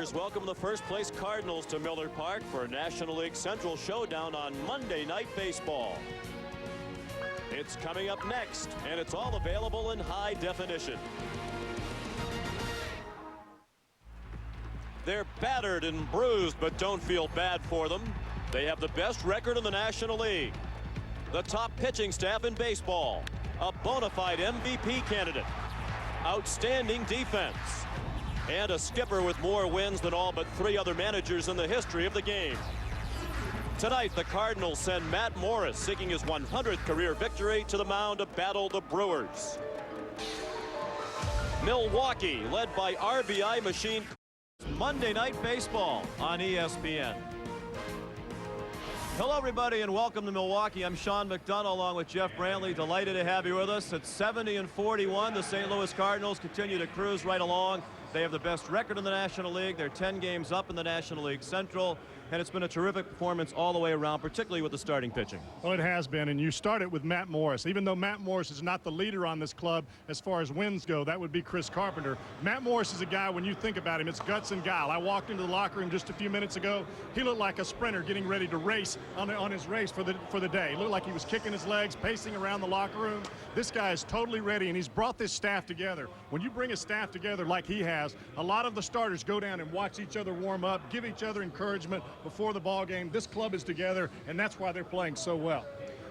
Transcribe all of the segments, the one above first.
Brewers welcome the first-place Cardinals to Miller Park for a National League Central showdown on Monday Night Baseball. It's coming up next, and it's all available in high definition. They're battered and bruised, but don't feel bad for them. They have the best record in the National League, the top pitching staff in baseball, a bona fide MVP candidate, outstanding defense, and a skipper with more wins than all but 3 other managers in the history of the game. Tonight, the Cardinals send Matt Morris, seeking his 100th career victory, to the mound to battle the Brewers. Milwaukee, led by RBI machine. Monday Night Baseball on ESPN. Hello, everybody, and welcome to Milwaukee. I'm Sean McDonough along with Jeff Brantley. Delighted to have you with us. At 70-41, the St. Louis Cardinals continue to cruise right along. They have the best record in the National League. They're 10 games up in the National League Central, and it's been a terrific performance all the way around, particularly with the starting pitching. Well, it has been, and you started with Matt Morris. Even though Matt Morris is not the leader on this club as far as wins go, that would be Chris Carpenter. Matt Morris is a guy, when you think about him, it's guts and guile. I walked into the locker room just a few minutes ago. He looked like a sprinter getting ready to race on his race for the day. He looked like he was kicking his legs, pacing around the locker room. This guy is totally ready, and he's brought this staff together. When you bring a staff together like he has, a lot of the starters go down and watch each other warm up, give each other encouragement before the ball game. This club is together, and that's why they're playing so well.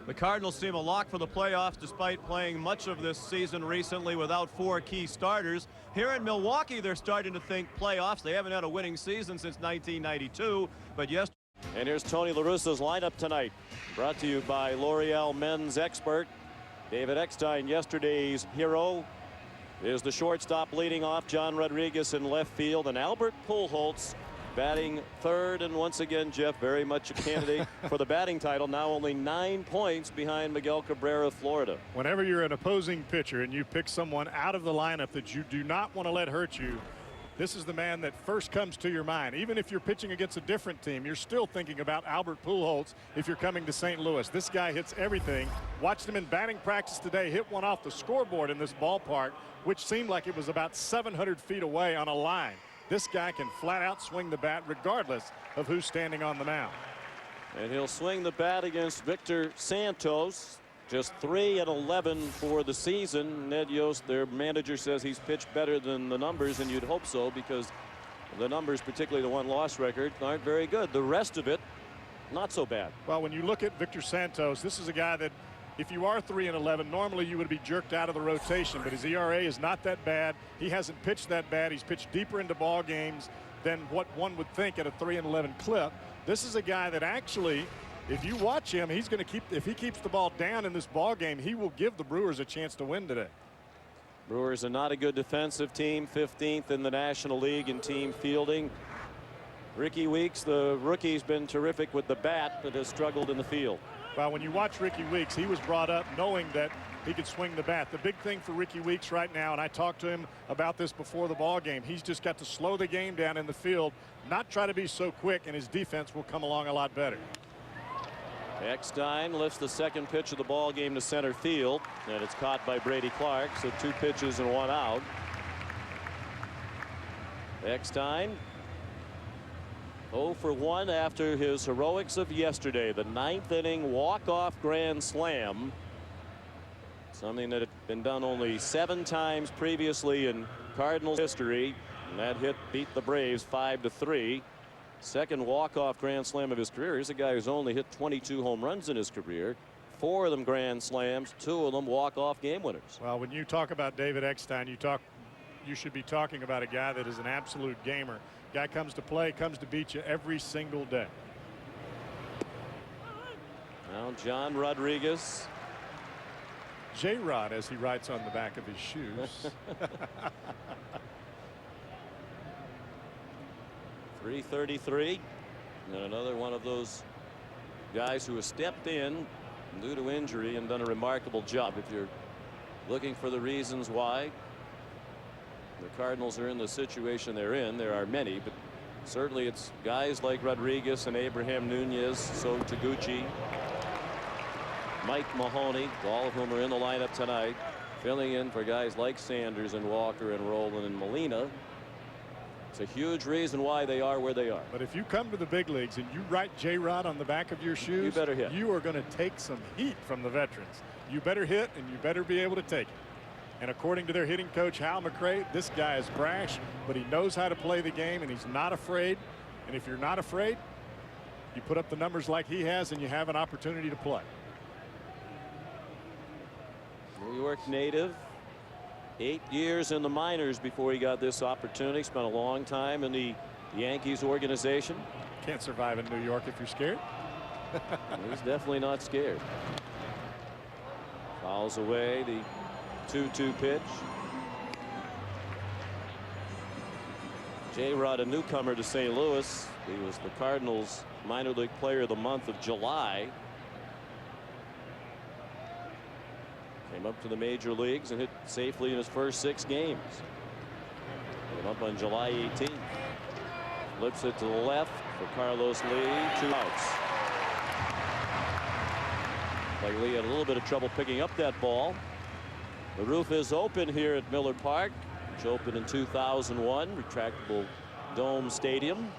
The Cardinals seem a lock for the playoffs despite playing much of this season recently without 4 key starters. Here in Milwaukee, they're starting to think playoffs. They haven't had a winning season since 1992, but yes. And here's Tony La Russa's lineup tonight, brought to you by L'Oreal Men's Expert. David Eckstein, yesterday's hero, is the shortstop leading off. John Rodriguez in left field, and Albert Pujols batting third. And once again, Jeff, very much a candidate for the batting title, now only 9 points behind Miguel Cabrera of Florida. Whenever you're an opposing pitcher and you pick someone out of the lineup that you do not want to let hurt you, this is the man that first comes to your mind. Even if you're pitching against a different team, you're still thinking about Albert Pujols if you're coming to St. Louis. This guy hits everything. Watched him in batting practice today, hit one off the scoreboard in this ballpark, which seemed like it was about 700 feet away on a line. This guy can flat out swing the bat regardless of who's standing on the mound. And he'll swing the bat against Victor Santos. Just 3-11 for the season. Ned Yost, their manager, says he's pitched better than the numbers, and you'd hope so because the numbers, particularly the one-loss record, aren't very good. The rest of it, not so bad. Well, when you look at Victor Santos, this is a guy that if you are 3-11, normally you would be jerked out of the rotation, but his ERA is not that bad. He hasn't pitched that bad. He's pitched deeper into ball games than what one would think at a 3-11 clip. This is a guy that actually, if you watch him, he's going to keep, if he keeps the ball down in this ball game, he will give the Brewers a chance to win today. Brewers are not a good defensive team, 15th in the National League in team fielding. Ricky Weeks, the rookie's been terrific with the bat, but has struggled in the field. Well, when you watch Ricky Weeks, he was brought up knowing that he could swing the bat. The big thing for Ricky Weeks right now, and I talked to him about this before the ball game, he's just got to slow the game down in the field, not try to be so quick, and his defense will come along a lot better. Eckstein lifts the second pitch of the ball game to center field, and it's caught by Brady Clark, so 2 pitches and 1 out. Eckstein 0 for 1 after his heroics of yesterday, the 9th inning walk-off grand slam, something that had been done only 7 times previously in Cardinals history, and that hit beat the Braves 5-3. Second walk-off grand slam of his career. Here's a guy who's only hit 22 home runs in his career. 4 of them grand slams, 2 of them walk-off game winners. Well, when you talk about David Eckstein, you should be talking about a guy that is an absolute gamer. Guy comes to play, comes to beat you every single day. Now John Rodriguez. J-Rod, as he writes on the back of his shoes. 333, and another one of those guys who has stepped in due to injury and done a remarkable job. If you're looking for the reasons why the Cardinals are in the situation they're in, there are many, but certainly it's guys like Rodriguez and Abraham Nunez, So Taguchi, Mike Mahoney, all of whom are in the lineup tonight, filling in for guys like Sanders and Walker and Rowland and Molina. It's a huge reason why they are where they are. But if you come to the big leagues and you write J-Rod on the back of your shoes, you better hit. You are going to take some heat from the veterans. You better hit, and you better be able to take it. And according to their hitting coach, Hal McRae, this guy is brash, but he knows how to play the game, and he's not afraid. And if you're not afraid, you put up the numbers like he has, and you have an opportunity to play. New York native, 8 years in the minors before he got this opportunity. Spent a long time in the Yankees organization. Can't survive in New York if you're scared. He's definitely not scared. Fouls away the 2-2 pitch. J-Rod, a newcomer to St. Louis. He was the Cardinals minor league player of the month of July. Came up to the major leagues and hit safely in his first 6 games. Came up on July 18th. Flips it to the left for Carlos Lee. 2 outs. Like Lee had a little bit of trouble picking up that ball. The roof is open here at Miller Park, which opened in 2001. Retractable dome stadium.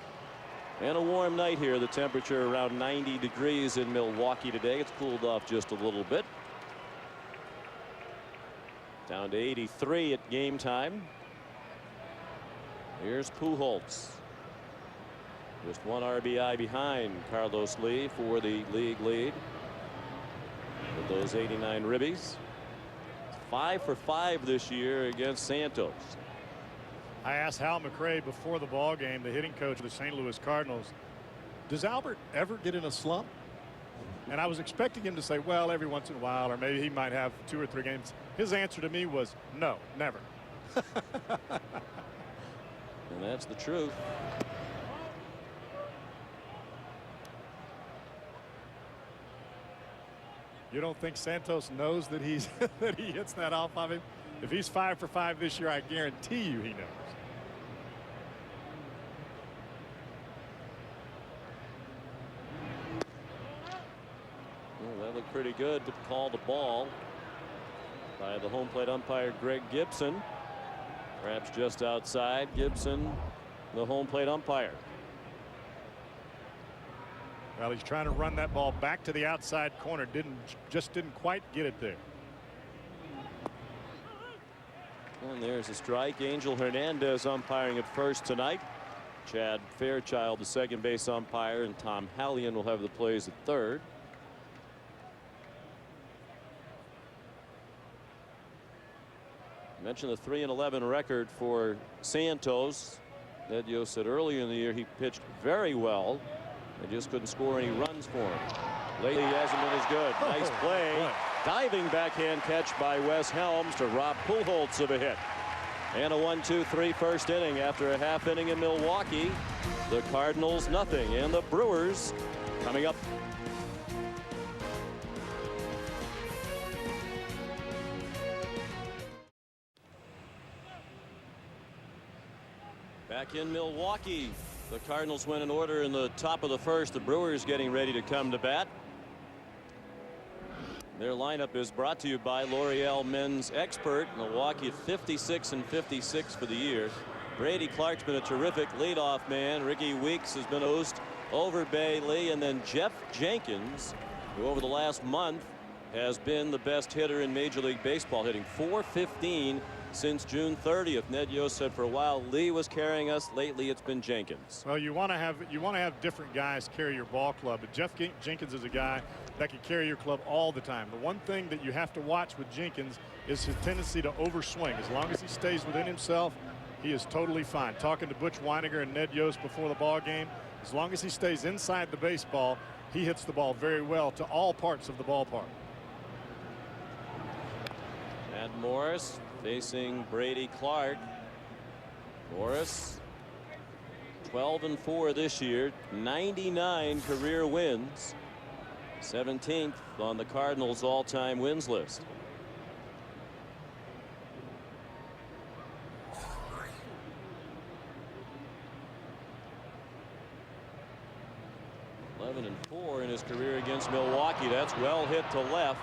And a warm night here. The temperature around 90 degrees in Milwaukee today. It's cooled off just a little bit. Down to 83 at game time. Here's Pujols. Just 1 RBI behind Carlos Lee for the league lead. With those 89 ribbies. 5 for 5 this year against Santos. I asked Hal McRae before the ball game, the hitting coach of the St. Louis Cardinals, does Albert ever get in a slump? And I was expecting him to say, well, every once in a while, or maybe he might have 2 or 3 games. His answer to me was no, never. And that's the truth. You don't think Santos knows that he's that he hits that off of him? If he's 5 for 5 this year, I guarantee you he knows. Well, that looked pretty good to call the ball by the home plate umpire Greg Gibson. Perhaps just outside. Gibson, the home plate umpire. Well, he's trying to run that ball back to the outside corner. Just didn't quite get it there. And there's a strike. Angel Hernandez umpiring at first tonight. Chad Fairchild, the second base umpire, and Tom Hallion will have the plays at third. I mentioned the 3-11 record for Santos. Ned Yost said earlier in the year he pitched very well. They just couldn't score any runs for him. Lately he hasn't been as good. Nice play. Boy. Diving backhand catch by Wes Helms to rob Pujols of a hit. And a 1-2-3 first inning after a half inning in Milwaukee. The Cardinals nothing, and the Brewers coming up. Back in Milwaukee, the Cardinals win in order in the top of the first. The Brewers getting ready to come to bat. Their lineup is brought to you by L'Oreal Men's Expert. Milwaukee at 56 and 56 for the year. Brady Clark's been a terrific leadoff man. Ricky Weeks has been a host over Bailey, and then Jeff Jenkins, who over the last month has been the best hitter in Major League Baseball, hitting .415 since June 30th. Ned Yost said for a while Lee was carrying us. Lately it's been Jenkins. Well, you want to have different guys carry your ball club, but Jeff Jenkins is a guy that can carry your club all the time. The one thing that you have to watch with Jenkins is his tendency to overswing. As long as he stays within himself, he is totally fine. Talking to Butch Weiniger and Ned Yost before the ball game, as long as he stays inside the baseball, he hits the ball very well to all parts of the ballpark. Matt Morris facing Brady Clark. Morris 12-4 this year, 99 career wins, 17th on the Cardinals all-time wins list. .11-4 in his career against Milwaukee. That's well hit to left,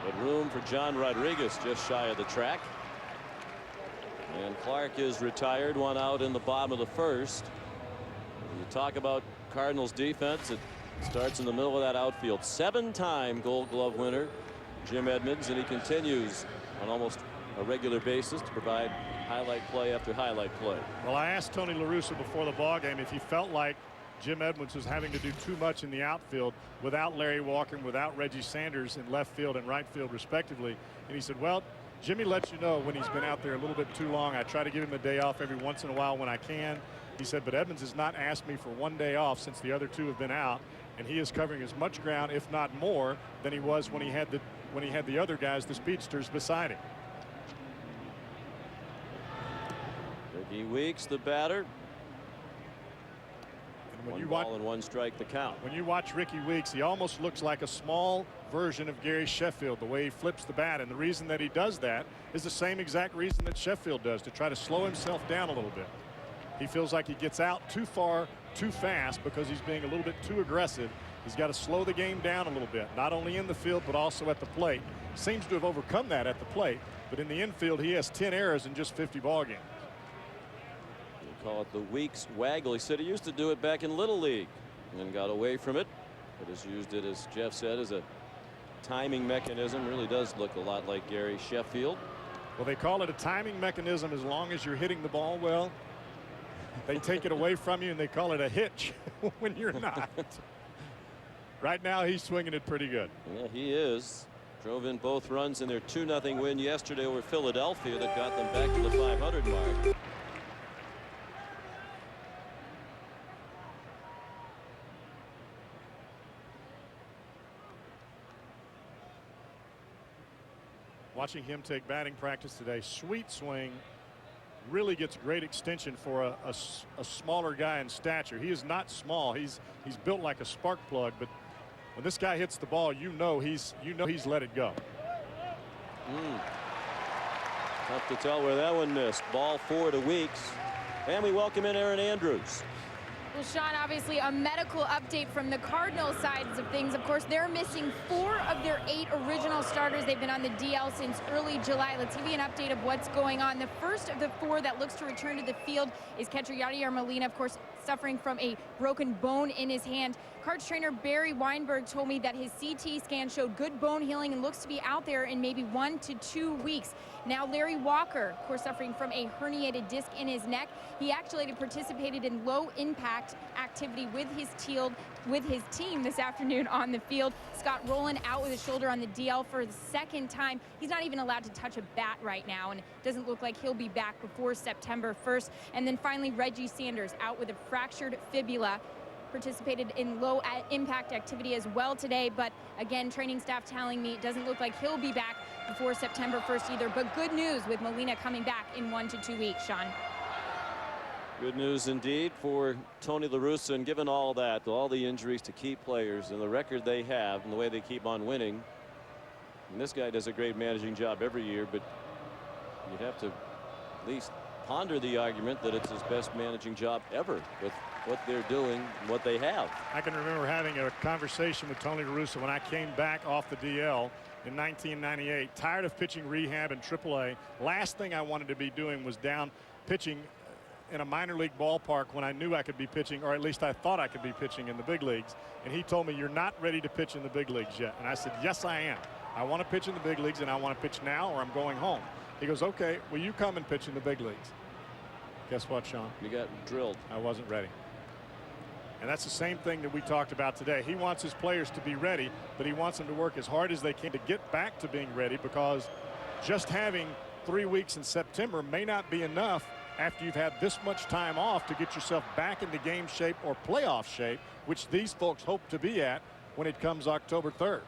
but room for John Rodriguez just shy of the track. And Clark is retired, one out in the bottom of the first. When you talk about Cardinals defense, it starts in the middle of that outfield. 7-time Gold Glove winner Jim Edmonds, and he continues on almost a regular basis to provide highlight play after highlight play. Well, I asked Tony La Russa before the ball game if he felt like Jim Edmonds was having to do too much in the outfield without Larry Walker and without Reggie Sanders in left field and right field respectively. And he said, well, Jimmy lets you know when he's been out there a little bit too long. I try to give him a day off every once in a while when I can. He said, but Edmonds has not asked me for one day off since the other two have been out, and he is covering as much ground, if not more, than he was when he had the other guys, the speedsters, beside him. Ricky Weeks, the batter. When One you ball and one strike the count. When you watch Ricky Weeks, he almost looks like a small version of Gary Sheffield, the way he flips the bat. And the reason that he does that is the same exact reason that Sheffield does, to try to slow himself down a little bit. He feels like he gets out too far too fast because he's being a little bit too aggressive. He's got to slow the game down a little bit, not only in the field but also at the plate. Seems to have overcome that at the plate, but in the infield he has 10 errors in just 50 ball games. Call it the Weeks waggle. He said he used to do it back in Little League and then got away from it, but has used it, as Jeff said, as a timing mechanism. Really does look a lot like Gary Sheffield. Well, they call it a timing mechanism as long as you're hitting the ball well. They take it away from you and they call it a hitch when you're not. Right now he's swinging it pretty good. Yeah, he is. Drove in both runs in their 2-0 win yesterday over Philadelphia that got them back to the 500 mark. Watching him take batting practice today, sweet swing, really gets great extension for a smaller guy in stature. He is not small. He's built like a spark plug, but when this guy hits the ball, you know he's let it go. Tough to tell where that one missed. Ball 4 to Weeks, and we welcome in Aaron Andrews. Well, Sean, obviously a medical update from the Cardinals sides of things. Of course, they're missing 4 of their 8 original starters. They've been on the DL since early July. Let's give you an update of what's going on. The first of the 4 that looks to return to the field is catcher Yadier Molina, of course, suffering from a broken bone in his hand. Cards trainer Barry Weinberg told me that his CT scan showed good bone healing and looks to be out there in maybe 1 to 2 weeks. Now Larry Walker, of course, suffering from a herniated disc in his neck. He actually participated in low impact activity with his team this afternoon on the field. Scott Rowland out with a shoulder on the DL for the 2nd time. He's not even allowed to touch a bat right now, and it doesn't look like he'll be back before September 1st. And then finally Reggie Sanders out with a fractured fibula. Participated in low impact activity as well today, but again, training staff telling me it doesn't look like he'll be back before September 1st either. But good news with Molina coming back in 1 to 2 weeks, Sean. Good news indeed for Tony La Russa, and given all that, all the injuries to key players and the record they have and the way they keep on winning, and this guy does a great managing job every year, but you'd have to at least ponder the argument that it's his best managing job ever with what they're doing and what they have. I can remember having a conversation with Tony La Russa when I came back off the DL in 1998, tired of pitching rehab in AAA. Last thing I wanted to be doing was down pitching in a minor league ballpark when I knew I could be pitching, or at least I thought I could be pitching in the big leagues. And he told me, you're not ready to pitch in the big leagues yet. And I said, yes, I am. I want to pitch in the big leagues, and I want to pitch now or I'm going home. He goes, okay, will you come and pitch in the big leagues? Guess what, Sean? You got drilled. I wasn't ready. And that's the same thing that we talked about today. He wants his players to be ready, but he wants them to work as hard as they can to get back to being ready, because just having 3 weeks in September may not be enough after you've had this much time off to get yourself back into game shape or playoff shape, which these folks hope to be at when it comes October 3rd.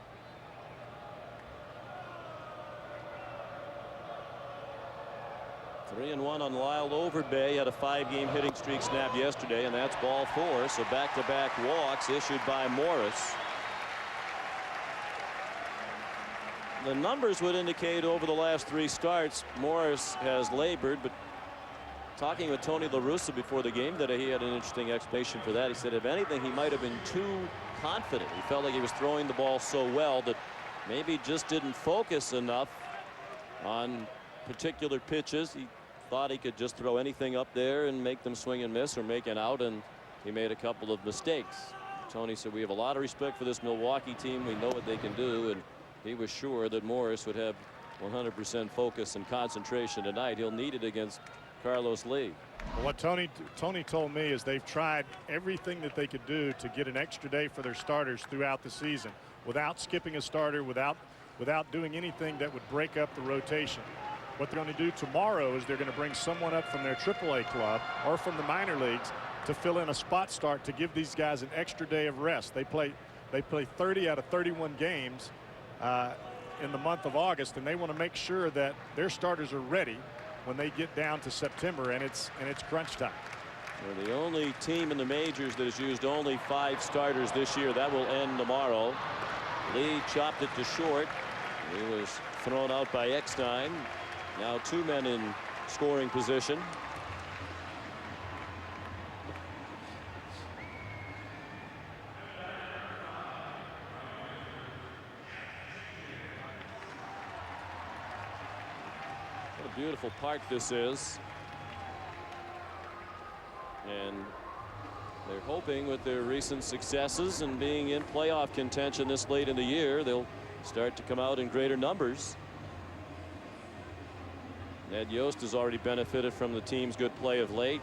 Three and one on Lyle Overbay. Had a 5-game hitting streak snapped yesterday, and that's ball 4. So back-to-back walks issued by Morris. The numbers would indicate over the last 3 starts Morris has labored, but talking with Tony La Russa before the game today, he had an interesting explanation for that. He said if anything, he might have been too confident. He felt like he was throwing the ball so well that maybe just didn't focus enough on particular pitches. He thought he could just throw anything up there and make them swing and miss or make an out, and he made a couple of mistakes. Tony said we have a lot of respect for this Milwaukee team. We know what they can do, and he was sure that Morris would have 100% focus and concentration tonight. He'll need it against Carlos Lee. Well, what Tony told me is they've tried everything that they could do to get an extra day for their starters throughout the season without skipping a starter, without doing anything that would break up the rotation. What they're going to do tomorrow is they're going to bring someone up from their AAA club or from the minor leagues to fill in a spot start to give these guys an extra day of rest. They play 30 out of 31 games in the month of August, and they want to make sure that their starters are ready when they get down to September and it's crunch time. They're the only team in the majors that has used only 5 starters this year. That will end tomorrow. Lee chopped it to short. He was thrown out by Eckstein. Now 2 men in scoring position. What a beautiful park this is. And they're hoping with their recent successes and being in playoff contention this late in the year, they'll start to come out in greater numbers. Ned Yost has already benefited from the team's good play of late.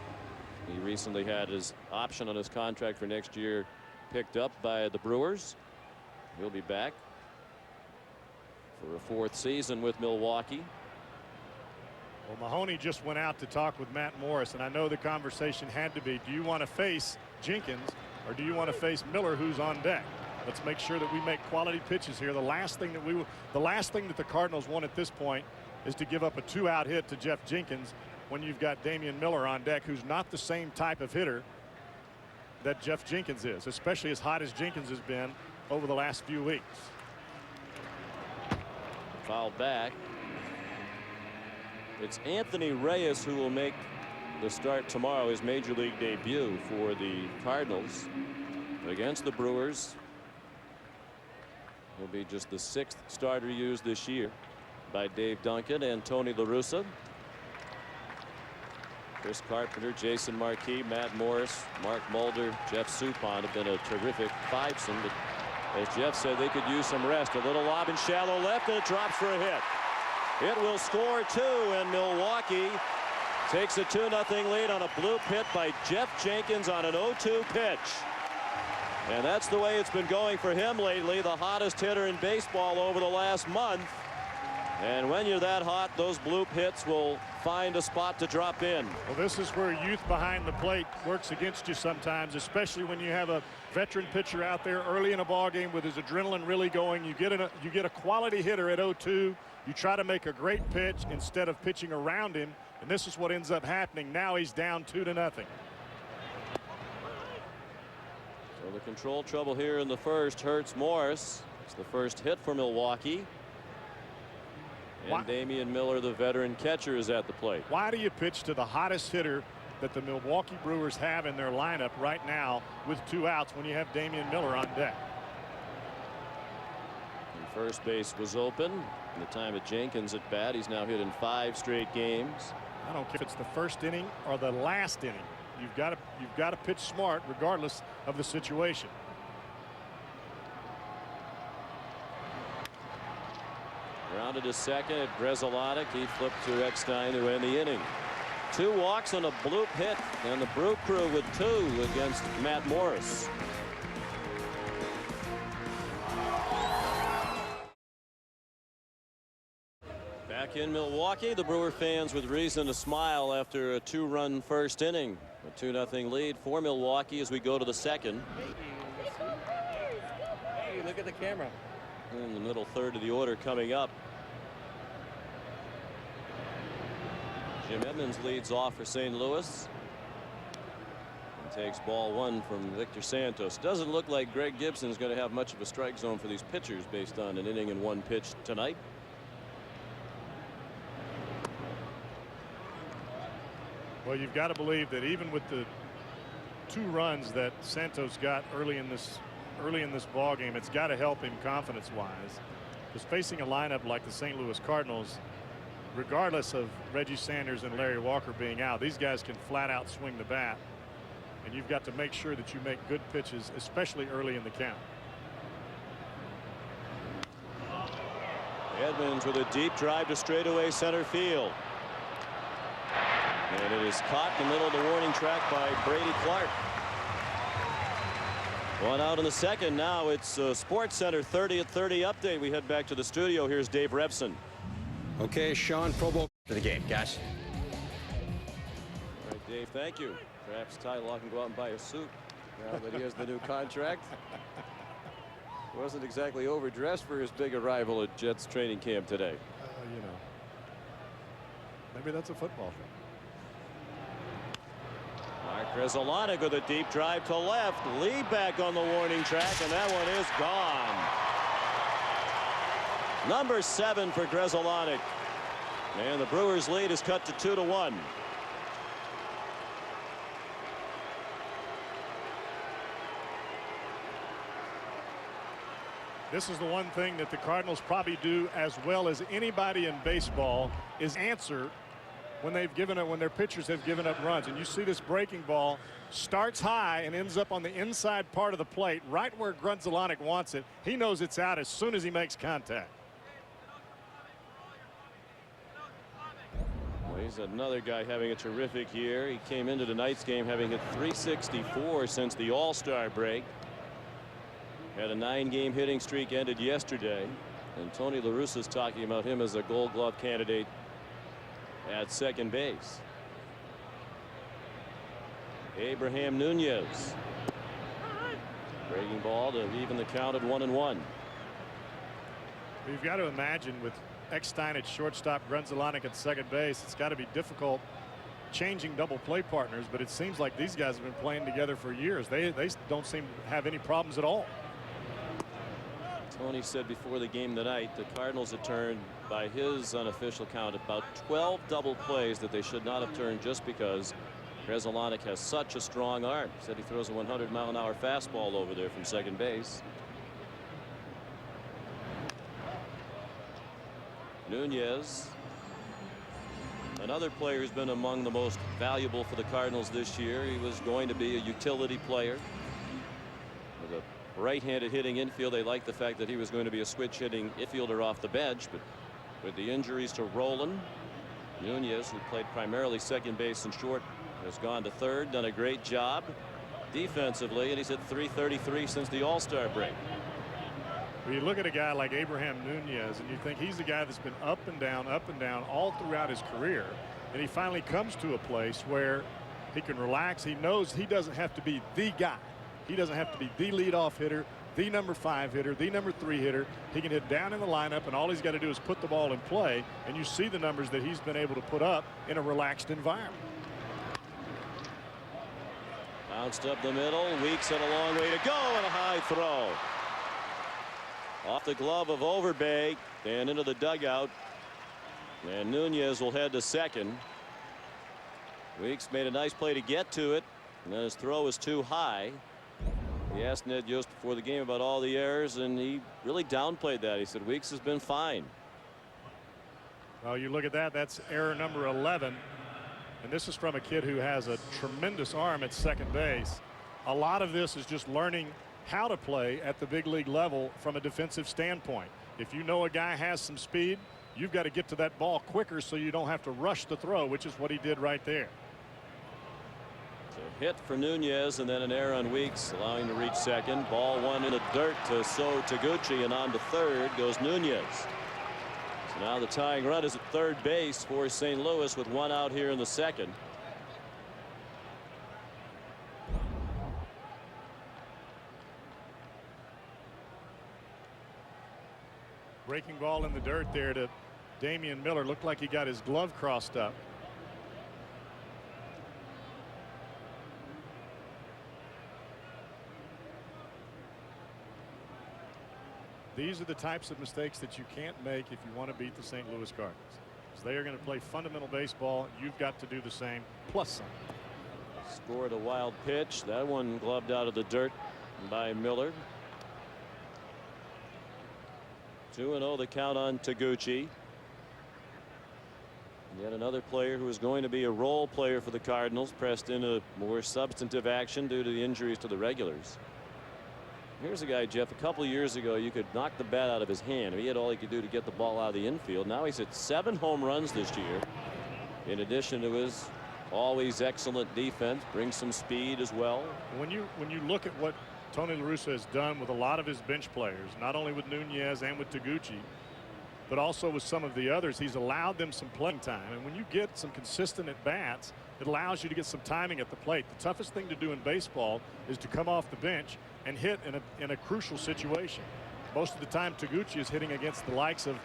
He recently had his option on his contract for next year picked up by the Brewers. He'll be back for a 4th season with Milwaukee. Well, Mahoney just went out to talk with Matt Morris, and I know the conversation had to be, do you want to face Jenkins or do you want to face Miller, who's on deck? Let's make sure that we make quality pitches here. The last thing that the Cardinals want at this point is to give up a 2-out hit to Jeff Jenkins when you've got Damian Miller on deck, who's not the same type of hitter that Jeff Jenkins is, especially as hot as Jenkins has been over the last few weeks. Fouled back. It's Anthony Reyes who will make the start tomorrow, his major league debut for the Cardinals against the Brewers. He'll be just the 6th starter used this year by Dave Duncan and Tony La Russa. Chris Carpenter, Jason Marquis, Matt Morris, Mark Mulder, Jeff Suppan have been a terrific 5-some. But as Jeff said, they could use some rest. A little lob in shallow left, and it drops for a hit. It will score 2, and Milwaukee takes a 2-0 lead on a blue hit by Jeff Jenkins on an 0-2 pitch. And that's the way it's been going for him lately, the hottest hitter in baseball over the last month. And when you're that hot, those bloop hits will find a spot to drop in. Well, this is where youth behind the plate works against you sometimes, especially when you have a veteran pitcher out there early in a ball game with his adrenaline really going. You get a quality hitter at 0-2. You try to make a great pitch instead of pitching around him, and this is what ends up happening. Now he's down 2-0. So the control trouble here in the first hurts Morris. It's the first hit for Milwaukee. And Damian Miller, the veteran catcher, is at the plate. Why do you pitch to the hottest hitter that the Milwaukee Brewers have in their lineup right now with 2 outs when you have Damian Miller on deck? And first base was open. In the time of Jenkins at bat, he's now hit in 5 straight games. I don't care if it's the first inning or the last inning. You've got to pitch smart regardless of the situation. Grounded to second at Grzelcyk. He flipped to Eckstein to end the inning. 2 walks on a bloop hit, and the Brew Crew with 2 against Matt Morris. Back in Milwaukee, the Brewer fans with reason to smile after a 2-run first inning. A 2-0 lead for Milwaukee as we go to the second. Hey, look at the camera. In the middle third of the order coming up. Jim Edmonds leads off for St. Louis and takes ball 1 from Victor Santos. Doesn't look like Greg Gibson is going to have much of a strike zone for these pitchers based on an inning and 1 pitch tonight. Well, you've got to believe that even with the 2 runs that Santos got early in this ball game, it's got to help him confidence-wise. Because facing a lineup like the St. Louis Cardinals, regardless of Reggie Sanders and Larry Walker being out, these guys can flat out swing the bat. And you've got to make sure that you make good pitches, especially early in the count. Edmonds with a deep drive to straightaway center field. And it is caught in the middle of the warning track by Brady Clark. One out in the second. Now it's Sports Center 30 at 30 update. We head back to the studio. Here's Dave Revson. Okay, Sean, Pro Bowl for the game, guys. All right, Dave, thank you. Perhaps Ty Law can go out and buy a suit now that he has the new contract. Wasn't exactly overdressed for his big arrival at Jets training camp today. You know, maybe that's a football thing. Mark Grzelcyk with a deep drive to left. Lee back on the warning track, and that one is gone. Number 7 for Grzelcyk. And the Brewers lead is cut to 2-1. This is the one thing that the Cardinals probably do as well as anybody in baseball is answer when they've given up, when their pitchers have given up runs. And you see this breaking ball starts high and ends up on the inside part of the plate, right where Grzelcyk wants it. He knows it's out as soon as he makes contact. Well, he's another guy having a terrific year. He came into tonight's game having hit .364 since the All-Star break. Had a 9-game hitting streak ended yesterday. And Tony La Russa's talking about him as a Gold Glove candidate at second base. Abraham Nunez. Breaking ball to even the count at 1-1. You've got to imagine with Eckstein at shortstop, Grzelcyk at second base, it's got to be difficult changing double play partners, but it seems like these guys have been playing together for years. They don't seem to have any problems at all. Tony said before the game tonight the Cardinals had turned, by his unofficial count, about 12 double plays that they should not have turned just because Grzelcyk has such a strong arm. He said he throws a 100-mile-an-hour fastball over there from second base. Nunez, another player who's been among the most valuable for the Cardinals this year. He was going to be a utility player with a right-handed hitting infield. They liked the fact that he was going to be a switch hitting infielder off the bench, but with the injuries to Rolen, Nunez, who played primarily second base and short, has gone to third, done a great job defensively, and he's hit .333 since the All-Star break. Well, you look at a guy like Abraham Nunez and you think he's the guy that's been up and down all throughout his career, and he finally comes to a place where he can relax. He knows he doesn't have to be the guy. He doesn't have to be the leadoff hitter, the number 5 hitter, the number 3 hitter. He can hit down in the lineup, and all he's got to do is put the ball in play, and you see the numbers that he's been able to put up in a relaxed environment. Bounced up the middle. Weeks had a long way to go, and a high throw off the glove of Overbay and into the dugout, and Nunez will head to second. Weeks made a nice play to get to it, and then his throw was too high. He asked Ned Yost before the game about all the errors, and he really downplayed that. He said Weeks has been fine. Well, you look at that, that's error number 11, and this is from a kid who has a tremendous arm at second base. A lot of this is just learning how to play at the big league level from a defensive standpoint. If you know a guy has some speed, you've got to get to that ball quicker so you don't have to rush the throw, which is what he did right there. A hit for Nunez, and then an error on Weeks, allowing to reach second. Ball one in the dirt to So Taguchi, and on to third goes Nunez. So now the tying run is at third base for St. Louis with one out here in the second. Breaking ball in the dirt there to Damian Miller. Looked like he got his glove crossed up. These are the types of mistakes that you can't make if you want to beat the St. Louis Cardinals. Because they are going to play fundamental baseball. You've got to do the same, plus some. Scored a wild pitch. That one gloved out of the dirt by Miller. 2-0 the count on Taguchi. Yet another player who is going to be a role player for the Cardinals, pressed into more substantive action due to the injuries to the regulars. Here's a guy, Jeff, a couple of years ago you could knock the bat out of his hand. He had all he could do to get the ball out of the infield. Now he's hit 7 home runs this year. In addition to his always excellent defense, brings some speed as well. When you look at what Tony La Russa has done with a lot of his bench players, not only with Nunez and with Taguchi, but also with some of the others, he's allowed them some playing time. And when you get some consistent at bats, it allows you to get some timing at the plate. The toughest thing to do in baseball is to come off the bench and hit in a crucial situation. Most of the time Taguchi is hitting against the likes of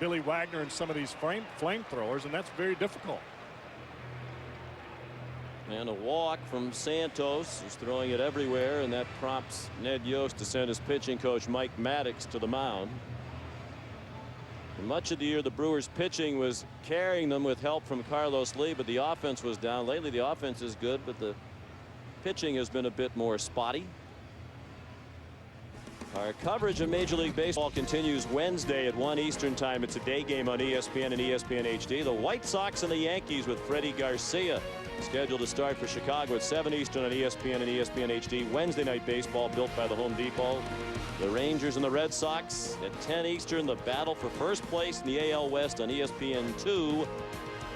Billy Wagner and some of these flamethrowers, and that's very difficult. And a walk from Santos, who's throwing it everywhere, and that prompts Ned Yost to send his pitching coach Mike Maddox to the mound. And much of the year the Brewers pitching was carrying them with help from Carlos Lee, but the offense was down. Lately the offense is good, but the pitching has been a bit more spotty. Our coverage of Major League Baseball continues Wednesday at 1 Eastern time. It's a day game on ESPN and ESPN HD. The White Sox and the Yankees with Freddie Garcia scheduled to start for Chicago at 7 Eastern on ESPN and ESPN HD. Wednesday night baseball built by the Home Depot. The Rangers and the Red Sox at 10 Eastern. The battle for first place in the AL West on ESPN2.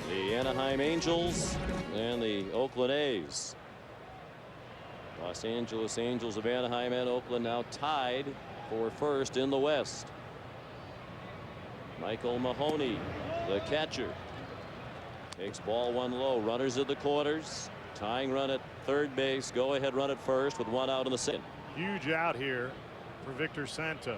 The Anaheim Angels and the Oakland A's. Los Angeles Angels of Anaheim and Oakland now tied for first in the West. Michael Mahoney, the catcher, takes ball 1 low. Runners at the corners. Tying run at third base. Go ahead run at first with 1 out in the second. Huge out here for Victor Santos.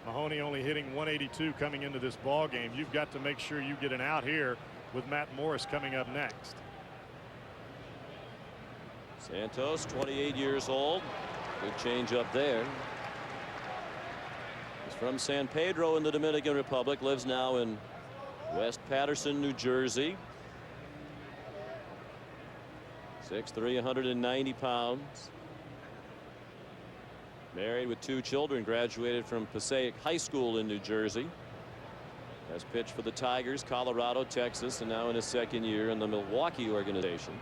Mahoney only hitting 182 coming into this ball game. You've got to make sure you get an out here with Matt Morris coming up next. Santos, 28 years old. Good change up there. He's from San Pedro in the Dominican Republic. Lives now in West Patterson, New Jersey. 6'3", 190 pounds. Married with 2 children. Graduated from Passaic High School in New Jersey. Has pitched for the Tigers, Colorado, Texas, and now in his 2nd year in the Milwaukee organization.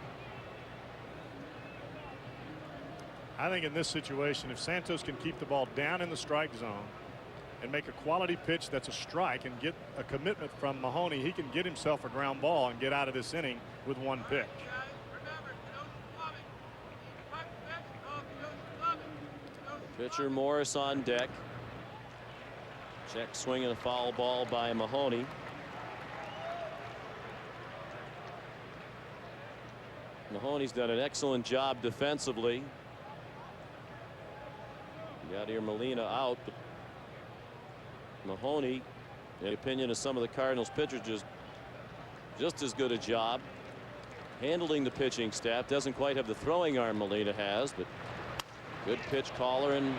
I think in this situation, if Santos can keep the ball down in the strike zone and make a quality pitch that's a strike and get a commitment from Mahoney, he can get himself a ground ball and get out of this inning with 1 pitch. Pitcher Morris on deck. Check swing and a foul ball by Mahoney. Mahoney's done an excellent job defensively. Yadier Molina out, but Mahoney, in the opinion of some of the Cardinals pitchers, just as good a job handling the pitching staff. Doesn't quite have the throwing arm Molina has, but good pitch caller and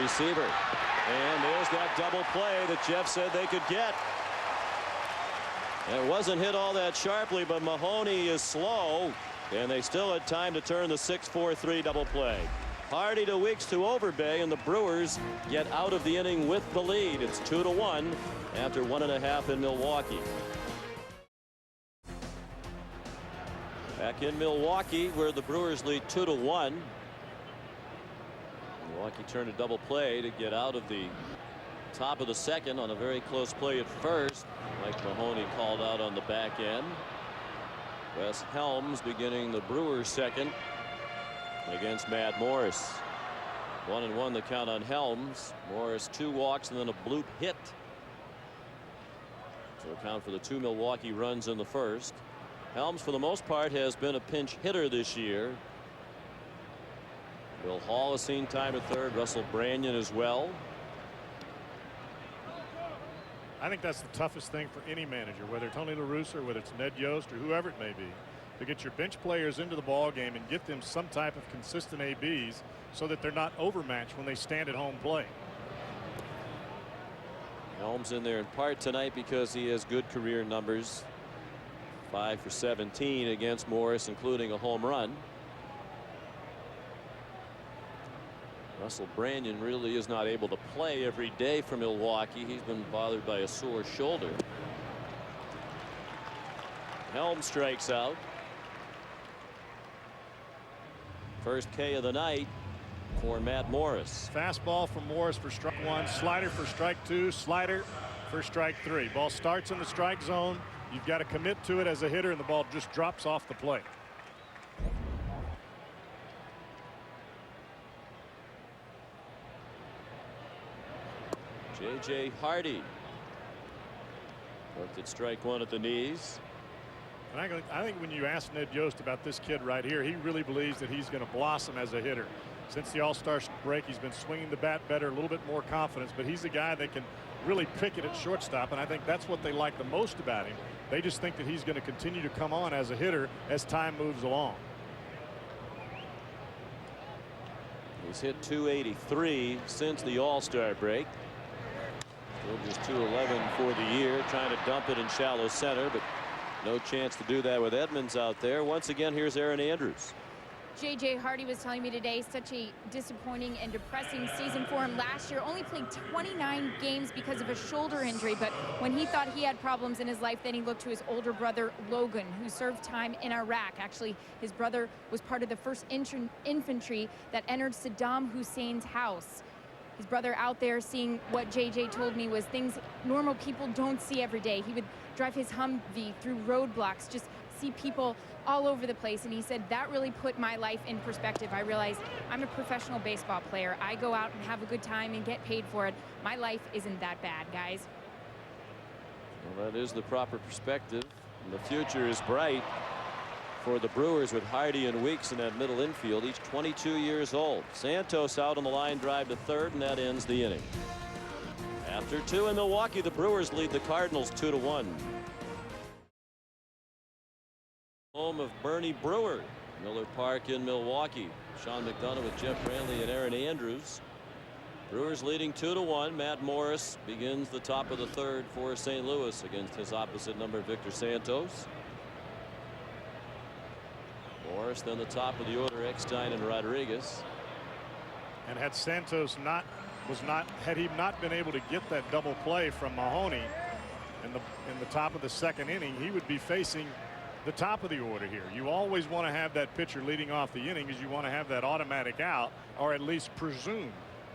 receiver. And there's that double play that Jeff said they could get. And it wasn't hit all that sharply, but Mahoney is slow, and they still had time to turn the 6-4-3 double play. Hardy to Weeks to Overbay, and the Brewers get out of the inning with the lead. It's 2-1 after 1.5 in Milwaukee. Back in Milwaukee, where the Brewers lead 2-1. Milwaukee turned a double play to get out of the top of the 2nd on a very close play at first. Mike Mahoney called out on the back end. Wes Helms beginning the Brewers 2nd against Matt Morris. 1-1 the count on Helms. Morris 2 walks and then a bloop hit to account for the 2 Milwaukee runs in the first. Helms for the most part has been a pinch hitter this year. Will Hall has seen time at third. Russell Branyan as well. I think that's the toughest thing for any manager, whether Tony La Russa or whether it's Ned Yost or whoever it may be, to get your bench players into the ball game and get them some type of consistent ABs so that they're not overmatched when they stand at home plate. Helms in there in part tonight because he has good career numbers. 5 for 17 against Morris, including a home run. Russell Branyan really is not able to play every day for Milwaukee. He's been bothered by a sore shoulder. Helm strikes out. First K of the night for Matt Morris. Fastball from Morris for strike one, slider for strike two, slider for strike three. Ball starts in the strike zone. You've got to commit to it as a hitter, and the ball just drops off the plate. J.J. Hardy looked at strike one at the knees. And I think when you ask Ned Yost about this kid right here, he really believes that he's going to blossom as a hitter. Since the All-Star break, he's been swinging the bat better, a little bit more confidence, but he's a guy that can really pick it at shortstop, and I think that's what they like the most about him. They just think that he's going to continue to come on as a hitter as time moves along. He's hit .283 since the All-Star break. Still just .211 for the year, trying to dump it in shallow center, but no chance to do that with Edmonds out there. Once again, here's Aaron Andrews. J.J. Hardy was telling me today, such a disappointing and depressing season for him last year. Only played 29 games because of a shoulder injury, but when he thought he had problems in his life, then he looked to his older brother Logan, who served time in Iraq. Actually, his brother was part of the first infantry that entered Saddam Hussein's house. His brother out there seeing what J.J. told me was things normal people don't see every day. He would drive his Humvee through roadblocks, just see people all over the place, and he said that really put my life in perspective. I realized I'm a professional baseball player. I go out and have a good time and get paid for it. My life isn't that bad, guys. Well, that is the proper perspective, and the future is bright for the Brewers with Hardy and Weeks in that middle infield, each 22 years old. Santos out on the line drive to third, and that ends the inning. After two in Milwaukee, the Brewers lead the Cardinals 2-1. Home of Bernie Brewer, Miller Park in Milwaukee. Sean McDonough with Jeff Brantley and Aaron Andrews. Brewers leading 2-1. Matt Morris begins the top of the third for St. Louis against his opposite number, Victor Santos. Morris then the top of the order, Eckstein and Rodriguez. And had Santos had he not been able to get that double play from Mahoney in the top of the second inning, he would be facing the top of the order here. You always want to have that pitcher leading off the inning, because you want to have that automatic out, or at least presumed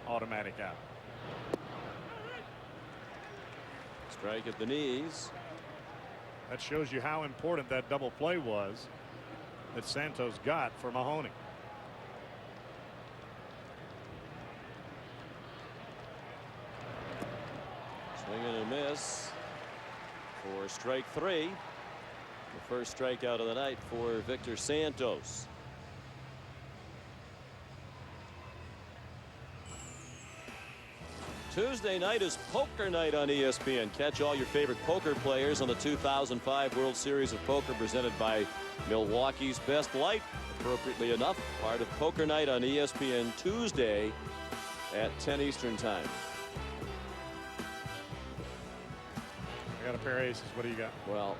automatic out. Strike at the knees. That shows you how important that double play was that Santos got for Mahoney. Swing and a miss for strike three. The first strikeout of the night for Victor Santos. Tuesday night is poker night on ESPN. Catch all your favorite poker players on the 2005 World Series of Poker presented by Milwaukee's Best Light. Appropriately enough, part of Poker Night on ESPN Tuesday at 10 Eastern Time. I got a pair of aces. What do you got? Well,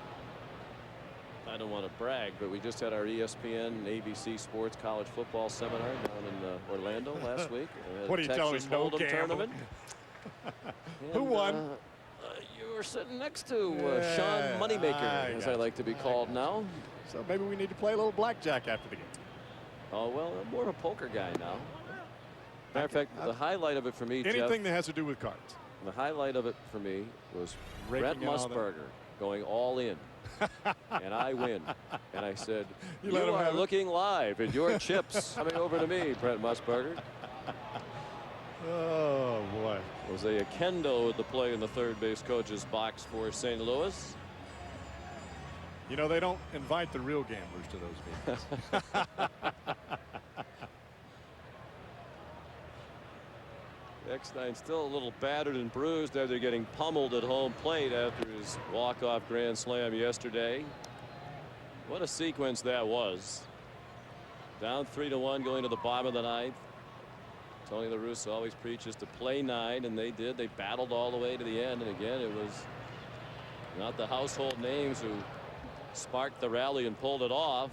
I don't want to brag, but we just had our ESPN ABC Sports College Football Seminar down in Orlando last week. What are you telling me? No gamble. Tournament. Who won? You were sitting next to Sean Moneymaker, as I like to be called now. So maybe we need to play a little blackjack after the game. Oh, well, I'm more of a poker guy now. Matter of fact, the highlight of it for me, anything Jeff, that has to do with cards. The highlight of it for me was Brett Musburger going all in. And I win. And I said, you are looking live at your chips coming over to me, Brett Musburger. Oh, boy. Jose Akendo with the play in the third base coach's box for St. Louis. You know, they don't invite the real gamblers to those meetings. Eckstein still a little battered and bruised after getting pummeled at home plate after his walk-off grand slam yesterday. What a sequence that was. Down 3-1 going to the bottom of the ninth. Tony La Russa always preaches to play 9, and they did. They battled all the way to the end, and again it was not the household names who sparked the rally and pulled it off.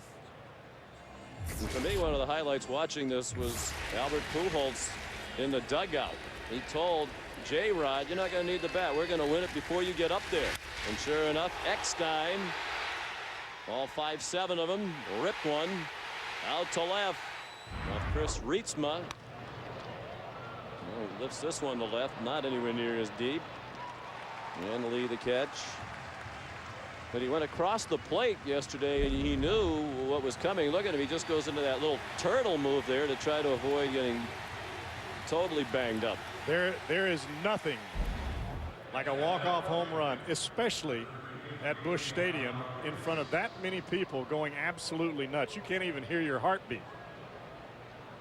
And for me, one of the highlights watching this was Albert Pujols in the dugout. He told J-Rod, you're not going to need the bat. We're going to win it before you get up there. And sure enough, Eckstein All 5-7 of them. Ripped one out to left. Now Chris Rietsma lifts this one to left, not anywhere near as deep. And Lee the catch. But he went across the plate yesterday and he knew what was coming. Look at him. He just goes into that little turtle move there to try to avoid getting totally banged up. There is nothing like a walk-off home run, especially at Busch Stadium in front of that many people going absolutely nuts. You can't even hear your heartbeat.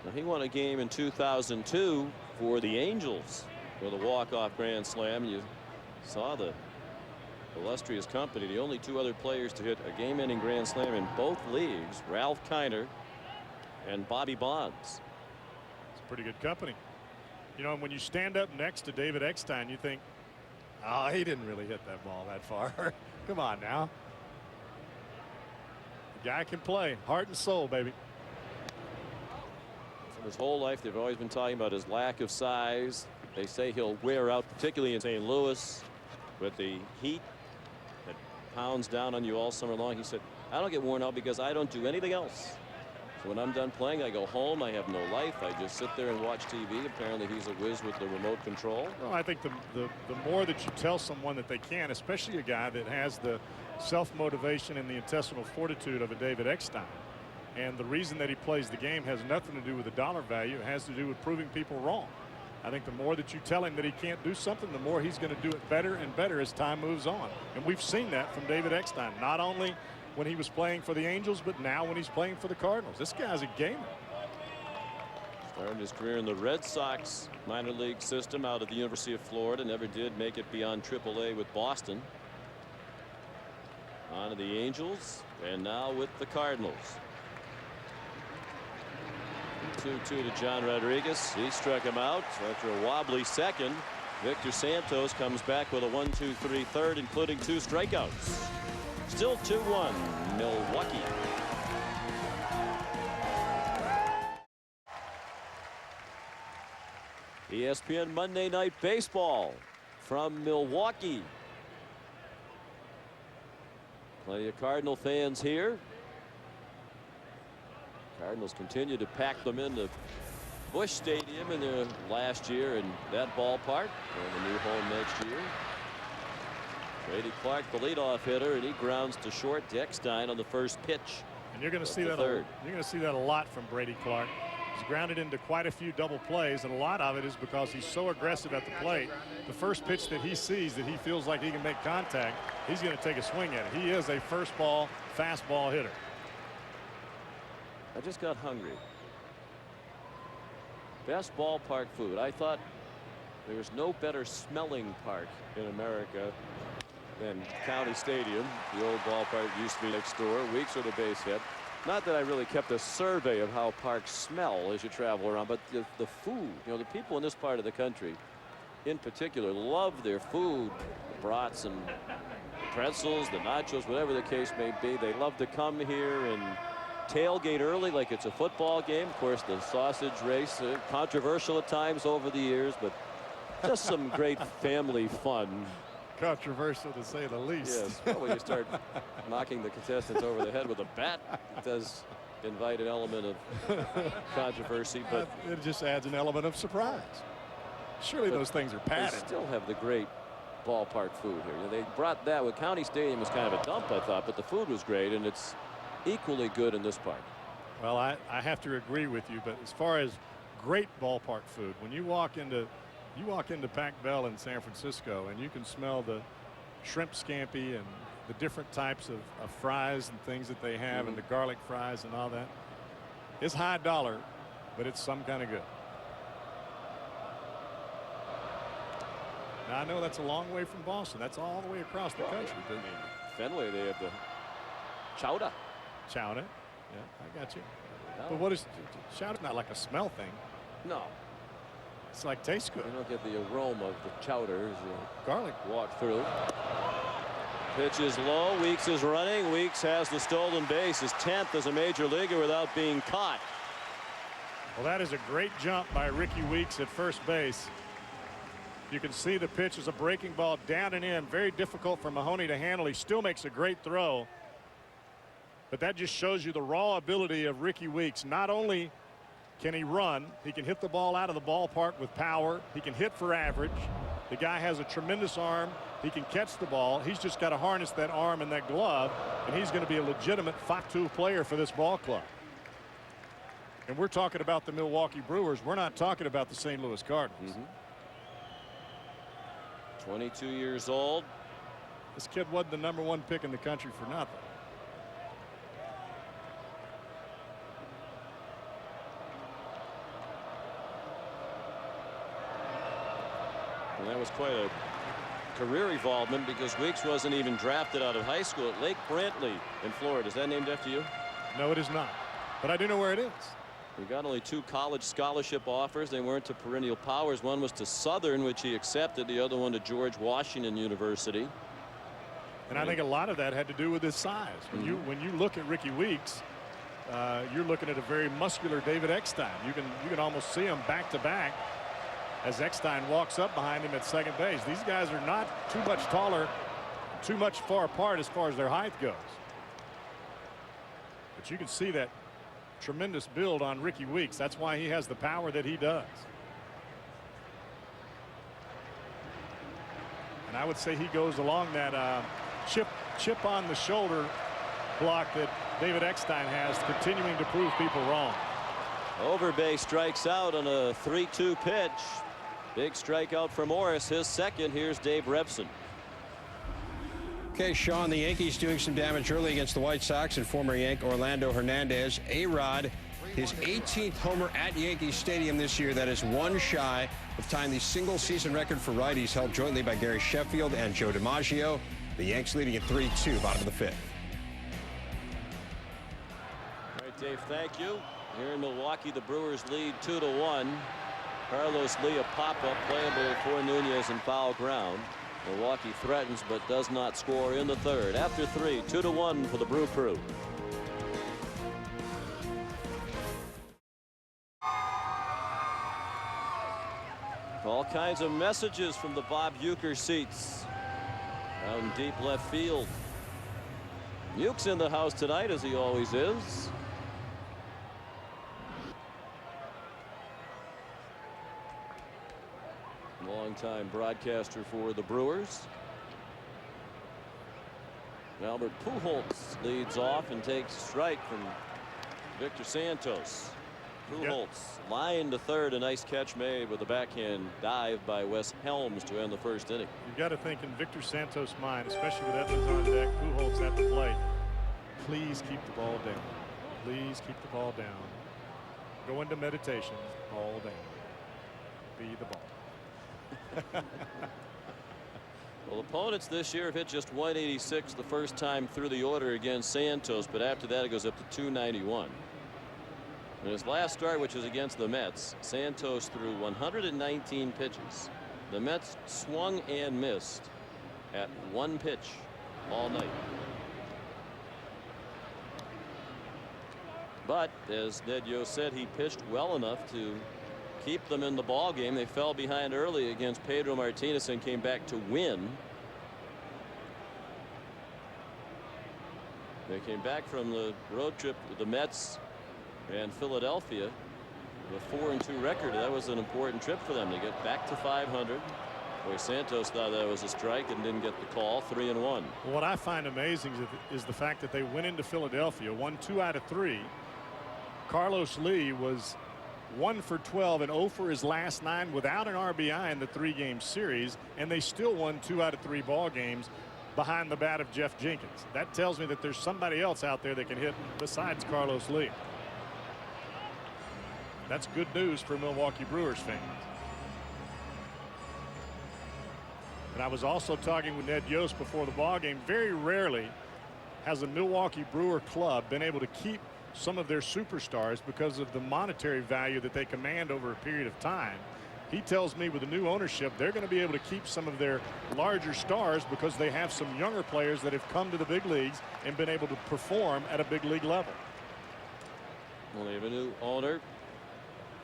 Now, he won a game in 2002 for the Angels with a walk-off grand slam. You saw the illustrious company. The only two other players to hit a game-ending grand slam in both leagues, Ralph Kiner and Bobby Bonds. It's pretty good company. You know, when you stand up next to David Eckstein, you think, oh, he didn't really hit that ball that far. Come on now. The guy can play, heart and soul, baby. From his whole life, they've always been talking about his lack of size. They say he'll wear out, particularly in St. Louis with the heat that pounds down on you all summer long. He said, I don't get worn out because I don't do anything else. So when I'm done playing, I go home. I have no life. I just sit there and watch TV. Apparently, he's a whiz with the remote control. Well, I think the more that you tell someone that they can, especially a guy that has the self-motivation and the intestinal fortitude of a David Eckstein, and the reason that he plays the game has nothing to do with the dollar value. It has to do with proving people wrong. I think the more that you tell him that he can't do something, the more he's going to do it better and better as time moves on. And we've seen that from David Eckstein, not only when he was playing for the Angels, but now when he's playing for the Cardinals. This guy's a gamer. Started his career in the Red Sox minor league system out of the University of Florida. Never did make it beyond AAA with Boston. On to the Angels, and now with the Cardinals. 2-2 to John Rodriguez. He struck him out after a wobbly second. Victor Santos comes back with a 1-2-3 third, including 2 strikeouts. Still 2-1 Milwaukee. ESPN Monday Night Baseball from Milwaukee. Plenty of Cardinal fans here. Cardinals continue to pack them into Busch Stadium in their last year in that ballpark, and the new home next year. Brady Clark, the leadoff hitter, and he grounds to short to Eckstein on the first pitch. And you're going to see that. You're going to see that a lot from Brady Clark. He's grounded into quite a few double plays, and a lot of it is because he's so aggressive at the plate. The first pitch that he sees that he feels like he can make contact, he's going to take a swing at it. He is a first ball fastball hitter. I just got hungry. Best ballpark food. I thought there was no better smelling park in America than County Stadium. The old ballpark used to be next door. Weeks with a base hit. Not that I really kept a survey of how parks smell as you travel around, but the food. You know, the people in this part of the country in particular love their food. The brats and the pretzels, the nachos, whatever the case may be. They love to come here and tailgate early like it's a football game. Of course, the sausage race, controversial at times over the years, but just some great family fun. Controversial to say the least. Yes, well, when you start knocking the contestants over the head with a bat, it does invite an element of controversy, but it just adds an element of surprise. Surely those things are padded. They still have the great ballpark food here. You know, they brought that with County Stadium was kind of a dump, I thought, but the food was great, and it's equally good in this park. Well, I have to agree with you, but as far as great ballpark food, when you walk into Pac Bell in San Francisco and you can smell the shrimp scampi and the different types of fries and things that they have and the garlic fries and all that, it's high dollar, but it's some kind of good. Now I know that's a long way from Boston. That's all the way across the country. I mean, Fenway, they have the chowder. Chowder. Yeah, I got you. No. But what is chowder? Not like a smell thing. No. It's like tastes good. You don't get the aroma of the chowder as you garlic walk through. Pitch is low. Weeks is running. Weeks has the stolen base. His 10th as a major leaguer without being caught. Well, that is a great jump by Ricky Weeks at first base. You can see the pitch is a breaking ball down and in. Very difficult for Mahoney to handle. He still makes a great throw. But that just shows you the raw ability of Ricky Weeks. Not only can he run, he can hit the ball out of the ballpark with power. He can hit for average. The guy has a tremendous arm. He can catch the ball. He's just got to harness that arm and that glove, and he's going to be a legitimate 5-tool player for this ball club. And we're talking about the Milwaukee Brewers. We're not talking about the St. Louis Cardinals. 22 years old. This kid wasn't the #1 pick in the country for nothing. And that was quite a career involvement because Weeks wasn't even drafted out of high school at Lake Brantley in Florida. Is that named after you? No, it is not. But I do know where it is. He got only 2 college scholarship offers. They weren't to perennial powers. One was to Southern, which he accepted. The other one to George Washington University. And I think a lot of that had to do with his size. When you look at Ricky Weeks, you're looking at a very muscular David Eckstein. You can almost see him back to back as Eckstein walks up behind him at second base. These guys are not too much taller, too much far apart as far as their height goes. But you can see that tremendous build on Ricky Weeks. That's why he has the power that he does. And I would say he goes along that chip on the shoulder block that David Eckstein has, continuing to prove people wrong. Overbay strikes out on a 3-2 pitch. Big strikeout for Morris, his second. Here's Dave Rebson. Okay, Sean, the Yankees doing some damage early against the White Sox and former Yank Orlando Hernandez. A-Rod, his 18th homer at Yankee Stadium this year. That is one shy of tying the single-season record for righties, held jointly by Gary Sheffield and Joe DiMaggio. The Yanks leading at 3-2, bottom of the 5th. All right, Dave, thank you. Here in Milwaukee, the Brewers lead 2-1. Carlos Lee, a pop-up playable for Nunez in foul ground. Milwaukee threatens but does not score in the third. After 3, 2-1 for the Brew Crew. All kinds of messages from the Bob Uecker seats out in deep left field. Ueck's in the house tonight, as he always is. Longtime broadcaster for the Brewers. Albert Pujols leads off and takes strike from Victor Santos. Pujols line to third. A nice catch made with a backhand dive by Wes Helms to end the first inning. You got to think in Victor Santos' mind, especially with Evans on deck, Pujols at the plate. Please keep the ball down. Please keep the ball down. Go into meditation. Ball down. Be the ball. Well, opponents this year have hit just 186 the first time through the order against Santos, but after that it goes up to 291. In his last start, which was against the Mets, Santos threw 119 pitches. The Mets swung and missed at 1 pitch all night. But as Ned Yost said, he pitched well enough to keep them in the ball game. They fell behind early against Pedro Martinez and came back to win. They came back from the road trip with the Mets and Philadelphia with a 4-2 record. That was an important trip for them to get back to 500. Boy, Santos thought that was a strike and didn't get the call. 3-1. Well, what I find amazing is the fact that they went into Philadelphia, won 2 out of 3. Carlos Lee was 1 for 12 and 0 for his last 9 without an RBI in the 3-game series, and they still won 2 out of 3 ball games behind the bat of Jeff Jenkins. That tells me that there's somebody else out there that can hit besides Carlos Lee. That's good news for Milwaukee Brewers fans. And I was also talking with Ned Yost before the ball game. Very rarely has a Milwaukee Brewer club been able to keep some of their superstars because of the monetary value that they command over a period of time. He tells me with the new ownership, they're going to be able to keep some of their larger stars because they have some younger players that have come to the big leagues and been able to perform at a big league level. Well, they have a new owner,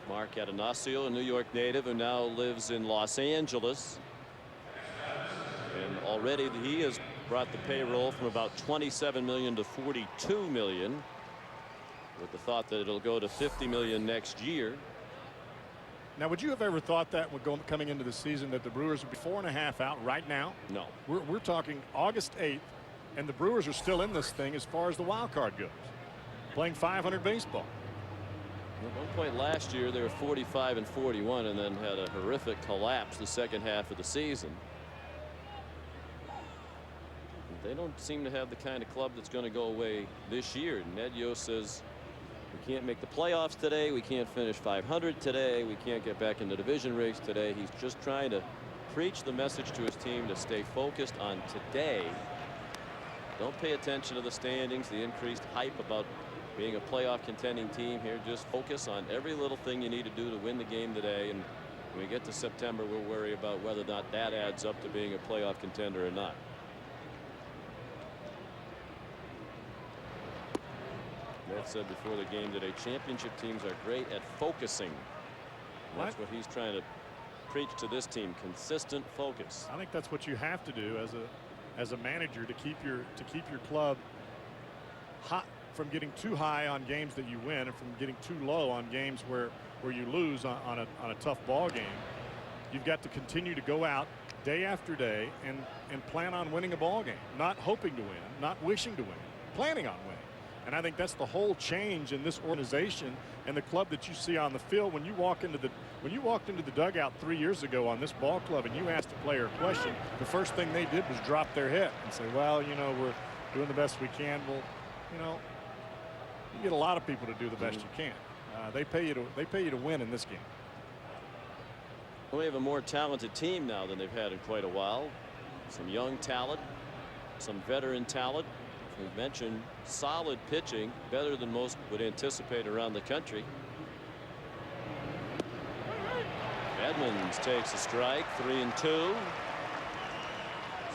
Mark Atanasio, a New York native who now lives in Los Angeles. And already he has brought the payroll from about $27 million to $42 million, with the thought that it'll go to $50 million next year. Now, would you have ever thought that coming into the season that the Brewers would be 4.5 out right now? No. We're talking August 8th, and the Brewers are still in this thing as far as the wild card goes, playing 500 baseball. At one point last year, they were 45 and 41, and then had a horrific collapse the second half of the season. They don't seem to have the kind of club that's going to go away this year. Ned Yost says, we can't make the playoffs today. We can't finish 500 today. We can't get back in the division race today. He's just trying to preach the message to his team to stay focused on today. Don't pay attention to the standings, the increased hype about being a playoff contending team here. Just focus on every little thing you need to do to win the game today. And when we get to September, we'll worry about whether or not that adds up to being a playoff contender or not. Matt said before the game today, championship teams are great at focusing. That's what he's trying to preach to this team: consistent focus. I think that's what you have to do as a manager to keep your club hot from getting too high on games that you win and from getting too low on games where you lose on a tough ball game. You've got to continue to go out day after day and plan on winning a ball game, not hoping to win, not wishing to win, planning on winning. And I think that's the whole change in this organization and the club that you see on the field. When you walked into the dugout 3 years ago on this ball club and you asked a player a question, the first thing they did was drop their head and say, well, you know, we're doing the best we can. Well, you know, you get a lot of people to do the best you can. They pay you to win in this game. We have a more talented team now than they've had in quite a while. Some young talent, some veteran talent. We've mentioned solid pitching, better than most would anticipate around the country. Edmonds takes a strike, 3-2.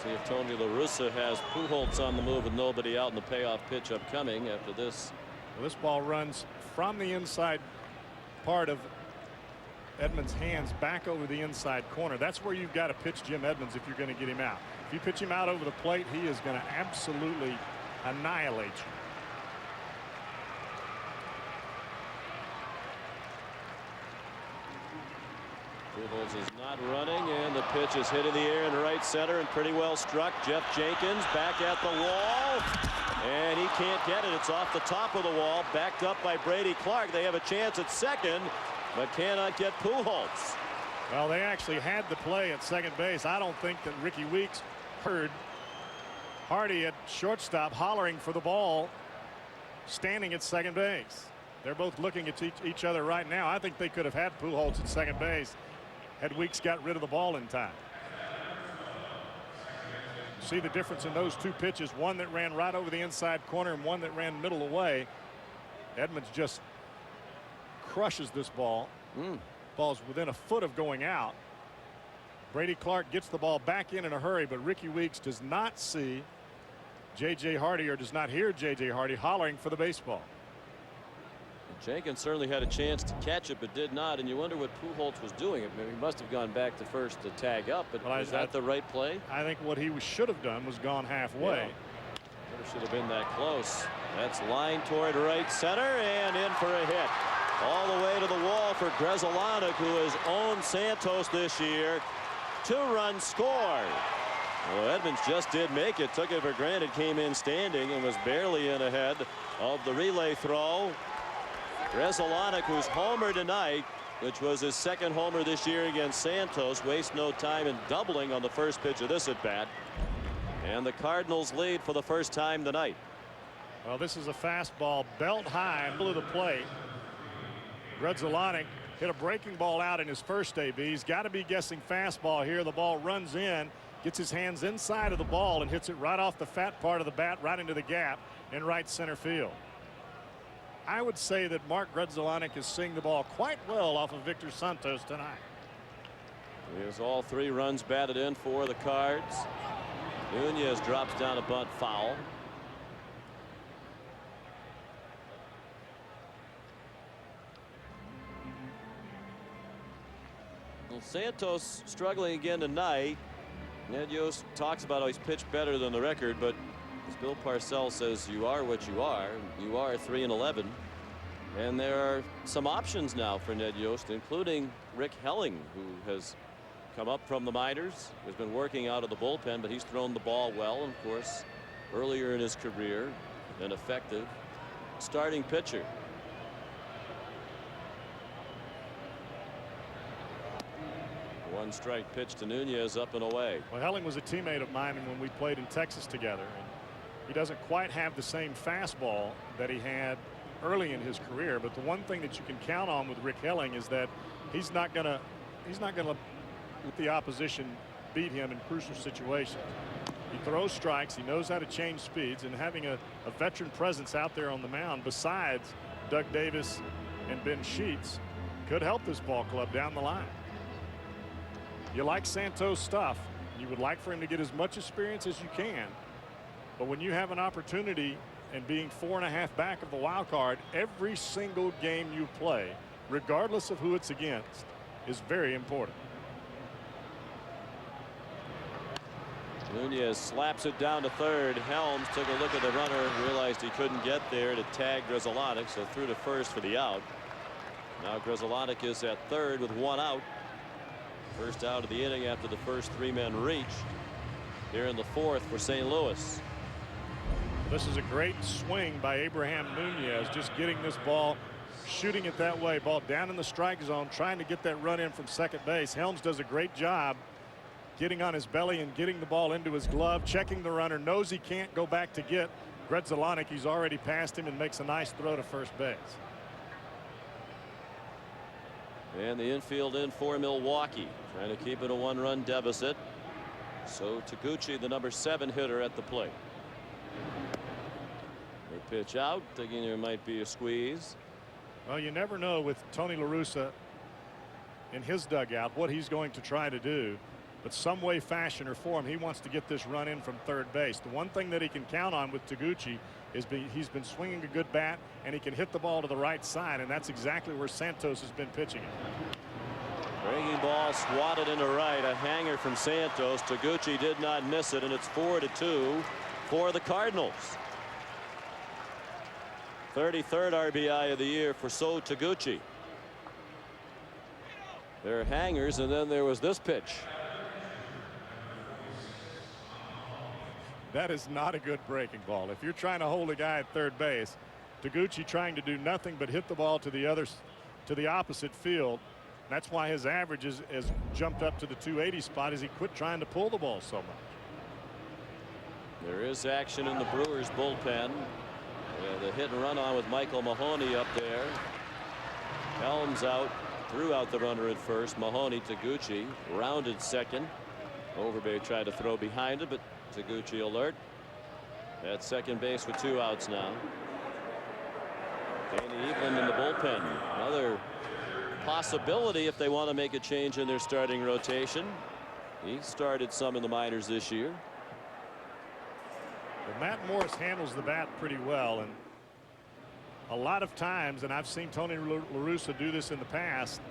See if Tony La Russa has Pujols on the move with nobody out, and the payoff pitch upcoming after this. Well, this ball runs from the inside part of Edmonds' hands back over the inside corner. That's where you've got to pitch Jim Edmonds if you're going to get him out. If you pitch him out over the plate, he is going to absolutely annihilate you. Pujols is not running, and the pitch is hit in the air in right center and pretty well struck. Jeff Jenkins back at the wall, and he can't get it. It's off the top of the wall, backed up by Brady Clark. They have a chance at second, but cannot get Pujols. Well, they actually had the play at second base. I don't think that Ricky Weeks heard Hardy at shortstop hollering for the ball, standing at second base. They're both looking at each other right now. I think they could have had Pujols at second base had Weeks got rid of the ball in time. See the difference in those two pitches, one that ran right over the inside corner and one that ran middle away. Edmonds just crushes this ball. Ball's within a foot of going out. Brady Clark gets the ball back in a hurry, but Ricky Weeks does not see J.J. Hardy or does not hear J.J. Hardy hollering for the baseball. Jenkins certainly had a chance to catch it, but did not. And you wonder what Pujols was doing. Maybe he must have gone back to first to tag up. But was that the right play? I think what he should have done was gone halfway. Yeah. Never should have been that close. That's line toward right center and in for a hit. All the way to the wall for Grzelcyk, who has owned Santos this year. 2-run score. Well, Edmonds just did make it, took it for granted, came in standing and was barely in ahead of the relay throw. Grzelcyk, who's homered tonight, which was his second homer this year against Santos, wastes no time in doubling on the first pitch of this at bat. And the Cardinals lead for the first time tonight. Well, this is a fastball belt high, middle of the plate. Grzelcyk hit a breaking ball out in his first AB. He's got to be guessing fastball here. The ball runs in, gets his hands inside of the ball and hits it right off the fat part of the bat, right into the gap in right center field. I would say that Mark Grzelcyk is seeing the ball quite well off of Victor Santos tonight. Here's all 3 runs batted in for the Cards. Nunez drops down a bunt foul. Well, Santos struggling again tonight. Ned Yost talks about how he's pitched better than the record, but as Bill Parcells says, you are what you are. You are 3-11. And there are some options now for Ned Yost, including Rick Helling, who has come up from the minors, has been working out of the bullpen, but he's thrown the ball well. And of course, earlier in his career, an effective starting pitcher. One strike pitch to Nunez, up and away. Well, Helling was a teammate of mine when we played in Texas together. And he doesn't quite have the same fastball that he had early in his career, but the one thing that you can count on with Rick Helling is that he's not gonna let the opposition beat him in crucial situations. He throws strikes, he knows how to change speeds, and having a veteran presence out there on the mound besides Doug Davis and Ben Sheets could help this ball club down the line. You like Santos' stuff. You would like for him to get as much experience as you can. But when you have an opportunity and being 4.5 back of the wild card, every single game you play, regardless of who it's against, is very important. Nunez slaps it down to third. Helms took a look at the runner, realized he couldn't get there to tag Grzelcyk, so threw to first for the out. Now Grzelcyk is at third with one out. First out of the inning after the first three-man reach here in the fourth for St. Louis. This is a great swing by Abraham Nunez, just getting this ball, shooting it that way, ball down in the strike zone, trying to get that run in from second base. Helms does a great job getting on his belly and getting the ball into his glove, checking the runner, knows he can't go back to get Grzelcyk. He's already passed him and makes a nice throw to first base. And the infield in for Milwaukee, trying to keep it a one-run deficit. So Taguchi, the number 7 hitter, at the plate. They pitch out, thinking there might be a squeeze. Well, you never know with Tony La Russa in his dugout what he's going to try to do, but some way, fashion, or form, he wants to get this run in from third base. The one thing that he can count on with Taguchi is he's been swinging a good bat, and he can hit the ball to the right side, and that's exactly where Santos has been pitching it. Breaking ball swatted into right, a hanger from Santos. Taguchi did not miss it, and it's 4-2 for the Cardinals. 33rd RBI of the year for So Taguchi. There are hangers, and then there was this pitch. That is not a good breaking ball. If you're trying to hold a guy at third base, Taguchi trying to do nothing but hit the ball to the opposite field. That's why his average has jumped up to the 280 spot, as he quit trying to pull the ball so much. There is action in the Brewers bullpen. The hit and run on with Michael Mahoney up there. Helms out, threw out the runner at first. Mahoney, Taguchi rounded second. Overbay tried to throw behind it, but Taguchi alert at second base with 2 outs now. Danny Eveland in the bullpen. Another possibility if they want to make a change in their starting rotation. He started some in the minors this year. Well, Matt Morris handles the bat pretty well, and a lot of times, and I've seen Tony La Russa do this in the past,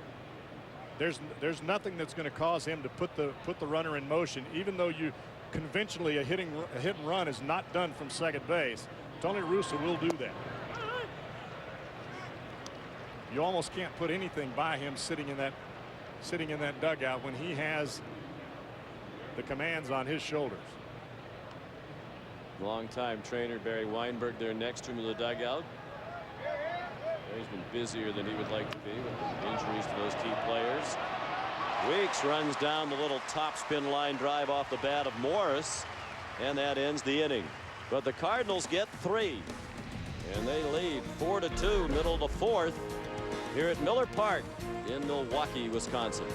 there's nothing that's going to cause him to put the runner in motion, even though you conventionally a hit and run is not done from second base. Tony La Russa will do that. You almost can't put anything by him sitting in that dugout when he has the commands on his shoulders. Longtime trainer Barry Weinberg there next to him in the dugout. He's been busier than he would like to be with injuries to those key players. Weeks runs down the little top spin line drive off the bat of Morris, and that ends the inning. But the Cardinals get 3, and they lead 4-2, middle of the fourth, here at Miller Park in Milwaukee, Wisconsin.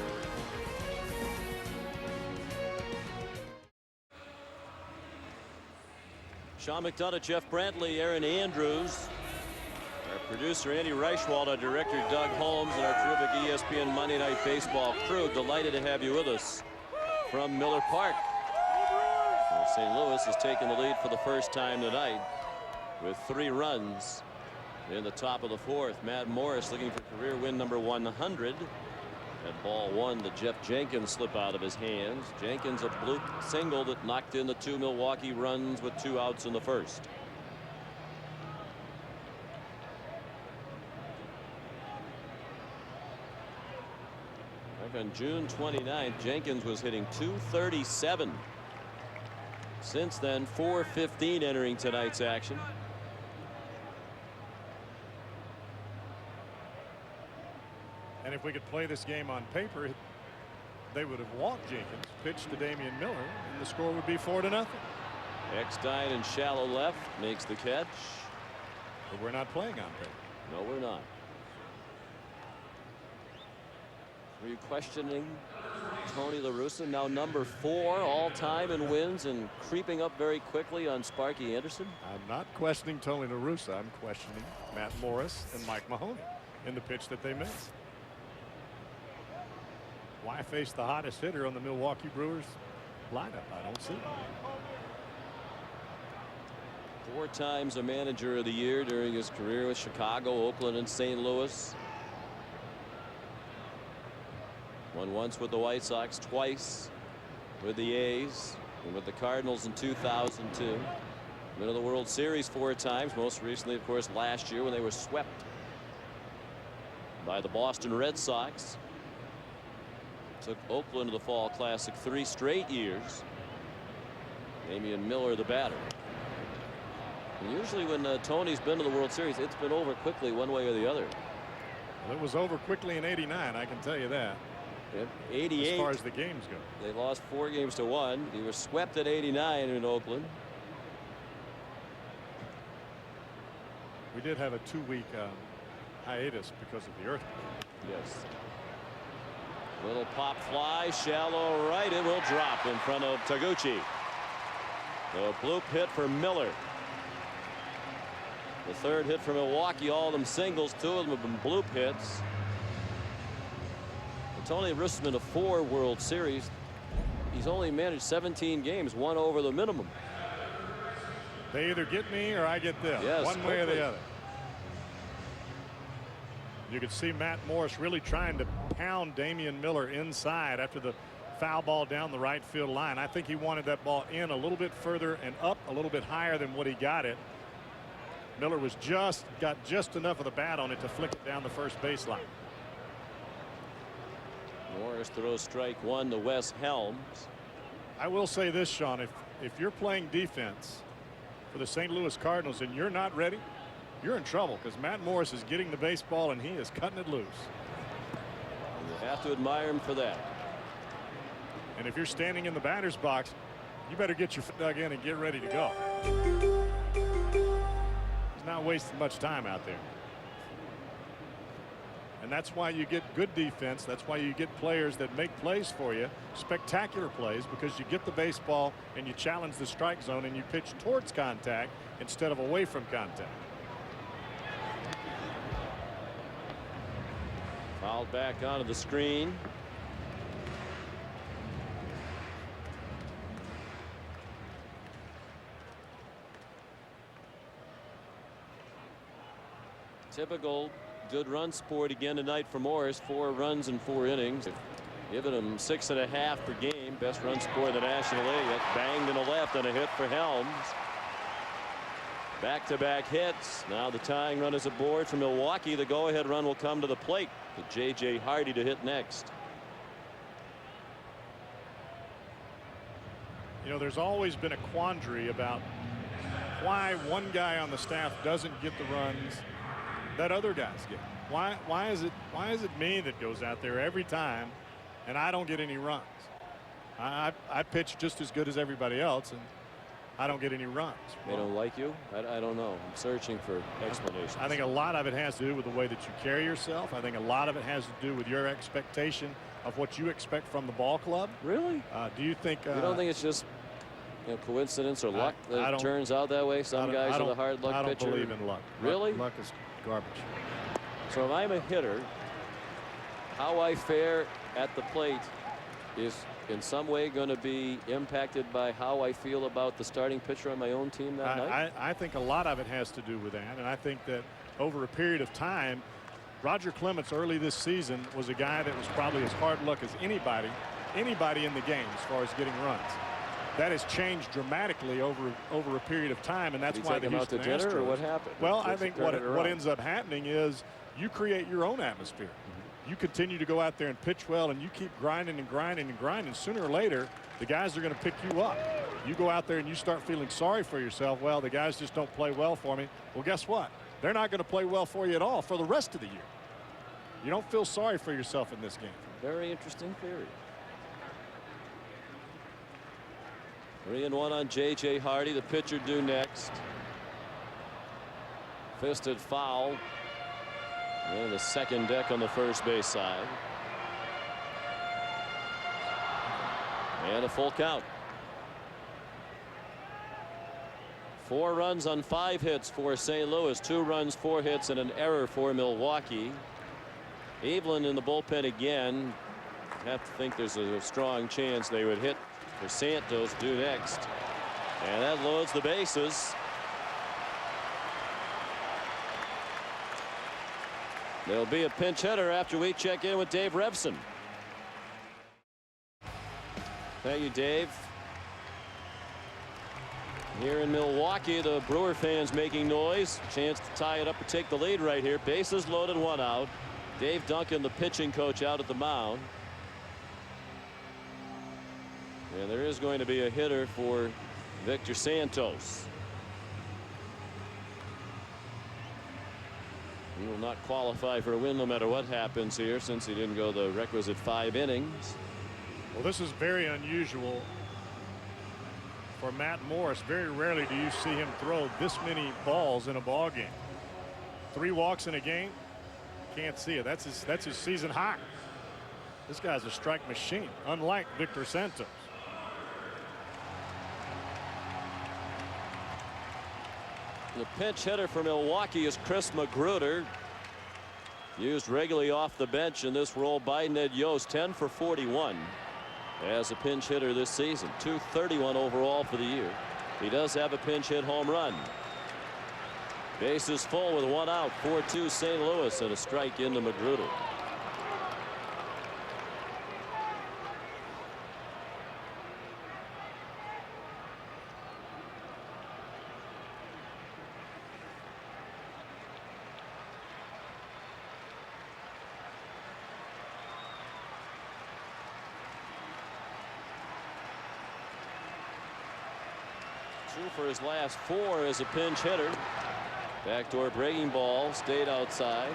Sean McDonough, Jeff Brantley, Aaron Andrews, our producer Andy Reichwald, our director Doug Holmes, and our terrific ESPN Monday Night Baseball crew. Delighted to have you with us from Miller Park. St. Louis has taken the lead for the first time tonight with 3 runs in the top of the fourth. Matt Morris looking for career win number 100 And ball one, the Jeff Jenkins slip out of his hands. Jenkins a bloop single that knocked in the 2 Milwaukee runs with 2 outs in the first. Back on June 29th, Jenkins was hitting .237. Since then, .415 entering tonight's action. And if we could play this game on paper, they would have walked Jenkins, pitched to Damian Miller, and the score would be 4-0. Eckstein in shallow left makes the catch. But we're not playing on paper. No, we're not. Were you questioning Tony La Russa, now number 4 all-time in wins and creeping up very quickly on Sparky Anderson? I'm not questioning Tony La Russa. I'm questioning Matt Morris and Mike Mahoney in the pitch that they missed. Why face the hottest hitter on the Milwaukee Brewers lineup? I don't see it. 4 times a manager of the year during his career with Chicago, Oakland, and St. Louis. Won once with the White Sox, twice with the A's, and with the Cardinals in 2002. Been to the World Series 4 times, most recently, of course, last year when they were swept by the Boston Red Sox. Took Oakland to the Fall Classic 3 straight years. Damian Miller, the batter. And usually when Tony's been to the World Series, it's been over quickly one way or the other. Well, it was over quickly in '89, I can tell you that. Yep. 88. As far as the games go. They lost 4 games to 1. He was swept at 89 in Oakland. We did have a 2-week hiatus because of the earthquake. Yes. Little pop fly, shallow right. It will drop in front of Taguchi. The bloop hit for Miller. The 3rd hit for Milwaukee. All of them singles. 2 of them have been bloop hits. Tony Russa's been to 4 World Series. He's only managed 17 games, 1 over the minimum. They either get me or I get them. Yes, one way or the other. You could see Matt Morris really trying to pound Damian Miller inside after the foul ball down the right field line. I think he wanted that ball in a little bit further and up a little bit higher than what he got it. Miller was got just enough of the bat on it to flick it down the first baseline. Morris throws strike 1 to Wes Helms. I will say this, Sean, if you're playing defense for the St. Louis Cardinals and you're not ready, you're in trouble, because Matt Morris is getting the baseball and he is cutting it loose. You have to admire him for that. And if you're standing in the batter's box, you better get your foot dug in and get ready to go. He's not wasting much time out there. And that's why you get good defense. That's why you get players that make plays for you, spectacular plays, because you get the baseball and you challenge the strike zone and you pitch towards contact instead of away from contact. Fouled back onto the screen. Typical good run sport again tonight for Morris. 4 runs in 4 innings. Giving him 6.5 per game. Best run scorer in the National League. Banged in the left on a hit for Helms. Back-to-back hits. Now the tying run is aboard for Milwaukee. The go-ahead run will come to the plate with J.J. Hardy to hit next. You know, there's always been a quandary about why one guy on the staff doesn't get the runs that other guys get. Why is it me that goes out there every time and I don't get any runs? I pitch just as good as everybody else and I don't get any runs. They don't like you? I don't know. I'm searching for explanations. I think a lot of it has to do with the way that you carry yourself. I think a lot of it has to do with your expectation of what you expect from the ball club. Really? Do you think? You don't think it's just coincidence or luck that it turns out that way? Some guys are the hard luck pitcher. I don't believe in luck. Really? Luck is garbage. So if I'm a hitter, how I fare at the plate is in some way going to be impacted by how I feel about the starting pitcher on my own team that night? I think a lot of it has to do with that, and I think that over a period of time Roger Clemens early this season was a guy that was probably as hard luck as anybody in the game as far as getting runs. That has changed dramatically over a period of time, and that's why the Houston Astros. Or what happened? Well, I think what ends up happening is you create your own atmosphere. You continue to go out there and pitch well, and you keep grinding and grinding and grinding. Sooner or later, the guys are going to pick you up. You go out there and you start feeling sorry for yourself. Well, the guys just don't play well for me. Well, guess what? They're not going to play well for you at all for the rest of the year. You don't feel sorry for yourself in this game. Very interesting theory. 3-1 on J.J. Hardy. The pitcher due next. Fisted foul. And the second deck on the first base side. And a full count. 4 runs on 5 hits for St. Louis. 2 runs, 4 hits, and an error for Milwaukee. Evelyn in the bullpen again. Have to think there's a strong chance they would hit for Santos due next. And that loads the bases. There'll be a pinch hitter after we check in with Dave Revson. Thank you, Dave. Here in Milwaukee, the Brewer fans making noise. Chance to tie it up and take the lead right here. Bases loaded, 1 out. Dave Duncan, the pitching coach, out at the mound. And there is going to be a hitter for Victor Santos. He will not qualify for a win no matter what happens here, since he didn't go the requisite 5 innings. Well, this is very unusual for Matt Morris. Very rarely do you see him throw this many balls in a ball game. 3 walks in a game. Can't see it. That's his season high. This guy's a strike machine, unlike Victor Santos. The pinch hitter for Milwaukee is Chris Magruder. Used regularly off the bench in this role by Ned Yost. 10 for 41 as a pinch hitter this season. 231 overall for the year. He does have a pinch hit home run. Bases full with 1 out. 4-2 St. Louis, and a strike into Magruder. For his last 4 as a pinch hitter. Backdoor breaking ball, stayed outside.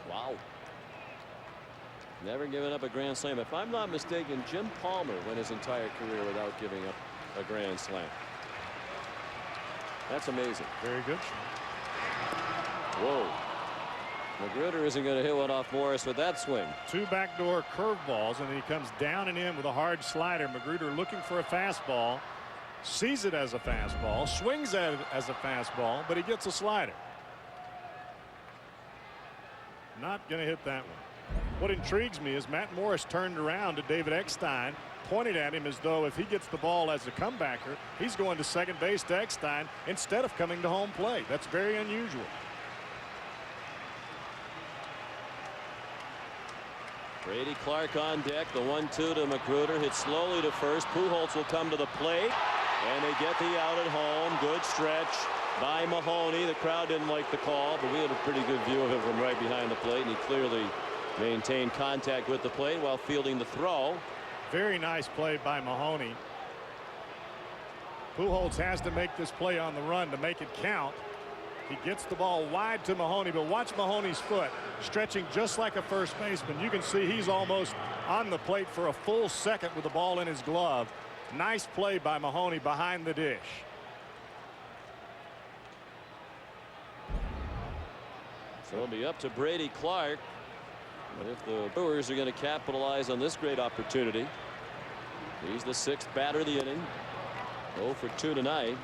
Wow. Never given up a grand slam. If I'm not mistaken, Jim Palmer went his entire career without giving up a grand slam. That's amazing. Very good. Whoa. Magruder isn't going to hit one off Morris with that swing. 2 backdoor curveballs, and then he comes down and in with a hard slider. Magruder looking for a fastball, sees it as a fastball, swings at it as a fastball, but he gets a slider. Not going to hit that one. What intrigues me is Matt Morris turned around to David Eckstein, pointed at him as though if he gets the ball as a comebacker, he's going to second base to Eckstein instead of coming to home plate. That's very unusual. Brady Clark on deck. The 1-2 to Magruder. Hit slowly to first. Pujols will come to the plate, and they get the out at home. Good stretch by Mahoney. The crowd didn't like the call, but we had a pretty good view of it from right behind the plate, and he clearly maintained contact with the plate while fielding the throw. Very nice play by Mahoney. Pujols has to make this play on the run to make it count. He gets the ball wide to Mahoney, but watch Mahoney's foot stretching just like a first baseman. You can see he's almost on the plate for a full second with the ball in his glove. Nice play by Mahoney behind the dish. So it'll be up to Brady Clark. But if the Brewers are going to capitalize on this great opportunity, he's the 6th batter of the inning. 0 for 2 tonight.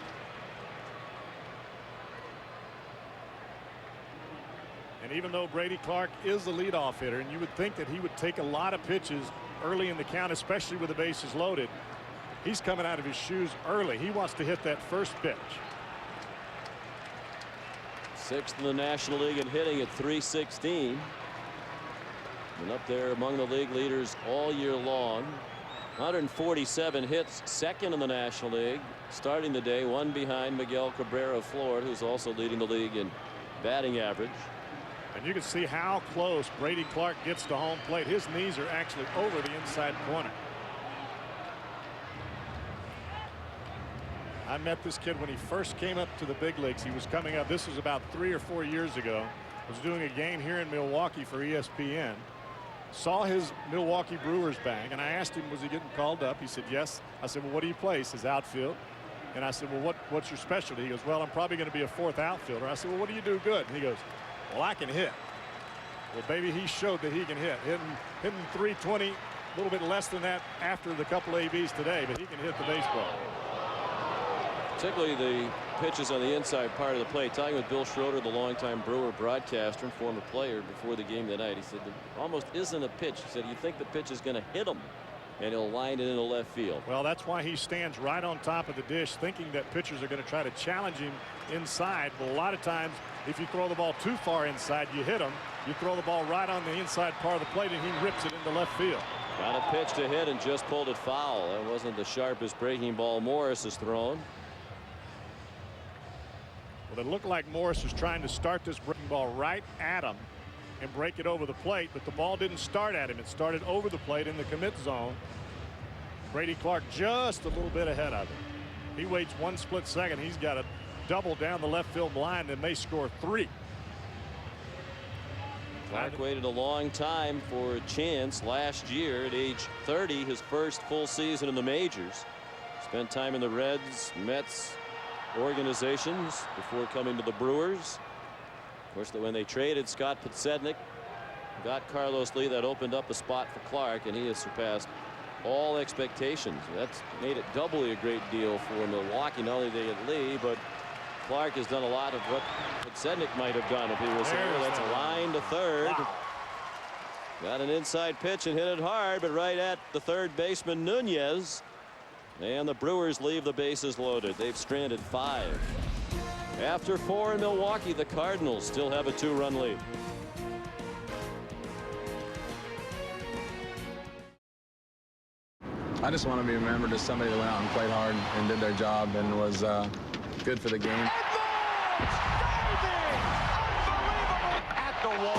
And even though Brady Clark is the leadoff hitter, and you would think that he would take a lot of pitches early in the count, especially with the bases loaded, He's coming out of his shoes early. He wants to hit that first pitch. 6th in the National League in hitting at .316. And up there among the league leaders all year long. 147 hits, 2nd in the National League. Starting the day, 1 behind Miguel Cabrera of Florida, who's also leading the league in batting average. And you can see how close Brady Clark gets to home plate. His knees are actually over the inside corner. I met this kid when he first came up to the big leagues. He was coming up. This was about 3 or 4 years ago. Was doing a game here in Milwaukee for ESPN. Saw his Milwaukee Brewers bag, and I asked him, was he getting called up? He said, yes. I said, well, what do you play? He says, outfield. And I said, well, what's your specialty? He goes, well, I'm probably going to be a 4th outfielder. I said, well, what do you do good? And he goes, well, I can hit. Well, baby, he showed that he can hit. Hitting 320, a little bit less than that after the couple ABs today, but he can hit the baseball. Particularly the pitches on the inside part of the plate. Talking with Bill Schroeder, the longtime Brewer broadcaster and former player, before the game tonight, he said there almost isn't a pitch. He said you think the pitch is going to hit him, and he'll line it into left field. Well, that's why he stands right on top of the dish, thinking that pitchers are going to try to challenge him inside. But a lot of times, if you throw the ball too far inside, you hit him. You throw the ball right on the inside part of the plate, and he rips it into left field. Got a pitch to hit and just pulled it foul. That wasn't the sharpest breaking ball Morris has thrown. Well, it looked like Morris was trying to start this breaking ball right at him and break it over the plate, but the ball didn't start at him. It started over the plate in the commit zone. Brady Clark just a little bit ahead of him. He waits 1 split second. He's got a double down the left field line and may score 3. Clark waited a long time for a chance. Last year at age 30, his first full season in the majors. Spent time in the Reds, Mets organizations before coming to the Brewers. Of course, when they traded Scott Podsednik, got Carlos Lee, that opened up a spot for Clark, and he has surpassed all expectations. That's made it doubly a great deal for Milwaukee. Not only did they get Lee, but Clark has done a lot of what Podsednik might have done if he was here. That's a line to third. Wow. Got an inside pitch and hit it hard, but right at the third baseman Nunez. And the Brewers leave the bases loaded. They've stranded 5. After 4 in Milwaukee, the Cardinals still have a 2-run lead. I just want to be remembered as somebody that went out and played hard and did their job and was good for the game. At the wall.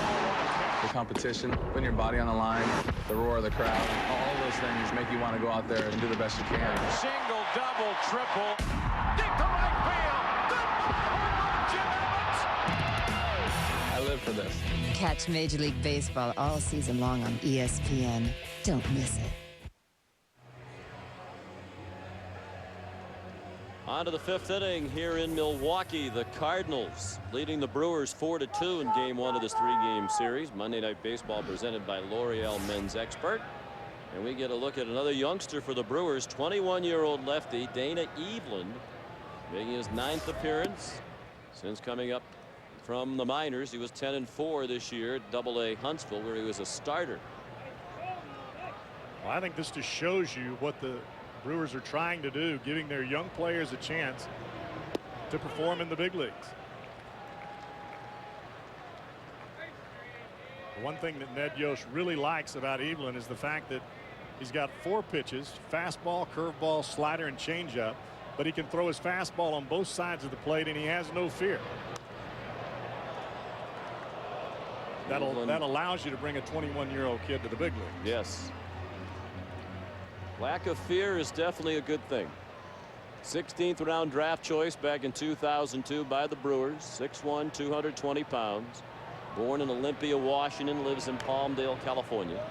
The competition, putting your body on the line, the roar of the crowd, all those things make you want to go out there and do the best you can. Single, double, triple. Deep to right field. Goodbye, Jim Evans. I live for this. Catch Major League Baseball all season long on ESPN. Don't miss it. On to the 5th inning here in Milwaukee. The Cardinals leading the Brewers 4-2 in game 1 of this 3-game series. Monday Night Baseball presented by L'Oreal Men's Expert. And we get a look at another youngster for the Brewers, 21-year-old lefty Dana Eveland, making his 9th appearance since coming up from the minors. He was 10-4 this year at Double-A Huntsville, where he was a starter. Well, I think this just shows you what the Brewers are trying to do, giving their young players a chance to perform in the big leagues. One thing that Ned Yost really likes about Eveland is the fact that he's got 4 pitches: fastball, curveball, slider, and changeup. But he can throw his fastball on both sides of the plate, and he has no fear. That allows you to bring a 21-year-old kid to the big leagues. Yes. Lack of fear is definitely a good thing. 16th round draft choice back in 2002 by the Brewers. 6'1", 220 pounds. Born in Olympia, Washington, lives in Palmdale, California.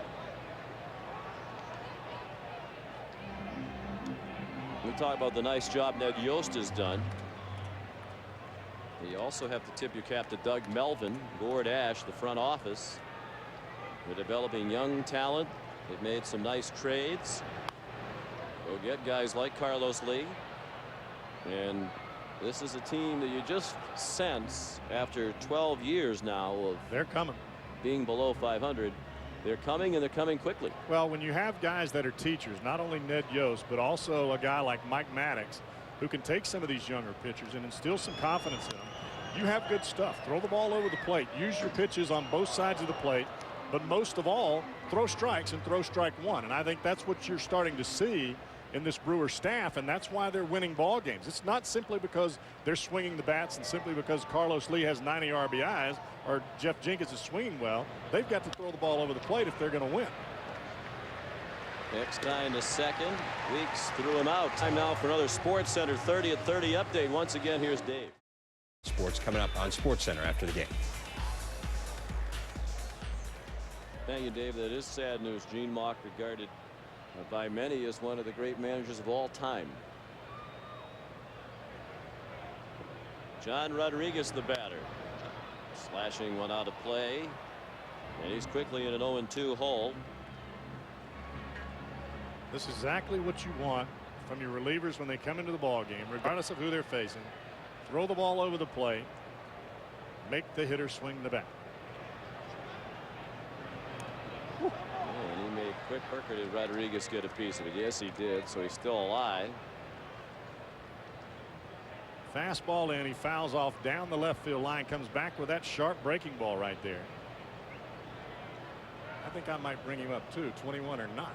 We talk about the nice job Ned Yost has done. You also have to tip your cap to Doug Melvin, Gord Ash, the front office. They're developing young talent. They've made some nice trades. Go get guys like Carlos Lee. And this is a team that you just sense, after 12 years now of they're coming, being below 500, They're coming, and they're coming quickly. Well, when you have guys that are teachers, not only Ned Yost, but also a guy like Mike Maddox, who can take some of these younger pitchers and instill some confidence in them, you have good stuff. Throw the ball over the plate. Use your pitches on both sides of the plate. But most of all, throw strikes and throw strike one. And I think that's what you're starting to see in this Brewers staff, and that's why they're winning ball games. It's not simply because they're swinging the bats and simply because Carlos Lee has 90 RBIs or Jeff Jenkins is swinging well. They've got to throw the ball over the plate if they're going to win. Next guy in the second. Weeks threw him out. Time now for another Sports Center 30 at 30 update. Once again, here's Dave. Sports coming up on Sports Center after the game. Thank you, Dave. That is sad news. Gene Mauch, regarded by many as one of the great managers of all time. John Rodriguez, the batter, slashing one out of play, and he's quickly in an 0-2 hole. This is exactly what you want from your relievers when they come into the ball game, regardless of who they're facing. Throw the ball over the plate, make the hitter swing the bat. And he made quick work. Or did Rodriguez get a piece of it? Yes, he did. So he's still alive. Fastball in. He fouls off down the left field line. Comes back with that sharp breaking ball right there. I think I might bring him up too, 21 or not.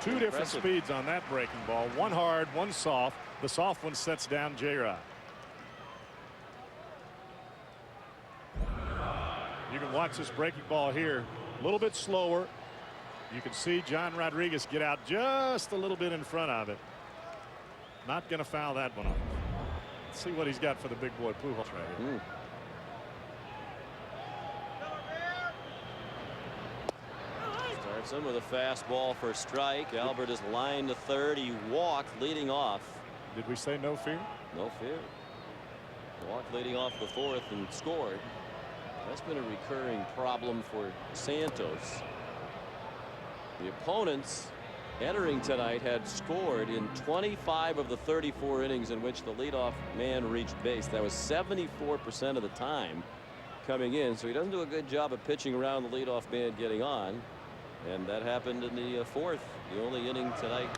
Two different speeds on that breaking ball. One hard, one soft. The soft one sets down J-Rod. You can watch this breaking ball here a little bit slower. You can see John Rodriguez get out just a little bit in front of it. Not going to foul that one off. Let's see what he's got for the big boy Pujols right here. Starts him with a fastball for a strike. Albert is lined to third. He walked, leading off. Did we say no fear? No fear. Walked leading off the fourth and scored. That's been a recurring problem for Santos. The opponents entering tonight had scored in 25 of the 34 innings in which the leadoff man reached base. That was 74% of the time coming in. So he doesn't do a good job of pitching around the leadoff man getting on. And that happened in the fourth. The only inning tonight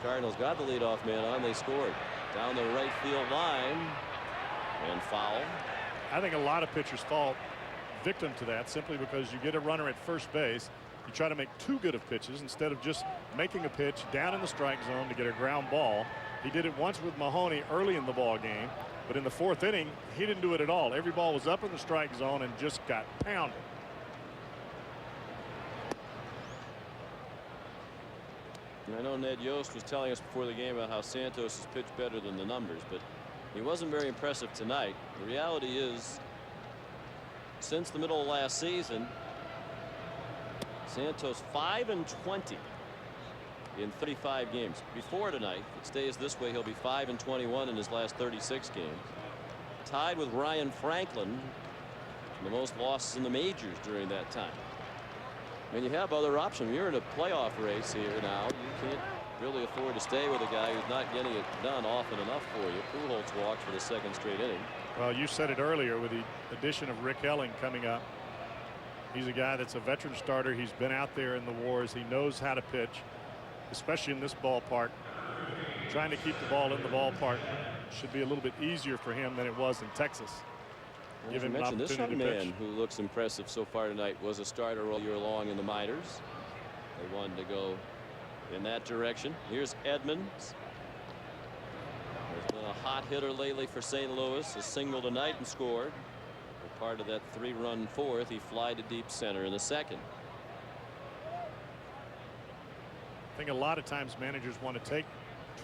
Cardinals got the leadoff man on. They scored down the right field line and foul. I think a lot of pitchers fall victim to that simply because you get a runner at first base. You try to make too good of pitches instead of just making a pitch down in the strike zone to get a ground ball. He did it once with Mahoney early in the ball game, but in the fourth inning he didn't do it at all. Every ball was up in the strike zone and just got pounded. I know Ned Yost was telling us before the game about how Santos has pitched better than the numbers, but he wasn't very impressive tonight. The reality is, since the middle of last season, Santos 5-20 in 35 games. Before tonight, if it stays this way, he'll be 5-21 in his last 36 games. Tied with Ryan Franklin, the most losses in the majors during that time. And you have other options. You're in a playoff race here now. You can't really afford to stay with a guy who's not getting it done often enough for you. Pujols walked for the second straight inning. Well, you said it earlier with the addition of Rick Elling coming up. He's a guy that's a veteran starter. He's been out there in the wars. He knows how to pitch, especially in this ballpark. Trying to keep the ball in the ballpark should be a little bit easier for him than it was in Texas. As you mentioned, this young man who looks impressive so far tonight was a starter all year long in the minors. They wanted to go in that direction. Here's Edmonds. There's been a hot hitter lately for St. Louis. A single tonight and scored. Part of that 3-run fourth. He fly to deep center in the second. I think a lot of times managers want to take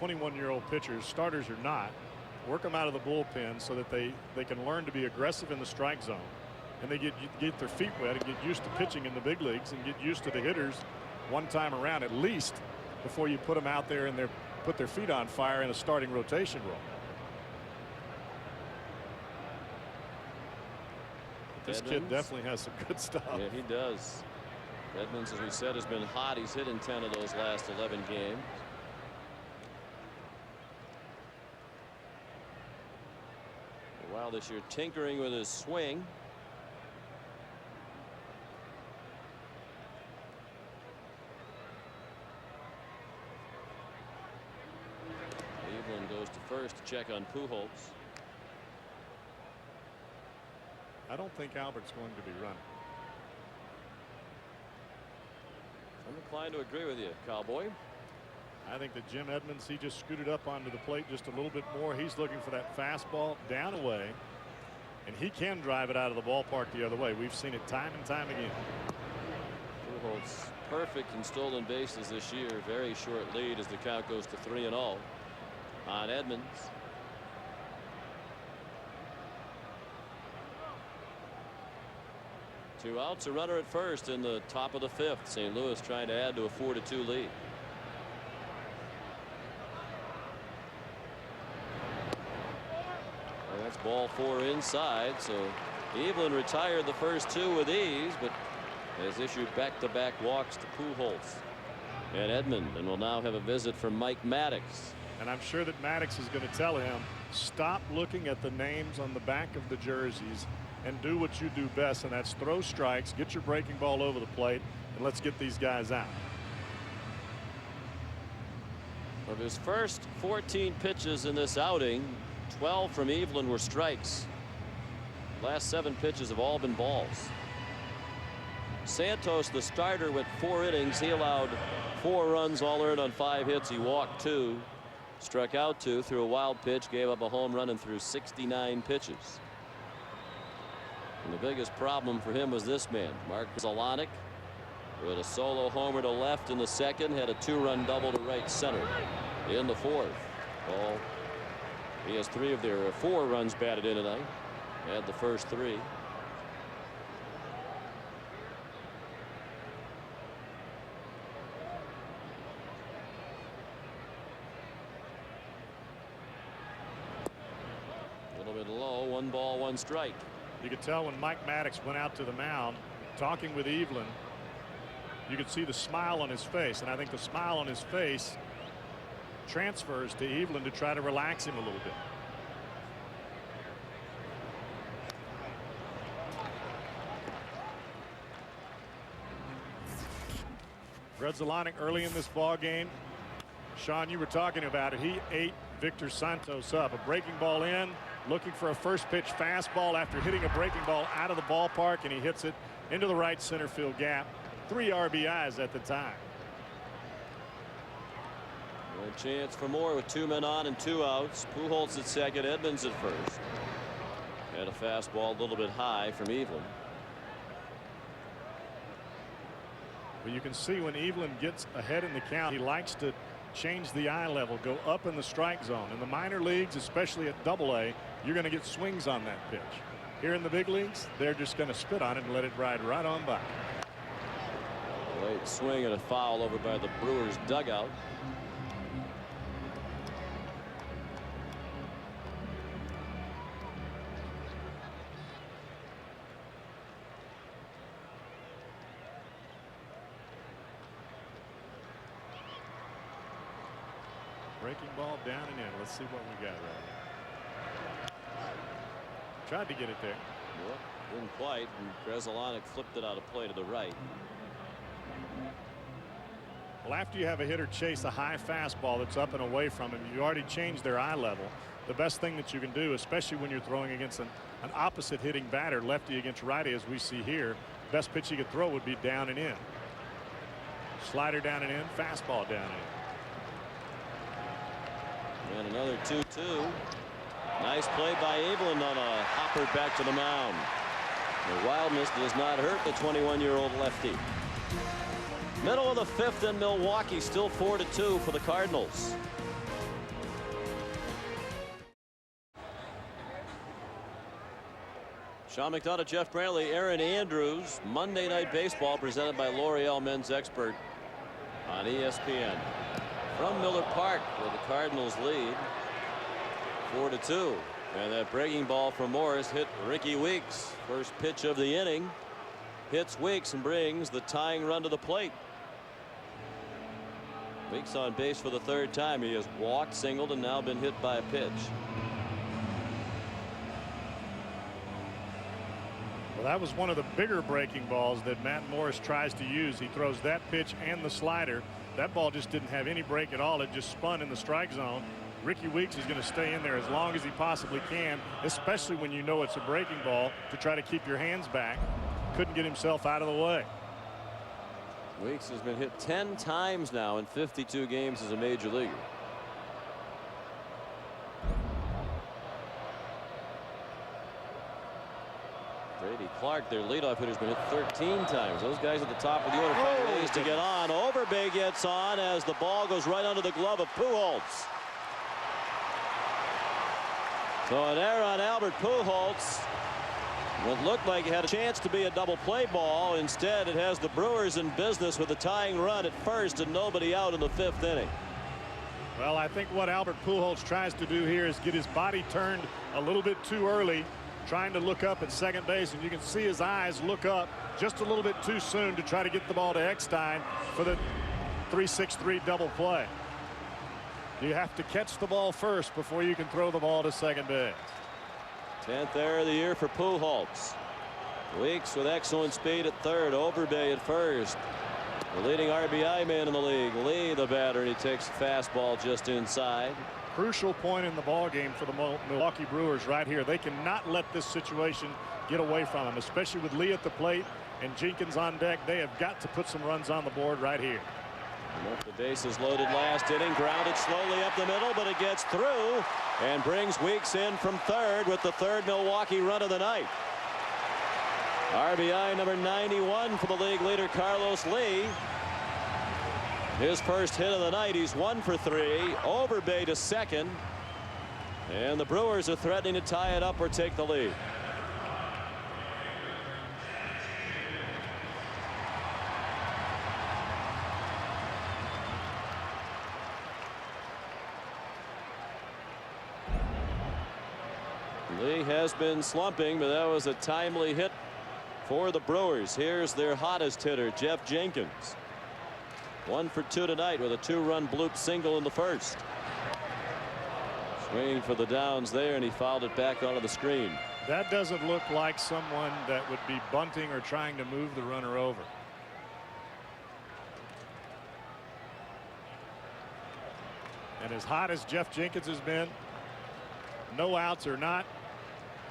21-year-old pitchers, starters or not, work them out of the bullpen so that they can learn to be aggressive in the strike zone, and they get their feet wet and get used to pitching in the big leagues and get used to the hitters one time around at least before you put them out there and put their feet on fire in a starting rotation role. This kid definitely has some good stuff. Yeah, he does. Edmonds, as we said, has been hot. He's hit in 10 of those last 11 games. Now this year tinkering with his swing. Cleveland goes to first to check on Pujols. I don't think Albert's going to be running. I'm inclined to agree with you, Cowboy. I think that Jim Edmonds, he just scooted up onto the plate just a little bit more. He's looking for that fastball down away, and he can drive it out of the ballpark the other way. We've seen it time and time again. Pujols perfect in stolen bases this year. Very short lead as the count goes to 3-0 on Edmonds. Two outs, a runner at first in the top of the fifth. St. Louis trying to add to a 4-2 lead. And that's ball 4 inside. So Evelyn retired the first 2 with ease, but has issued back-to-back walks to Pujols and Edmund, and will now have a visit from Mike Maddox. And I'm sure that Maddox is going to tell him, stop looking at the names on the back of the jerseys and do what you do best, and that's throw strikes, get your breaking ball over the plate, and let's get these guys out. Of his first 14 pitches in this outing, 12 from Evelyn were strikes. Last 7 pitches have all been balls. Santos, the starter, went 4 innings. He allowed 4 runs, all earned on 5 hits. He walked 2, struck out 2, threw a wild pitch, gave up a home run, and threw 69 pitches. And the biggest problem for him was this man, Mark Zolonic, with a solo homer to left in the second, had a 2-run double to right center in the fourth. Well, he has 3 of their 4 runs batted in tonight. Had the first 3. A little bit low, 1 ball, 1 strike. You could tell when Mike Maddox went out to the mound talking with Evelyn, you could see the smile on his face, and I think the smile on his face transfers to Evelyn to try to relax him a little bit. Red Zolonic early in this ball game. Sean, you were talking about it. He ate Victor Santos up. A breaking ball in, looking for a first pitch fastball after hitting a breaking ball out of the ballpark, and he hits it into the right center field gap. 3 RBIs at the time. A chance for more with 2 men on and 2 outs. Pujols at second, Edmonds at first. Had a fastball a little bit high from Evelyn. Well, you can see when Evelyn gets ahead in the count, he likes to change the eye level, go up in the strike zone. In the minor leagues, especially at AA, you're going to get swings on that pitch. Here in the big leagues, they're just going to spit on it and let it ride right on by. Late swing and a foul over by the Brewers dugout. Breaking ball down and in. Let's see what we got right here. Tried to get it there. Well, didn't quite, and Grzelcyk flipped it out of play to the right. Well, after you have a hitter chase a high fastball that's up and away from him, you already changed their eye level. The best thing that you can do, especially when you're throwing against an opposite hitting batter, lefty against righty, as we see here, best pitch you could throw would be down and in. Slider down and in, fastball down and in. And another 2-2. Nice play by Evelyn on a hopper back to the mound. The wildness does not hurt the 21-year-old lefty. Middle of the fifth in Milwaukee, still 4-2 for the Cardinals. Sean McDonough, Jeff Brantley, Aaron Andrews. Monday Night Baseball presented by L'Oreal Men's Expert on ESPN. From Miller Park, where the Cardinals lead 4-2. And that breaking ball from Morris hit Ricky Weeks. First pitch of the inning. Hits Weeks and brings the tying run to the plate. Weeks on base for the 3rd time. He has walked, singled, and now been hit by a pitch. Well, that was one of the bigger breaking balls that Matt Morris tries to use. He throws that pitch and the slider. That ball just didn't have any break at all. It just spun in the strike zone. Ricky Weeks is going to stay in there as long as he possibly can, especially when you know it's a breaking ball, to try to keep your hands back. Couldn't get himself out of the way. Weeks has been hit 10 times now in 52 games as a major leaguer. Brady Clark, their leadoff hitter, has been hit 13 times. Those guys at the top of the order find ways to get on. Overbay gets on as the ball goes right under the glove of Pujols. So an error on Albert Pujols. What looked like it had a chance to be a double play ball. Instead, it has the Brewers in business with a tying run at first and nobody out in the 5th inning. Well, I think what Albert Pujols tries to do here is get his body turned a little bit too early, trying to look up at second base, and you can see his eyes look up just a little bit too soon to try to get the ball to Eckstein for the 3-6-3 double play. You have to catch the ball first before you can throw the ball to second base. 10th error of the year for Pujols. Weeks with excellent speed at third. Overbay at first. The leading RBI man in the league. Lee, the batter, and he takes a fastball just inside. Crucial point in the ball game for the Milwaukee Brewers right here. They cannot let this situation get away from them, especially with Lee at the plate and Jenkins on deck. They have got to put some runs on the board right here. The bases loaded last inning, grounded slowly up the middle, but it gets through and brings Weeks in from third with the 3rd Milwaukee run of the night. RBI number 91 for the league leader Carlos Lee. His first hit of the night. He's 1 for 3. Overbay to second, and the Brewers are threatening to tie it up or take the lead. Lee has been slumping, but that was a timely hit for the Brewers. Here's their hottest hitter, Jeff Jenkins. 1 for 2 tonight with a 2-run bloop single in the first. Swinging for the downs there, and he fouled it back onto the screen. That doesn't look like someone that would be bunting or trying to move the runner over. And as hot as Jeff Jenkins has been, no outs or not,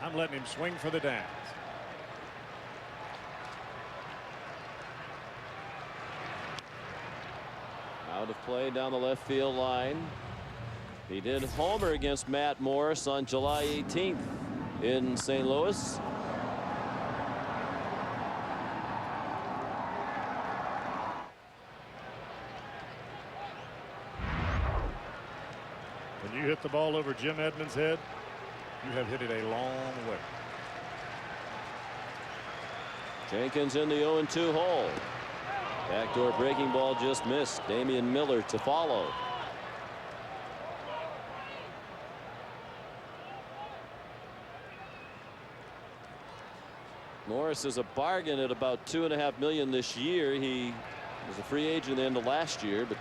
I'm letting him swing for the downs. Out of play down the left field line. He did homer against Matt Morris on July 18th in St. Louis. When you hit the ball over Jim Edmonds' head, you have hit it a long way. Jenkins in the 0-2 hole. Backdoor breaking ball just missed. Damian Miller to follow. Morris is a bargain at about $2.5 million this year. He was a free agent at the end of last year, but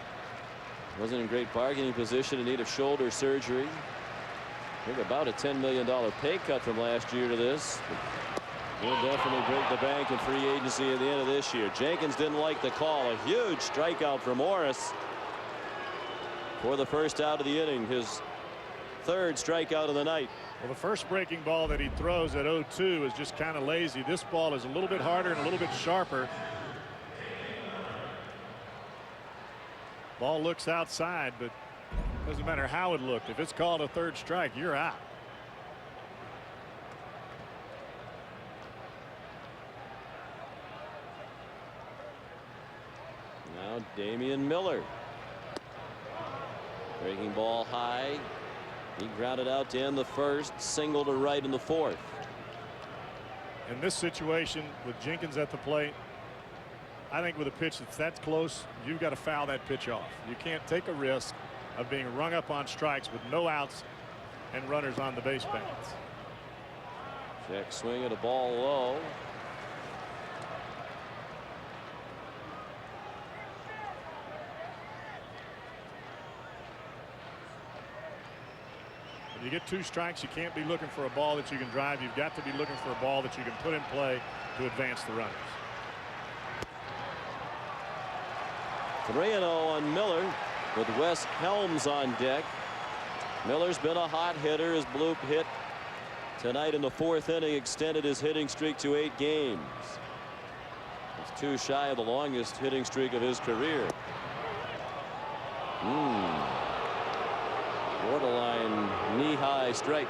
wasn't in great bargaining position in need of shoulder surgery. I think about a $10 million pay cut from last year to this. He'll definitely break the bank in free agency at the end of this year. Jenkins didn't like the call. A huge strikeout for Morris for the first out of the inning. His 3rd strikeout of the night. Well, the first breaking ball that he throws at 0-2 is just kind of lazy. This ball is a little bit harder and a little bit sharper. Ball looks outside, but doesn't matter how it looked. If it's called a 3rd strike, you're out. Now Damian Miller. Breaking ball high. He grounded out to end the first, single to right in the 4th. In this situation with Jenkins at the plate, I think with a pitch that's close, you've got to foul that pitch off. You can't take a risk of being rung up on strikes with no outs and runners on the base paths. Check swing at a ball low. When you get 2 strikes, you can't be looking for a ball that you can drive. You've got to be looking for a ball that you can put in play to advance the runners. 3-0 on Miller with Wes Helms on deck. Miller's been a hot hitter. His bloop hit tonight in the 4th inning extended his hitting streak to 8 games. It's 2 shy of the longest hitting streak of his career. Borderline knee-high strike.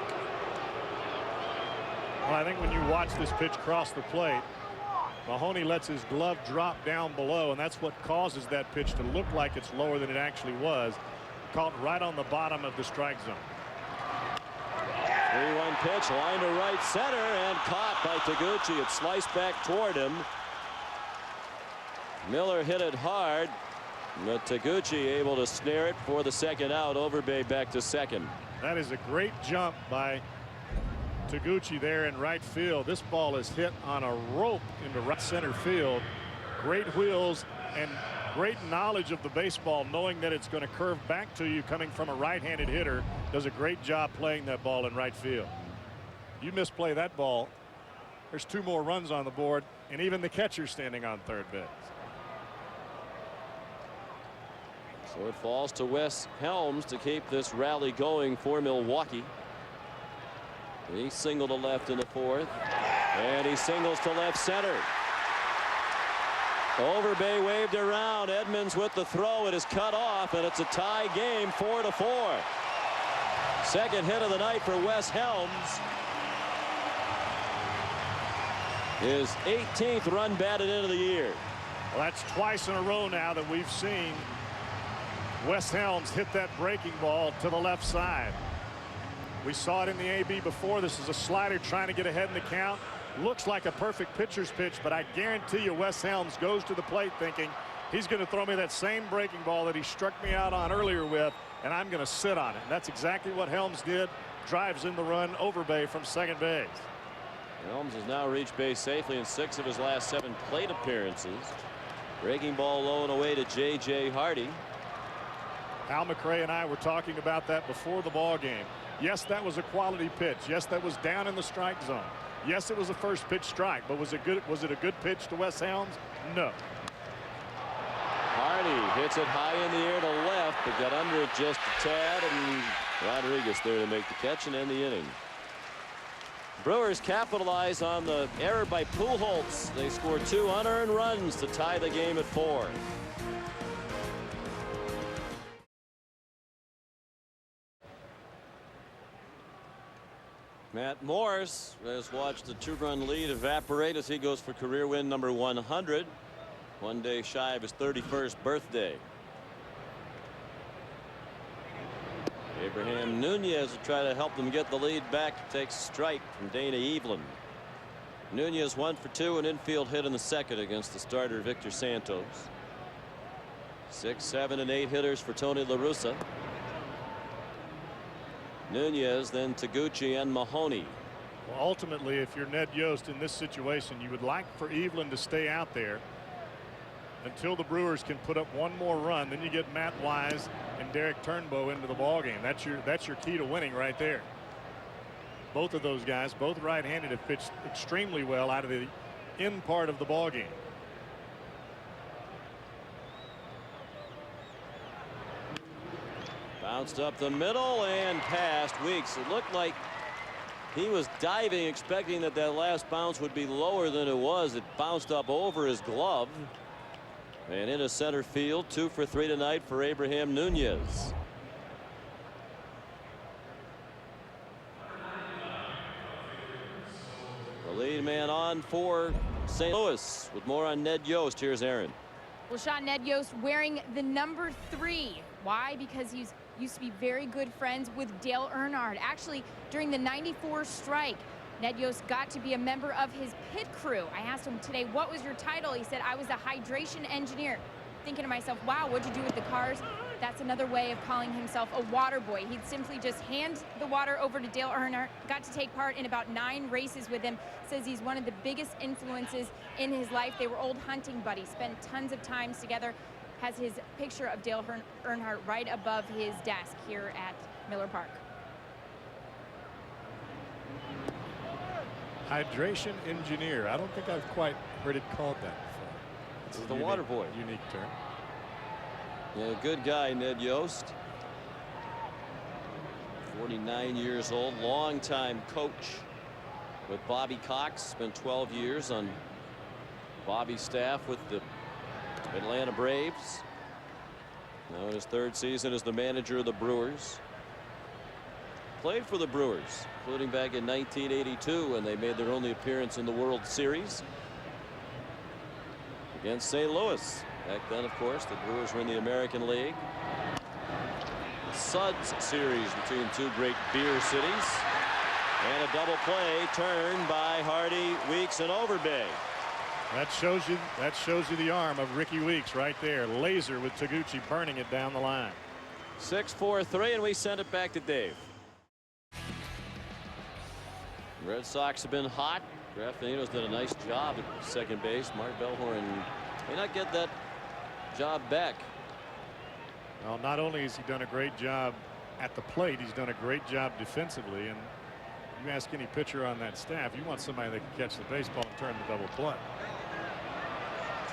Well, I think when you watch this pitch cross the plate, Mahoney lets his glove drop down below, and that's what causes that pitch to look like it's lower than it actually was. Caught right on the bottom of the strike zone. 3-1 pitch, line to right center, and caught by Taguchi. It sliced back toward him. Miller hit it hard, but Taguchi able to snare it for the 2nd out. Overbay back to 2nd. That is a great jump by Taguchi there in right field. This ball is hit on a rope into right center field. Great wheels and great knowledge of the baseball, knowing that it's going to curve back to you coming from a right-handed hitter. Does a great job playing that ball in right field. You misplay that ball, there's 2 more runs on the board, and even the catcher standing on third base. So it falls to Wes Helms to keep this rally going for Milwaukee. He singled to left in the 4th, and he singles to left center. Overbay waved around. Edmonds with the throw. It is cut off, and it's a tie game, 4-4. Second hit of the night for Wes Helms. His 18th run batted into the year. Well, that's twice in a row now that we've seen Wes Helms hit that breaking ball to the left side. We saw it in the AB before. This is a slider trying to get ahead in the count. Looks like a perfect pitcher's pitch, but I guarantee you Wes Helms goes to the plate thinking he's going to throw me that same breaking ball that he struck me out on earlier with, and I'm going to sit on it. And that's exactly what Helms did. Drives in the run, Overbay from second base. Helms has now reached base safely in 6 of his last 7 plate appearances. Breaking ball low and away to J.J. Hardy. Al McRae and I were talking about that before the ball game. Yes, that was a quality pitch. Yes, that was down in the strike zone. Yes, it was a first pitch strike, but was it a good pitch to Wes Helms? No. Hardy hits it high in the air to left, but got under it just a tad, and Rodriguez there to make the catch and end the inning. Brewers capitalize on the error by Pujols. They score 2 unearned runs to tie the game at 4. Matt Morris has watched the 2-run lead evaporate as he goes for career win number 100. 1 day shy of his 31st birthday. Abraham Nunez will try to help them get the lead back. Takes a strike from Dana Evelyn. Nunez 1 for 2, an infield hit in the 2nd against the starter Victor Santos. 6, 7, and 8 hitters for Tony La Russa. Nunez, then Taguchi and Mahoney. Well, ultimately, if you're Ned Yost in this situation, you would like for Evelyn to stay out there until the Brewers can put up 1 more run. Then you get Matt Wise and Derek Turnbow into the ballgame. That's your key to winning right there. Both of those guys, both right-handed, have pitched extremely well out of the in part of the ballgame. Bounced up the middle and past Weeks. It looked like he was diving, expecting that last bounce would be lower than it was. It bounced up over his glove and into center field. 2 for 3 tonight for Abraham Nunez. The lead man on for St. Louis. With more on Ned Yost, here's Aaron. Well, Sean, Ned Yost wearing the number 3. Why? Because he's used to be very good friends with Dale Earnhardt. Actually, during the '94 strike, Ned Yost got to be a member of his pit crew. I asked him today, what was your title? He said, I was a hydration engineer. Thinking to myself, wow, what'd you do with the cars? That's another way of calling himself a water boy. He'd simply just hand the water over to Dale Earnhardt. Got to take part in about 9 races with him. Says he's one of the biggest influences in his life. They were old hunting buddies, spent tons of times together. Has his picture of Dale Earnhardt right above his desk here at Miller Park. Hydration engineer. I don't think I've quite heard it called that before. It's the water boy. Unique term. Yeah, good guy, Ned Yost. 49 years old, longtime coach with Bobby Cox. Spent 12 years on Bobby's staff with the Atlanta Braves. Now in his third season as the manager of the Brewers. Played for the Brewers, including back in 1982 when they made their only appearance in the World Series against St. Louis. Back then, of course, the Brewers were in the American League. The Suds series between two great beer cities. And a double play turned by Hardy, Weeks, and Overbay. That shows you the arm of Ricky Weeks right there. Laser with Taguchi burning it down the line. 6-4-3, and we send it back to Dave. Red Sox have been hot. Graffinito's done a nice job at second base. Mark Bellhorn may not get that job back. Well, not only has he done a great job at the plate, he's done a great job defensively. And you ask any pitcher on that staff, you want somebody that can catch the baseball and turn the double play.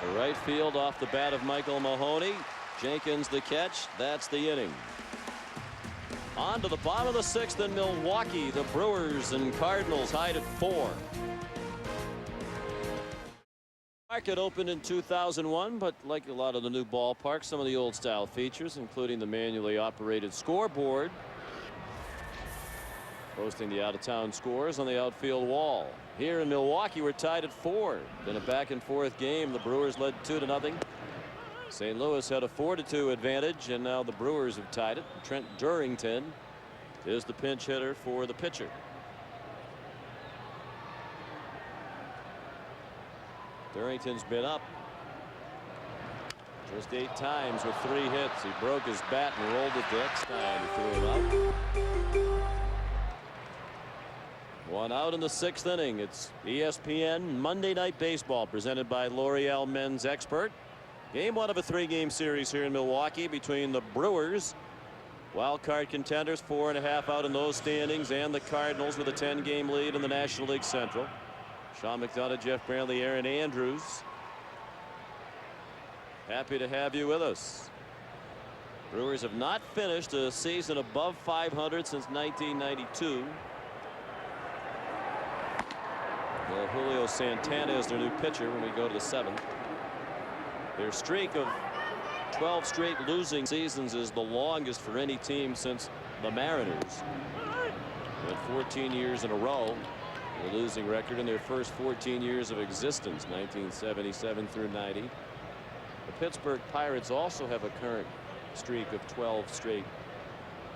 To right field off the bat of Michael Mahoney. Jenkins the catch. That's the inning. On to the bottom of the sixth in Milwaukee. The Brewers and Cardinals tied at 4. Market opened in 2001, but like a lot of the new ballparks, some of the old style features, including the manually operated scoreboard, posting the out-of-town scores on the outfield wall. Here in Milwaukee, we're tied at 4. Been a back-and-forth game. The Brewers led 2-0. St. Louis had a 4-2 advantage, and now the Brewers have tied it. Trent Durrington is the pinch hitter for the pitcher. Durrington's been up just 8 times with 3 hits. He broke his bat and rolled it the next time he threw him out. 1 out in the 6th inning. It's ESPN Monday Night Baseball presented by L'Oreal Men's Expert. Game 1 of a 3-game series here in Milwaukee between the Brewers, wild card contenders, 4.5 out in those standings, and the Cardinals with a 10-game lead in the National League Central. Sean McDonough, Jeff Brantley, Aaron Andrews. Happy to have you with us. Brewers have not finished a season above 500 since 1992. Well, Julio Santana is their new pitcher when we go to the 7th. Their streak of 12 straight losing seasons is the longest for any team since the Mariners. They had 14 years in a row, a losing record in their first 14 years of existence, 1977 through 90. The Pittsburgh Pirates also have a current streak of 12 straight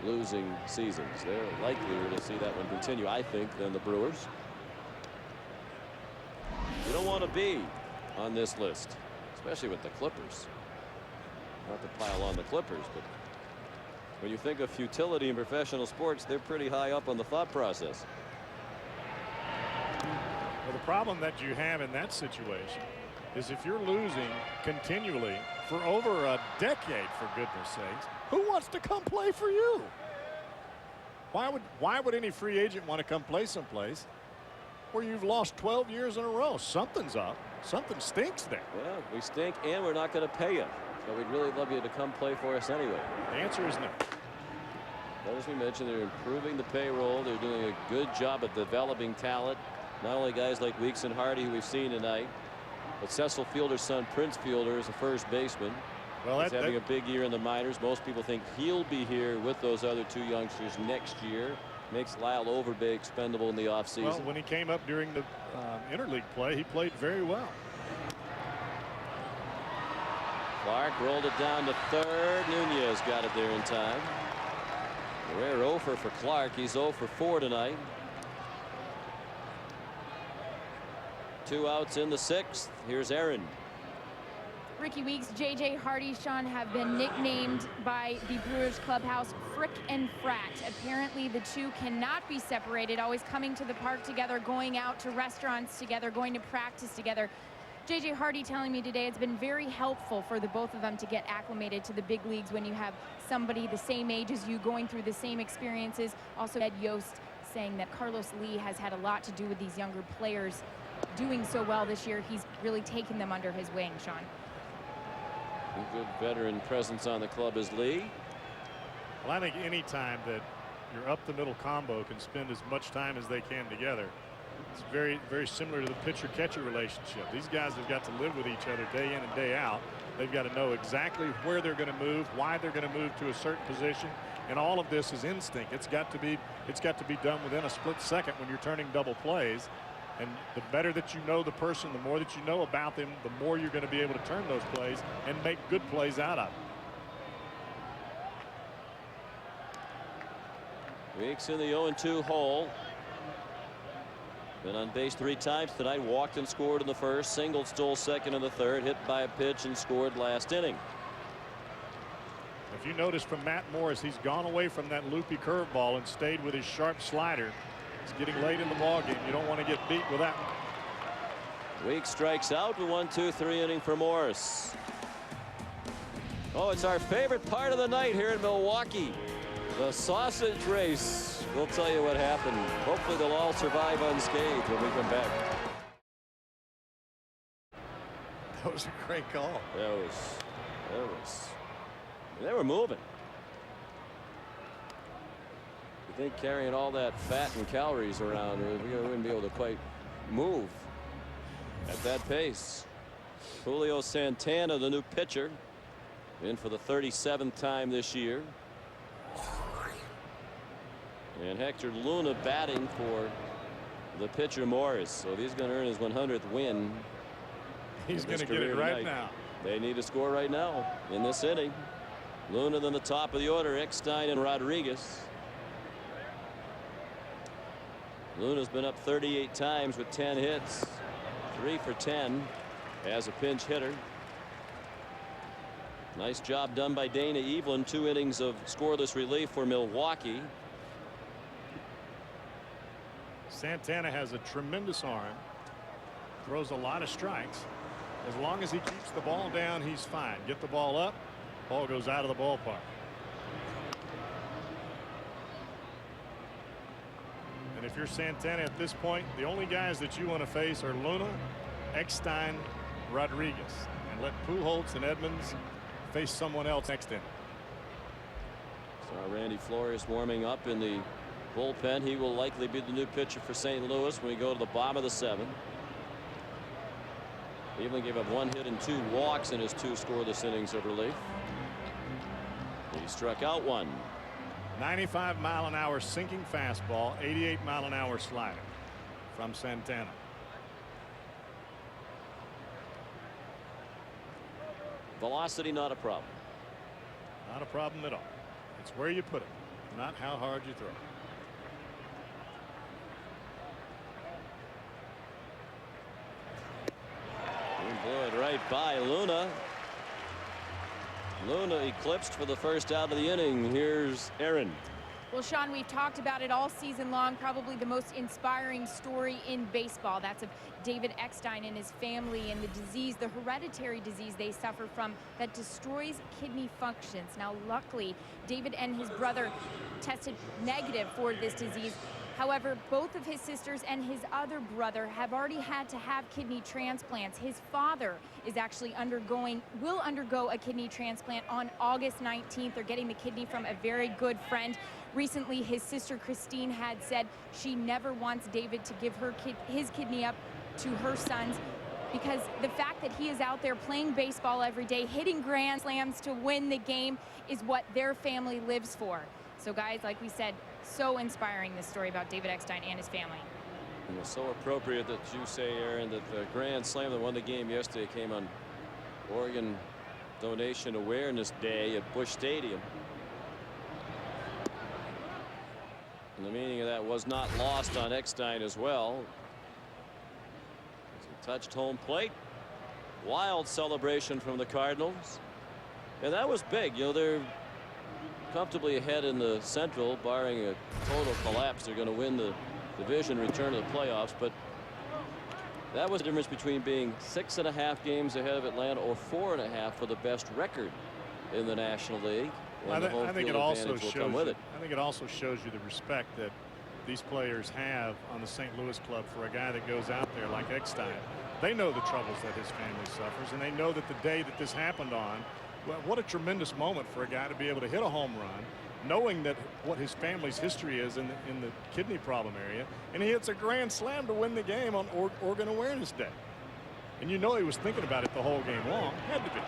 losing seasons. They're likelier to see that one continue, I think, than the Brewers. You don't want to be on this list, especially with the Clippers. Not to pile on the Clippers, but when you think of futility in professional sports, they're pretty high up on the thought process. Well, the problem that you have in that situation is if you're losing continually for over a decade, for goodness sakes, who wants to come play for you? Why would any free agent want to come play someplace where you've lost 12 years in a row? Something's up. Something stinks there. Well, we stink, and we're not going to pay you. So we'd really love you to come play for us anyway. The answer is no. But as we mentioned, they're improving the payroll. They're doing a good job of developing talent. Not only guys like Weeks and Hardy, who we've seen tonight, but Cecil Fielder's son, Prince Fielder, is a first baseman. Well, he's having a big year in the minors. Most people think he'll be here with those other 2 youngsters next year. Makes Lyle Overbay expendable in the offseason. Well, when he came up during the interleague play, he played very well. Clark rolled it down to third. Nunez got it there in time. A rare offer for Clark. He's 0 for 4 tonight. 2 outs in the 6th. Here's Aaron. Ricky Weeks, J.J. Hardy, Sean, have been nicknamed by the Brewers clubhouse Frick and Frat. Apparently the two cannot be separated, always coming to the park together, going out to restaurants together, going to practice together. J.J. Hardy telling me today it's been very helpful for the both of them to get acclimated to the big leagues when you have somebody the same age as you going through the same experiences. Also, Ed Yost saying that Carlos Lee has had a lot to do with these younger players doing so well this year. He's really taken them under his wing, Sean. A good veteran presence on the club is Lee. Well, I think any time that your up the middle combo can spend as much time as they can together, it's very, very similar to the pitcher-catcher relationship. These guys have got to live with each other day in and day out. They've got to know exactly where they're going to move, why they're going to move to a certain position, and all of this is instinct. It's got to be done within a split second when you're turning double plays. And the better that you know the person, the more that you know about them, the more you're going to be able to turn those plays and make good plays out of them. Weeks in the 0-2 hole. Been on base 3 times tonight. Walked and scored in the first. Singled, stole second in the third. Hit by a pitch and scored last inning. If you notice from Matt Morris, he's gone away from that loopy curveball and stayed with his sharp slider. It's getting late in the ball game. You don't want to get beat with that one. Weeks strikes out with 1-2-3 inning for Morris. Oh, it's our favorite part of the night here in Milwaukee. The sausage race. We'll tell you what happened. Hopefully they'll all survive unscathed when we come back. That was a great call. They were moving. You think carrying all that fat and calories around, we wouldn't be able to quite move at that pace. Julio Santana, the new pitcher, in for the 37th time this year. And Hector Luna batting for the pitcher Morris. So he's going to earn his 100th win. He's going to get it right now. They need to score right now in this inning. Luna then the top of the order, Eckstein and Rodriguez. Luna's been up 38 times with 10 hits, 3 for 10 as a pinch hitter. Nice job done by Dana Evelyn. 2 innings of scoreless relief for Milwaukee. Santana has a tremendous arm, throws a lot of strikes. As long as he keeps the ball down, he's fine. Get the ball up, ball goes out of the ballpark. And if you're Santana at this point, the only guys that you want to face are Luna, Eckstein, Rodriguez, and let Pujols and Edmonds face someone else next in. Saw Randy Flores warming up in the bullpen. He will likely be the new pitcher for St. Louis when we go to the bottom of the 7th. Evelyn gave up 1 hit and 2 walks in his 2 scoreless innings of relief. He struck out 1. 95-mile-an-hour sinking fastball, 88-mile-an-hour slider from Santana. Velocity not a problem. Not a problem at all. It's where you put it, not how hard you throw. He blew it right by Luna. Luna eclipsed for the first out of the inning. Here's Aaron. Well, Sean, we've talked about it all season long. Probably the most inspiring story in baseball. That's of David Eckstein and his family and the disease, the hereditary disease they suffer from that destroys kidney functions. Now, luckily, David and his brother tested negative for this disease. However, both of his sisters and his other brother have already had to have kidney transplants. His father is actually will undergo a kidney transplant on August 19th. They're getting the kidney from a very good friend. Recently, his sister Christine had said she never wants David to give his kidney up to her sons, because the fact that he is out there playing baseball every day, hitting grand slams to win the game, is what their family lives for. So guys, like we said, so inspiring, this story about David Eckstein and his family. And it's so appropriate that you say, Aaron, that the grand slam that won the game yesterday came on Oregon Donation Awareness Day at Busch Stadium. And the meaning of that was not lost on Eckstein as well. He touched home plate. Wild celebration from the Cardinals. And that was big. You know, they're comfortably ahead in the Central, barring a total collapse. They're going to win the division, return to the playoffs. But that was the difference between being 6.5 games ahead of Atlanta or 4.5 for the best record in the National League. I think it also shows you the respect that these players have on the St. Louis club for a guy that goes out there like Eckstein. They know the troubles that his family suffers, and they know that the day that this happened on, well, what a tremendous moment for a guy to be able to hit a home run, knowing that what his family's history is in the kidney problem area, and he hits a grand slam to win the game on Organ Awareness Day. And you know he was thinking about it the whole game long. Had to be.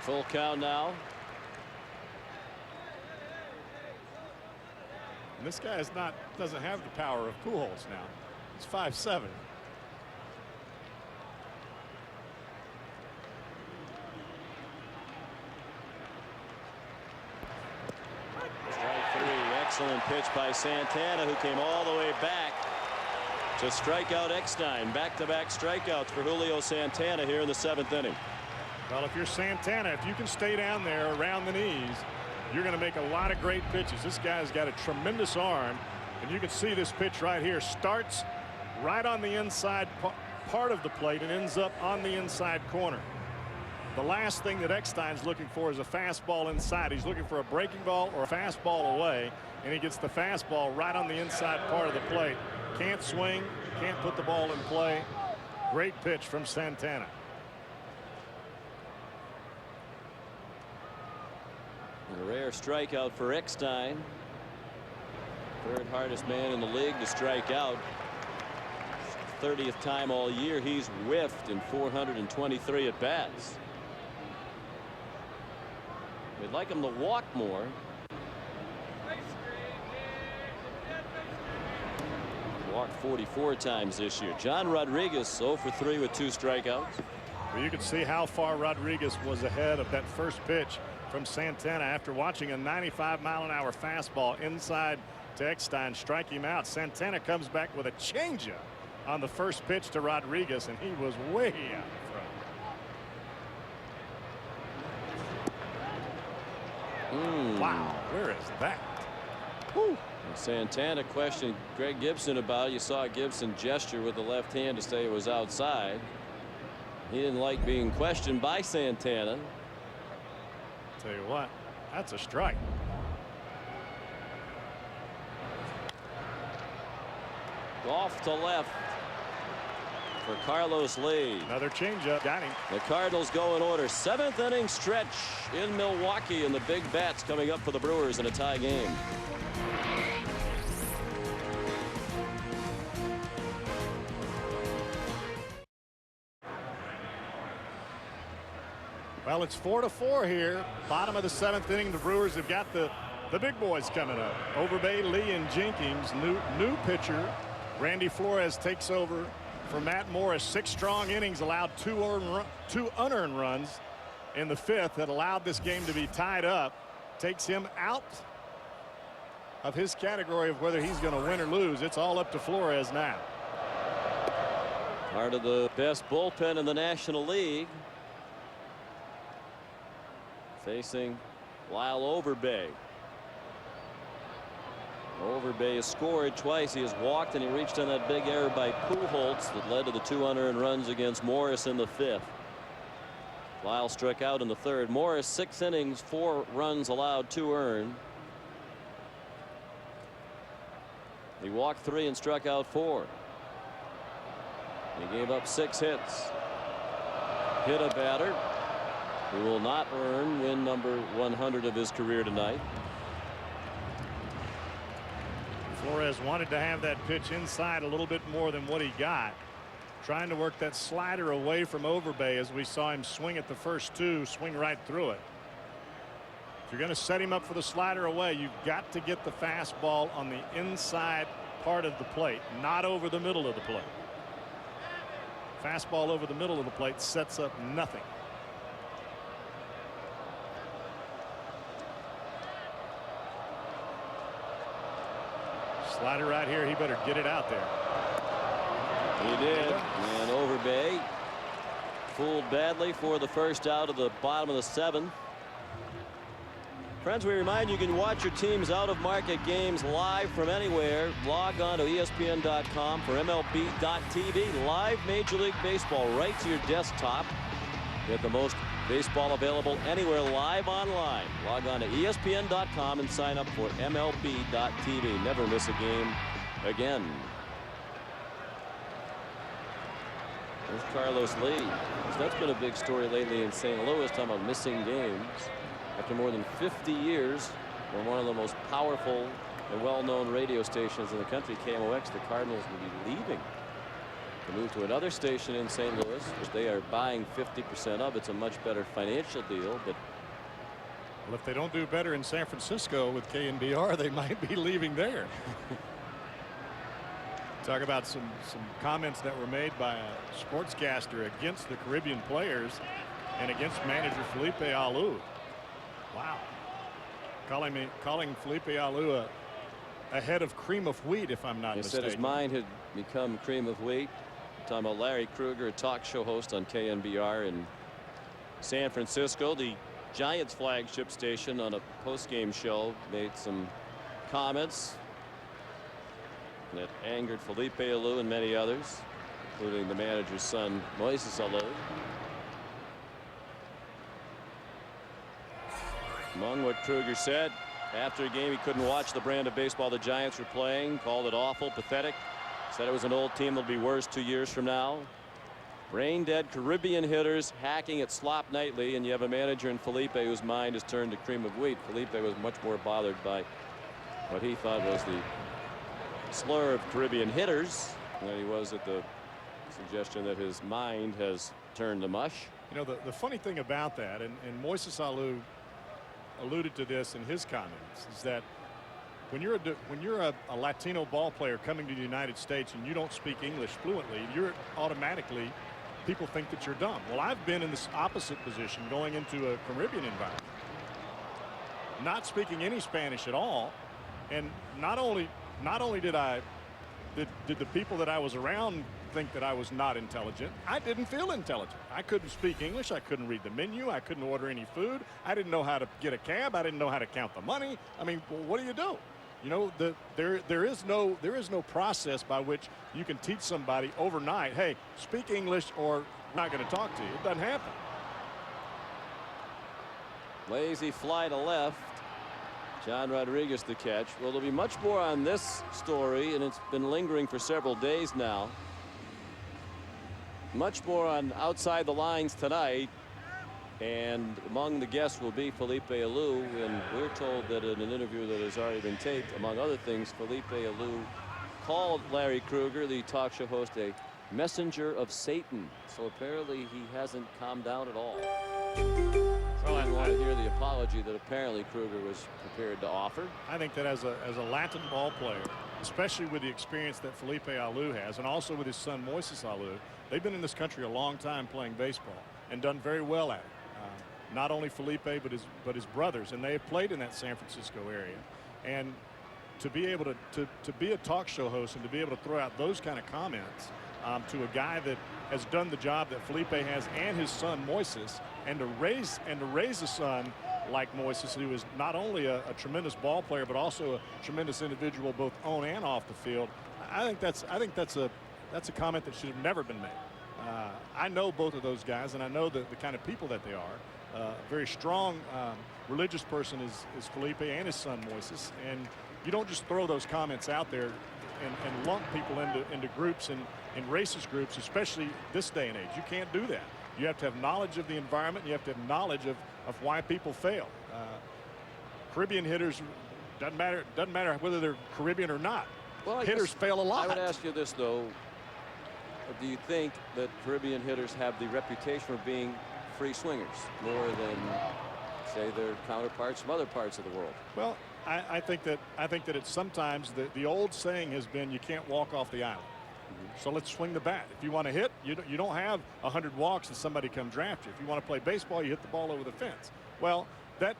Full count now. And this guy doesn't have the power of Pujols now. He's 5'7". Strike three. Excellent pitch by Santana, who came all the way back to strike out Eckstein. Back-to-back strikeouts for Julio Santana here in the 7th inning. Well, if you're Santana, if you can stay down there around the knees, you're going to make a lot of great pitches. This guy's got a tremendous arm, and you can see this pitch right here starts right on the inside part of the plate and ends up on the inside corner. The last thing that Eckstein's looking for is a fastball inside. He's looking for a breaking ball or a fastball away, and he gets the fastball right on the inside part of the plate. Can't swing, can't put the ball in play. Great pitch from Santana. A rare strikeout for Eckstein. Third hardest man in the league to strike out. 30th time all year he's whiffed in 423 at bats. We'd like him to walk more. Walked 44 times this year. John Rodriguez 0 for 3 with 2 strikeouts. Well, you can see how far Rodriguez was ahead of that first pitch from Santana after watching a 95-mile-an-hour fastball inside to Eckstein strike him out. Santana comes back with a changeup on the first pitch to Rodriguez, and he was way out in front. Wow, where is that? Whew. Santana questioned Greg Gibson about it. You saw Gibson gesture with the left hand to say it was outside. He didn't like being questioned by Santana. Tell you what, that's a strike. Off to left for Carlos Lee. Another changeup. Got him. The Cardinals go in order. 7th inning stretch in Milwaukee, and the big bats coming up for the Brewers in a tie game. Well, it's 4-4 here. Bottom of the 7th inning. The Brewers have got the big boys coming up. Overbay, Lee, and Jenkins. New pitcher. Randy Flores takes over for Matt Morris. 6 strong innings, allowed 2 unearned runs in the 5th that allowed this game to be tied up. Takes him out of his category of whether he's going to win or lose. It's all up to Flores now. Part of the best bullpen in the National League. Facing Lyle Overbay. Overbay has scored twice. He has walked, and he reached on that big error by Pujols that led to the 2 unearned runs against Morris in the 5th. Lyle struck out in the 3rd. Morris 6 innings, 4 runs allowed, 2 earned. He walked 3 and struck out 4. He gave up 6 hits. Hit a batter who will not earn win number 100 of his career tonight. Flores wanted to have that pitch inside a little bit more than what he got. Trying to work that slider away from Overbay as we saw him swing at the first 2, swing right through it. If you're going to set him up for the slider away, you've got to get the fastball on the inside part of the plate, not over the middle of the plate. Fastball over the middle of the plate sets up nothing. Slider right here. He better get it out there. He did. And Overbay fooled badly for the first out of the bottom of the 7th. Friends, we remind you can watch your team's out-of-market games live from anywhere. Log on to ESPN.com for MLB.TV. Live Major League Baseball right to your desktop. Get the most baseball available anywhere live online. Log on to ESPN.com and sign up for MLB.TV. Never miss a game again. There's Carlos Lee. That's been a big story lately in St. Louis, talking about missing games. After more than 50 years on one of the most powerful and well-known radio stations in the country, KMOX, the Cardinals will be leaving to move to another station in St. Louis, which they are buying 50% of. It's a much better financial deal, but well, if they don't do better in San Francisco with KNBR, they might be leaving there. Talk about some comments that were made by a sportscaster against the Caribbean players and against manager Felipe Alou. Wow. Calling Felipe Alou a head of cream of wheat, if I'm not mistaken. He said his mind had become cream of wheat. Talking about Larry Krueger, a talk show host on KNBR in San Francisco. The Giants flagship station, on a post-game show, made some comments that angered Felipe Alou and many others, including the manager's son, Moises Alou. Among what Krueger said after a game, he couldn't watch the brand of baseball the Giants were playing, called it awful, pathetic, said it was an old team that'll be worse 2 years from now. Brain dead Caribbean hitters hacking at slop nightly, and you have a manager in Felipe whose mind has turned to cream of wheat. Felipe was much more bothered by what he thought was the slur of Caribbean hitters than he was at the suggestion that his mind has turned to mush. You know, the funny thing about that, and Moises Alou alluded to this in his comments, is that when you're a Latino ball player coming to the United States and you don't speak English fluently, you're automatically, people think that you're dumb. Well, I've been in this opposite position going into a Caribbean environment, not speaking any Spanish at all, and not only did the people that I was around think that I was not intelligent, I didn't feel intelligent. I couldn't speak English. I couldn't read the menu. I couldn't order any food. I didn't know how to get a cab. I didn't know how to count the money. I mean, well, what do you do? You know, there is no process by which you can teach somebody overnight, hey, speak English or I'm not going to talk to you. It doesn't happen. Lazy fly to left. John Rodriguez the catch. Well, there'll be much more on this story, and it's been lingering for several days now. Much more on Outside the Lines tonight, and among the guests will be Felipe Alou, and we're told that in an interview that has already been taped, among other things, Felipe Alou called Larry Krueger, the talk show host, a messenger of Satan. So apparently he hasn't calmed down at all. So I want to hear the apology that apparently Krueger was prepared to offer. I think that as a Latin ball player, especially with the experience that Felipe Alou has, and also with his son Moises Alou, they've been in this country a long time playing baseball and done very well at it. Not only Felipe, but his brothers, and they have played in that San Francisco area. And to be able to be a talk show host and to be able to throw out those kind of comments to a guy that has done the job that Felipe has and his son Moises, and to raise a son like Moises, who is not only a tremendous ball player but also a tremendous individual both on and off the field. I think that's a comment that should have never been made. I know both of those guys, and I know the kind of people that they are. A very strong religious person is Felipe and his son Moises, and you don't just throw those comments out there and lump people into groups and racist groups, especially this day and age. You can't do that. You have to have knowledge of the environment. You have to have knowledge of why people fail. Caribbean hitters, doesn't matter whether they're Caribbean or not. Well, hitters fail a lot. I would ask you this, though. Do you think that Caribbean hitters have the reputation of being free swingers more than, say, their counterparts from other parts of the world? Well, I think that it's sometimes the old saying has been you can't walk off the island. So let's swing the bat. If you want to hit, you don't have 100 walks and somebody come draft you. If you want to play baseball, you hit the ball over the fence. Well, that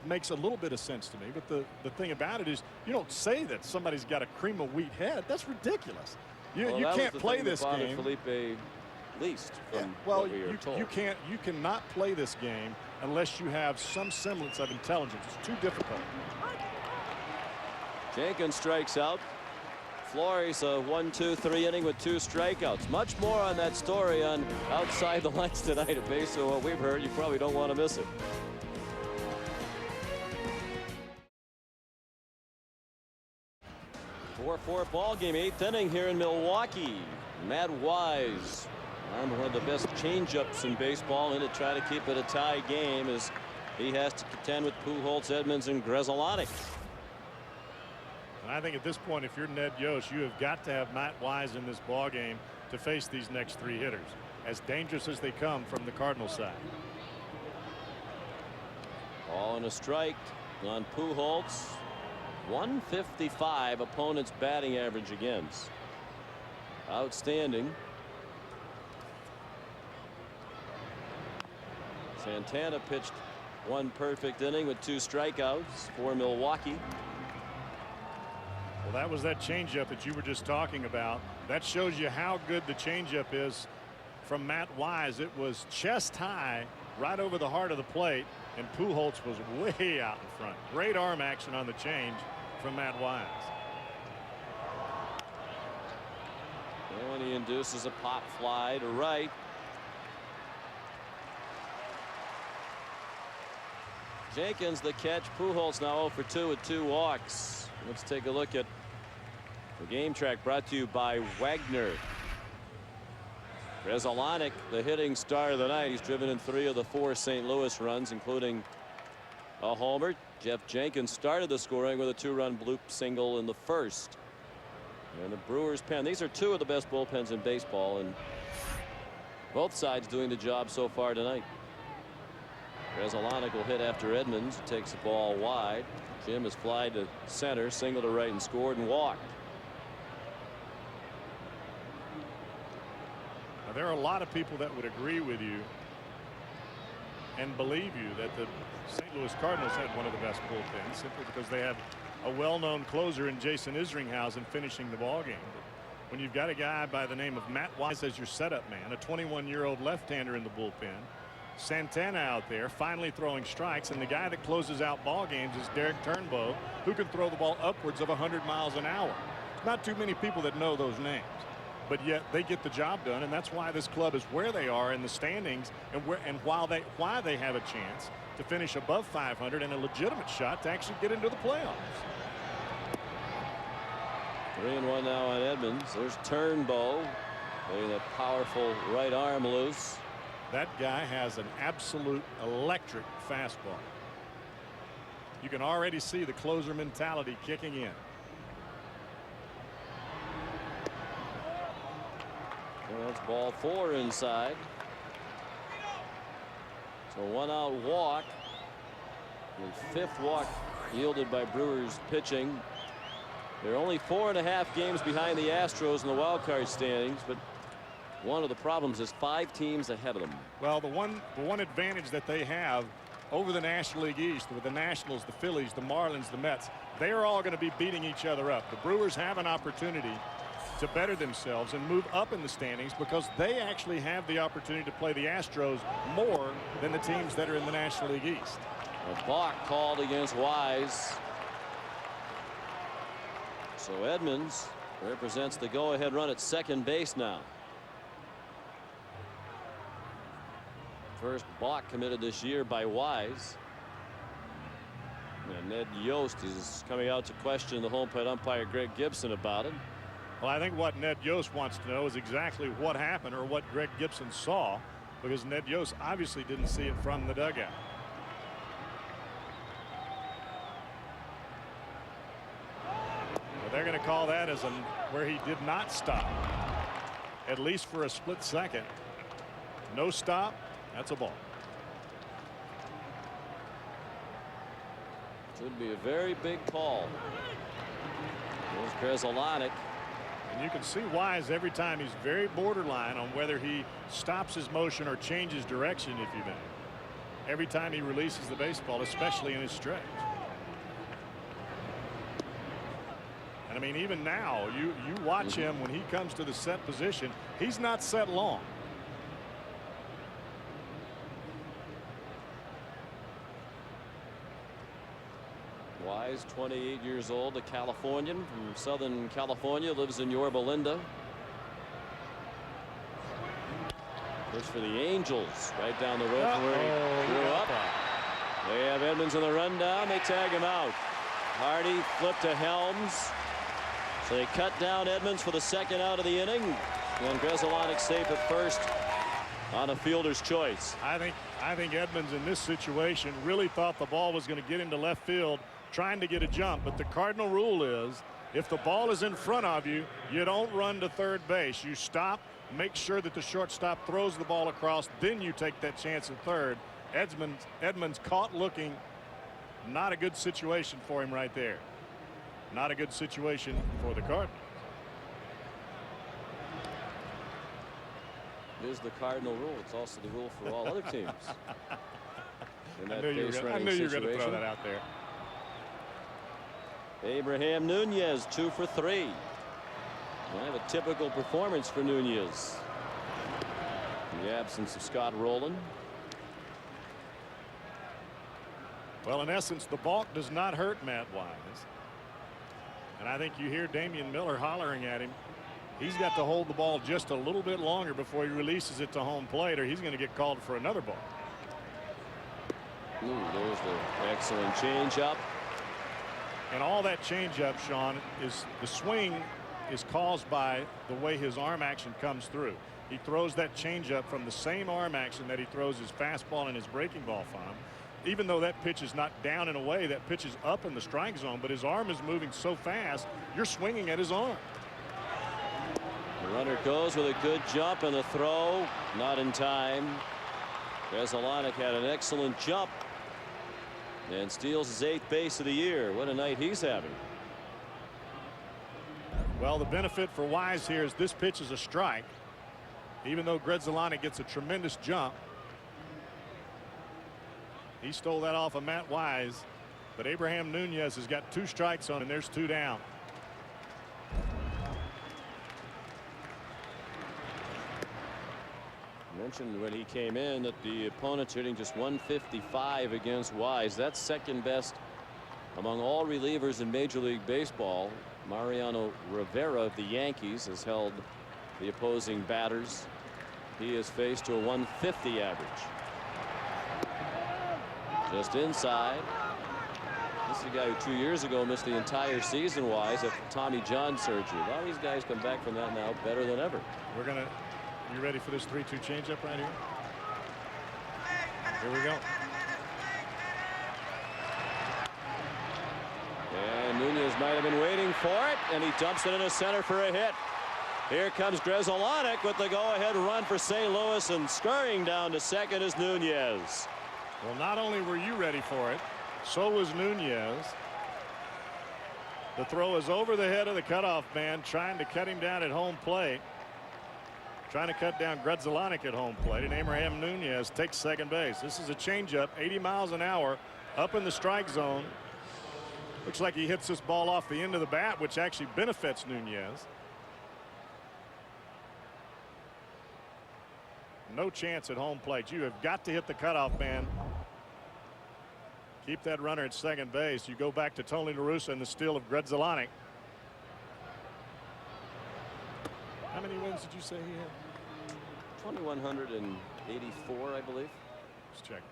makes a little bit of sense to me. But the thing about it is you don't say that somebody's got a cream of wheat head. That's ridiculous. You can't play this game. Felipe least from well, what we are told. You cannot play this game unless you have some semblance of intelligence. It's too difficult. Jenkins strikes out. Flores a 1-2-3 inning with 2 strikeouts. Much more on that story on Outside the Lines tonight. Based on what we've heard, you probably don't want to miss it. 4-4 ball game, 8th inning here in Milwaukee. Matt Wise armed one of the best changeups in baseball in to try to keep it a tie game as he has to contend with Pujols, Edmonds, and Grzelcyk. And I think at this point, if you're Ned Yost, you have got to have Matt Wise in this ball game to face these next 3 hitters, as dangerous as they come from the Cardinals side. Ball and a strike on Pujols. 155 opponent's batting average against. Outstanding. Santana pitched 1 perfect inning with 2 strikeouts for Milwaukee. Well, that was that changeup that you were just talking about. That shows you how good the changeup is from Matt Wise. It was chest high right over the heart of the plate, and Pujols was way out in front. Great arm action on the change from Matt Wise. And he induces a pop fly to right. Jenkins the catch. Pujols now 0 for 2 with 2 walks. Let's take a look at the game track brought to you by Wagner. Grzelcyk, the hitting star of the night. He's driven in 3 of the 4 St. Louis runs, including a homer. Jeff Jenkins started the scoring with a 2-run bloop single in the first. And the Brewers pen. These are 2 of the best bullpens in baseball, and both sides doing the job so far tonight. Grzelcyk will hit after Edmonds, who takes the ball wide. Jim has flied to center, single to right, and scored and walked. Now, there are a lot of people that would agree with you and believe you that the St. Louis Cardinals had one of the best bullpens simply because they have a well-known closer in Jason Isringhausen finishing the ball game. But when you've got a guy by the name of Matt Wise as your setup man, a 21-year-old left-hander in the bullpen, Santana out there finally throwing strikes, and the guy that closes out ball games is Derek Turnbow, who can throw the ball upwards of 100 miles an hour. Not too many people that know those names, but yet they get the job done, and that's why this club is where they are in the standings, and why they have a chance to finish above 500 and a legitimate shot to actually get into the playoffs. 3-1 now on Edmonds. There's Turnbow letting that powerful right arm loose. That guy has an absolute electric fastball. You can already see the closer mentality kicking in. Well, that's ball 4 inside. So 1-out walk. The 5th walk yielded by Brewers pitching. They're only 4.5 games behind the Astros in the wild card standings, but one of the problems is 5 teams ahead of them. Well, the one advantage that they have over the National League East with the Nationals, the Phillies, the Marlins, the Mets, they are all going to be beating each other up. The Brewers have an opportunity to better themselves and move up in the standings because they actually have the opportunity to play the Astros more than the teams that are in the National League East. A balk called against Wise. So Edmonds represents the go-ahead run at second base now. First balk committed this year by Wise. And Ned Yost is coming out to question the home plate umpire Greg Gibson about it. Well, I think what Ned Yost wants to know is exactly what happened or what Greg Gibson saw, because Ned Yost obviously didn't see it from the dugout. Well, they're going to call that as where he did not stop, at least for a split second. No stop. That's a ball. Should be a very big call. There's Grzelcyk. And you can see Wise every time he's very borderline on whether he stops his motion or changes direction, if you may. Every time he releases the baseball, especially in his stretch. And I mean, even now, you watch him when he comes to the set position, he's not set long. Wise Wise, 28 years old, a Californian from Southern California, lives in Yorba Linda. Pitch for the Angels right down the road from where he grew up. They have Edmonds in the rundown. They tag him out. Hardy flipped to Helms. So they cut down Edmonds for the second out of the inning. And Grzelcyk safe at first on a fielder's choice. I think Edmonds in this situation really thought the ball was going to get into left field, trying to get a jump. But the cardinal rule is if the ball is in front of you, you don't run to third base. You stop, make sure that the shortstop throws the ball across, then you take that chance at third. Edmonds caught looking. Not a good situation for him right there. Not a good situation for the Cardinals. It is the cardinal rule. It's also the rule for all other teams. I knew you were going to throw that out there. Abraham Nunez 2 for 3. Kind of a typical performance for Nunez. In the absence of Scott Rowland. Well, in essence, the balk does not hurt Matt Wise. And I think you hear Damian Miller hollering at him. He's got to hold the ball just a little bit longer before he releases it to home plate, or he's going to get called for another ball. Ooh, there's the excellent changeup. And all that changeup, Sean, is the swing is caused by the way his arm action comes through. He throws that changeup from the same arm action that he throws his fastball and his breaking ball from. Even though that pitch is not down and away, that pitch is up in the strike zone, but his arm is moving so fast, you're swinging at his arm. The runner goes with a good jump, and the throw not in time. Grzelcyk had an excellent jump and steals his 8th base of the year. What a night he's having. Well, the benefit for Wise here is this pitch is a strike. Even though Grzelcyk gets a tremendous jump. He stole that off of Matt Wise, but Abraham Nunez has got 2 strikes on him, and there's 2 down. I mentioned when he came in that the opponent's hitting just 155 against Wise. That's second best among all relievers in Major League Baseball. Mariano Rivera of the Yankees has held the opposing batters. He is faced to a 150 average. Just inside. This is a guy who 2 years ago missed the entire season, Wise, after Tommy John surgery. A lot of these guys come back from that now better than ever. You ready for this 3-2 changeup right here? Here we go. And Nunez might have been waiting for it, and he dumps it into center for a hit. Here comes Grzelcyk with the go-ahead run for St. Louis, and scurrying down to second is Nunez. Well, not only were you ready for it, so was Nunez. The throw is over the head of the cutoff man, trying to cut him down at home plate. Trying to cut down Grzelcyk at home plate, and Abraham Nunez takes second base. This is a changeup, 80 miles an hour, up in the strike zone. Looks like he hits this ball off the end of the bat, which actually benefits Nunez. No chance at home plate. You have got to hit the cutoff man. Keep that runner at second base. You go back to Tony La Russa and the steal of Grzelcyk. How many wins did you say he had? 2,184, I believe. Let's check.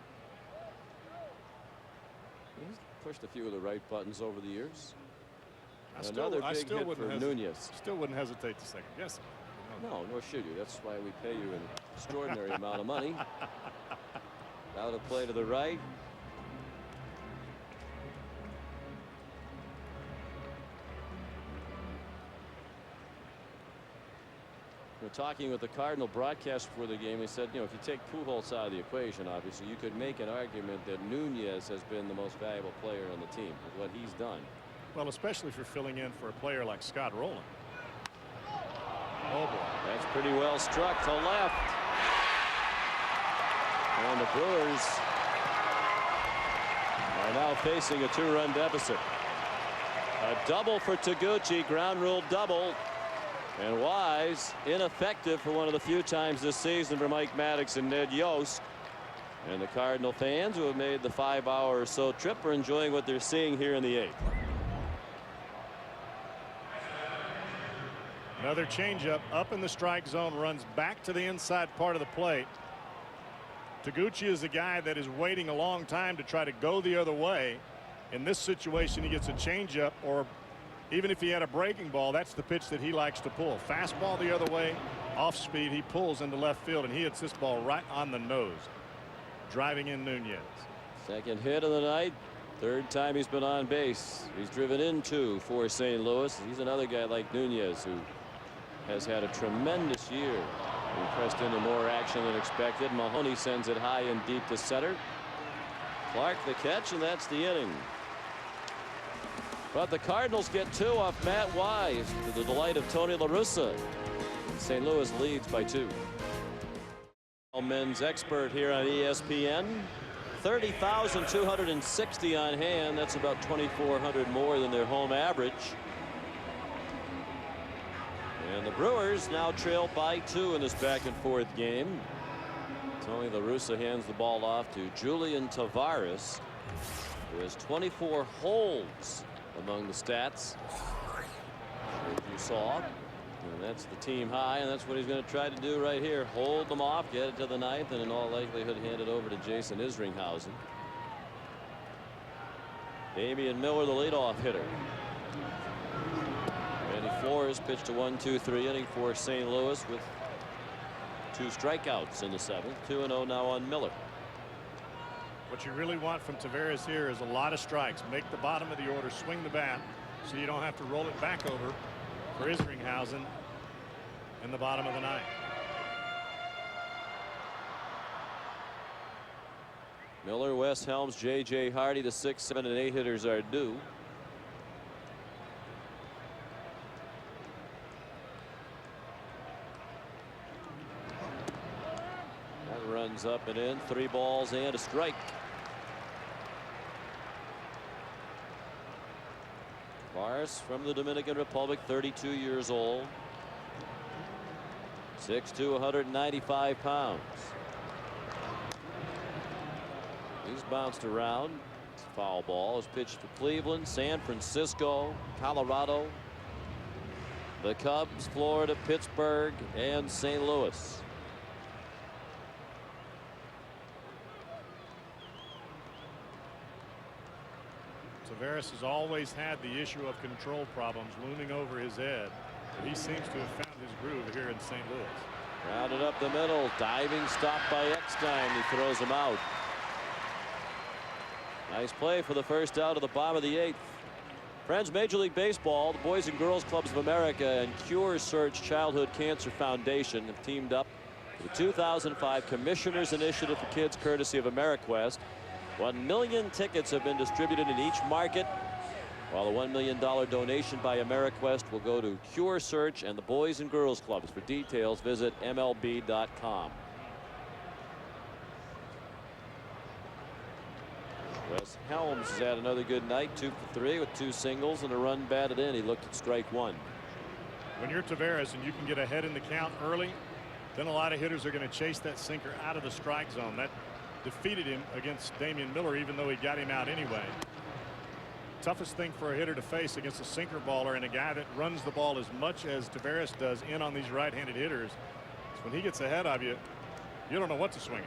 He's pushed a few of the right buttons over the years. I still wouldn't Nunez. Still wouldn't hesitate to second guess him. No, nor should you. That's why we pay you an extraordinary amount of money. Out of play to the right. We're talking with the Cardinal broadcast for the game. He said, you know, if you take Pujols out of the equation, obviously, you could make an argument that Nunez has been the most valuable player on the team with what he's done. Well, especially if you're filling in for a player like Scott Rowland. Oh, boy. That's pretty well struck to left. And the Brewers are now facing a 2-run deficit. A double for Taguchi, ground rule double. And Wise ineffective for one of the few times this season for Mike Maddox and Ned Yost. And the Cardinal fans who have made the 5-hour or so trip are enjoying what they're seeing here in the 8th. Another changeup up in the strike zone, runs back to the inside part of the plate. Taguchi is a guy that is waiting a long time to try to go the other way. In this situation, he gets a changeup, or even if he had a breaking ball, that's the pitch that he likes to pull. Fastball the other way, off speed, he pulls into left field, and he hits this ball right on the nose, driving in Nunez. Second hit of the night. Third time he's been on base. He's driven in 2 for St. Louis. He's another guy like Nunez who has had a tremendous year. He pressed into more action than expected. Mahoney sends it high and deep to center. Clark the catch, and that's the inning. But the Cardinals get 2 off Matt Wise to the delight of Tony La Russa. And St. Louis leads by 2. Men's expert here on ESPN. 30,260 on hand. That's about 2,400 more than their home average. And the Brewers now trail by 2 in this back and forth game. Tony La Russa hands the ball off to Julian Tavares, who has 24 holds among the stats, as you saw. And that's the team high, and that's what he's going to try to do right here. Hold them off, get it to the 9th, and in all likelihood hand it over to Jason Isringhausen. Damian Miller, the leadoff hitter. Randy Flores pitched a 1-2-3 inning for St. Louis with 2 strikeouts in the 7th. 2-0 now on Miller. What you really want from Tavares here is a lot of strikes. Make the bottom of the order, swing the bat, so you don't have to roll it back over for Isringhausen in the bottom of the 9th. Miller, Wes Helms, J.J. Hardy, the 6, 7, and 8 hitters are due. That runs up and in. 3 balls and a strike. Varas from the Dominican Republic, 32 years old. 6'2", 195 pounds. He's bounced around. Foul ball is pitched to Cleveland, San Francisco, Colorado, the Cubs, Florida, Pittsburgh, and St. Louis. Tavares has always had the issue of control problems looming over his head, but he seems to have found his groove here in St. Louis. Rounded up the middle, diving stop by Eckstein. He throws him out. Nice play for the first out of the bottom of the 8th. Friends, Major League Baseball, the Boys and Girls Clubs of America, and Cure Search Childhood Cancer Foundation have teamed up for the 2005 Commissioners Initiative for Kids, courtesy of AmeriQuest. 1 million tickets have been distributed in each market, while the $1 million donation by AmeriQuest will go to Cure Search and the Boys and Girls Clubs. For details, visit MLB.com. Wes Helms has had another good night, 2 for 3 with 2 singles and a run batted in. He looked at strike 1. When you're Tavares and you can get ahead in the count early, then a lot of hitters are going to chase that sinker out of the strike zone. That defeated him against Damian Miller, even though he got him out anyway. Toughest thing for a hitter to face against a sinker baller and a guy that runs the ball as much as Tavares does in on these right-handed hitters is when he gets ahead of you, you don't know what to swing at.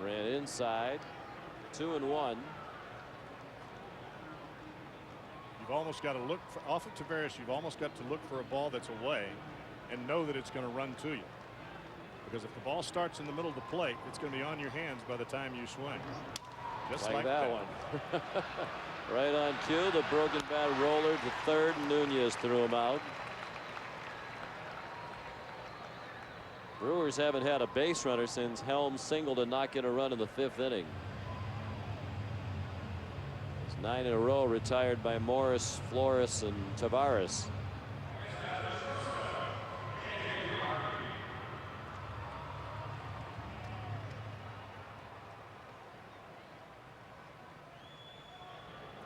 Ran inside. 2-1. You've almost got to look for, off of Tavares, you've almost got to look for a ball that's away and know that it's going to run to you. Because if the ball starts in the middle of the plate, it's going to be on your hands by the time you swing. Just like that one. Right on cue. The broken bat roller to third. Nunez threw him out. Brewers haven't had a base runner since Helms singled to not get a run in the 5th inning. It's 9 in a row retired by Morris, Flores, and Tavares.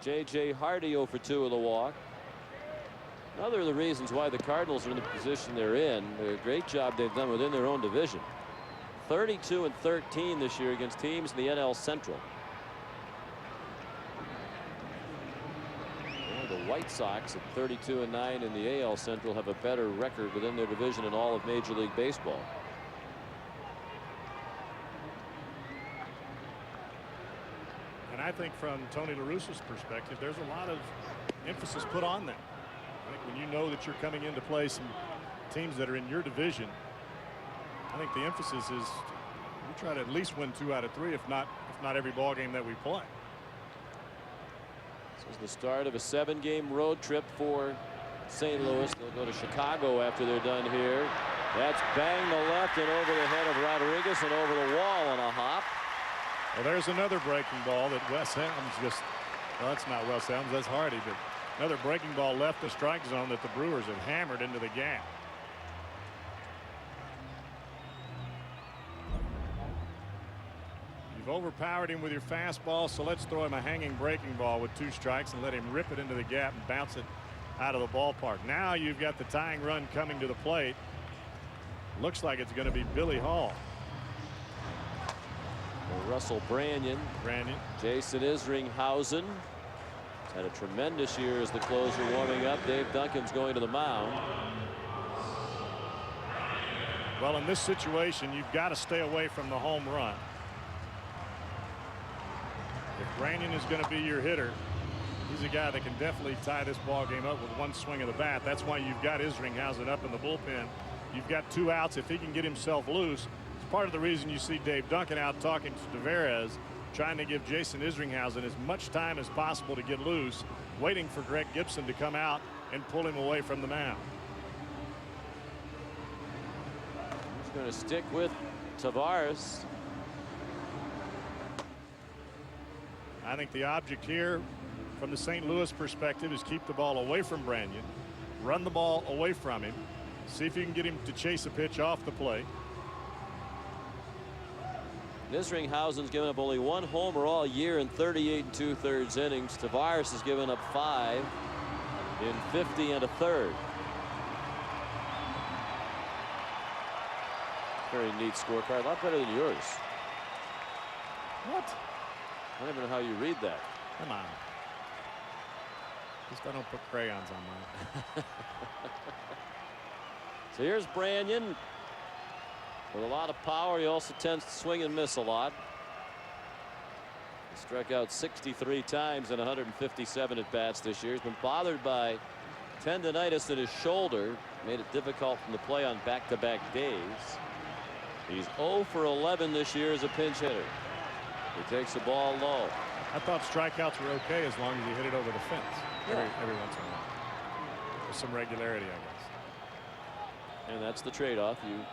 J.J. Hardy 0 for 2 with a walk. Another of the reasons why the Cardinals are in the position they're in. A great job they've done within their own division. 32-13 this year against teams in the NL Central. The White Sox at 32-9 in the AL Central have a better record within their division in all of Major League Baseball. And I think from Tony La Russa's perspective, there's a lot of emphasis put on that. I think when you know that you're coming in to play some teams that are in your division, I think the emphasis is we try to at least win 2 out of 3, if not every ball game that we play. This is the start of a 7-game road trip for St. Louis. They'll go to Chicago after they're done here. That's banged to left and over the head of Rodriguez and over the wall on a hop. Well, there's another breaking ball that Wes Helms just, well, that's not Wes Helms, that's Hardy, but another breaking ball left the strike zone that the Brewers have hammered into the gap. You've overpowered him with your fastball, so let's throw him a hanging breaking ball with 2 strikes and let him rip it into the gap and bounce it out of the ballpark. Now you've got the tying run coming to the plate. Looks like it's going to be Billy Hall. Russell Branyan. Jason Isringhausen. He's had a tremendous year as the closer warming up. Dave Duncan's going to the mound. Well, in this situation, you've got to stay away from the home run. If Branyan is going to be your hitter, he's a guy that can definitely tie this ball game up with one swing of the bat. That's why you've got Isringhausen up in the bullpen. You've got 2 outs. If he can get himself loose, it's part of the reason you see Dave Duncan out talking to Tavares, trying to give Jason Isringhausen as much time as possible to get loose, waiting for Greg Gibson to come out and pull him away from the mound. He's going to stick with Tavares. I think the object here from the St. Louis perspective is keep the ball away from Branyan, run the ball away from him, see if you can get him to chase a pitch off the plate. Isringhausen's given up only 1 homer all year in 38 2/3 innings. Tavares has given up 5 in 50 1/3. Very neat scorecard, a lot better than yours. What? I don't even know how you read that. Come on. Just I don't put crayons on mine. So here's Branyan with a lot of power. He also tends to swing and miss a lot. He struck out 63 times in 157 at bats this year. He's been bothered by tendonitis in his shoulder, made it difficult for him to play on back-to-back days. He's 0 for 11 this year as a pinch hitter. He takes the ball low. I thought strikeouts were okay as long as you hit it over the fence. Every once in a while. With some regularity, I guess. And that's the trade-off you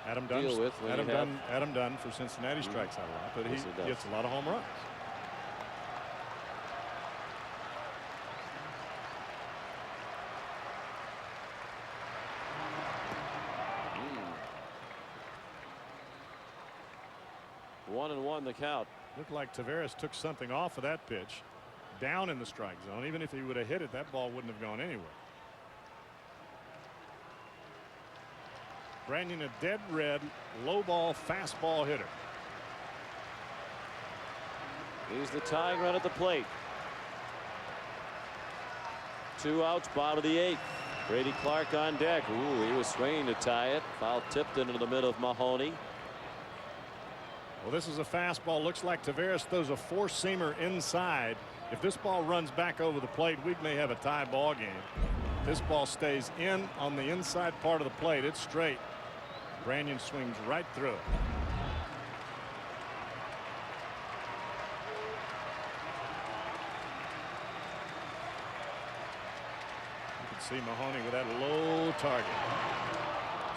Adam deal with when Adam Dunn for Cincinnati strikes out a lot, but he gets a lot of home runs. One and one the count. Looked like Tavares took something off of that pitch down in the strike zone. Even if he would have hit it, that ball wouldn't have gone anywhere. Branyan, a dead red low ball fastball hitter. He's the tying run at the plate. 2 outs, bottom of the 8th. Brady Clark on deck. Ooh, he was swinging to tie it. Foul tipped into the middle of Mahoney. Well, this is a fastball. Looks like Tavares throws a 4-seamer inside. If this ball runs back over the plate, we may have a tie ball game. If this ball stays in on the inside part of the plate, it's straight. Branyan swings right through it. You can see Mahoney with that low target.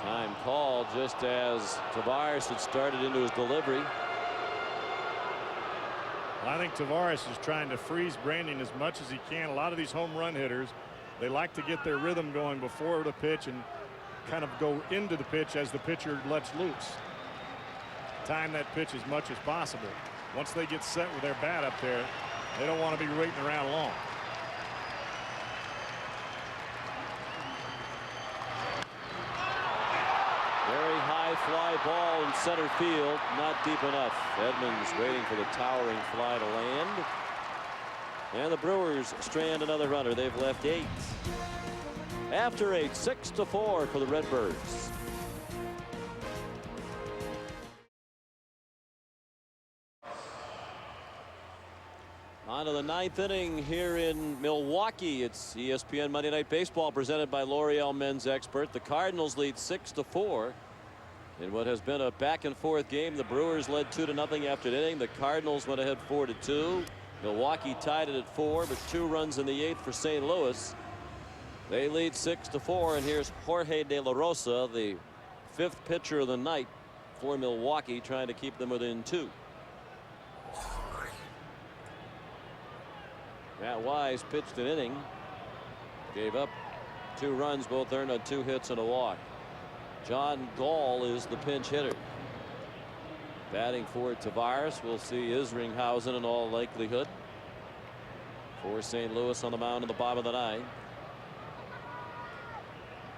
Time called just as Tavares had started into his delivery. Well, I think Tavares is trying to freeze Branyan as much as he can. A lot of these home run hitters, they like to get their rhythm going before the pitch and kind of go into the pitch as the pitcher lets loose. Time that pitch as much as possible. Once they get set with their bat up there, They don't want to be waiting around long. Very high fly ball in center field, not deep enough. Edmonds waiting for the towering fly to land. And the Brewers strand another runner. They've left 8. After 8, 6-4 for the Redbirds. On to the 9th inning here in Milwaukee. It's ESPN Monday Night Baseball presented by L'Oreal Men's Expert. The Cardinals lead 6-4 in what has been a back and forth game. The Brewers led 2-0 after the inning. The Cardinals went ahead 4-2. Milwaukee tied it at 4, but 2 runs in the 8th for St. Louis. They lead 6-4, and here's Jorge De La Rosa, the 5th pitcher of the night for Milwaukee, trying to keep them within 2. Matt Wise pitched an inning, gave up 2 runs, both earned on 2 hits and a walk. John Gall is the pinch hitter. Batting for Tavares, we'll see Isringhausen in all likelihood. For St. Louis on the mound in the bottom of the 9th.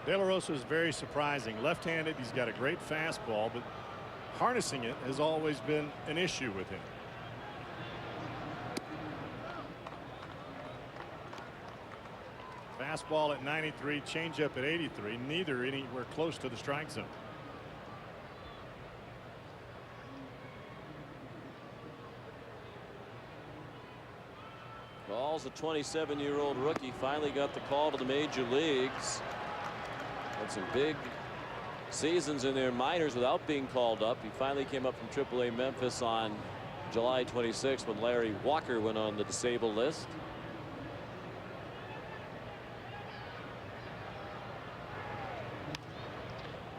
De La Rosa is very surprising. Left-handed, he's got a great fastball, but harnessing it has always been an issue with him. Fastball at 93, changeup at 83, neither anywhere close to the strike zone. Gall's a 27-year-old rookie, finally got the call to the major leagues. Had some big seasons in their minors without being called up. He finally came up from AAA Memphis on July 26th when Larry Walker went on the disabled list.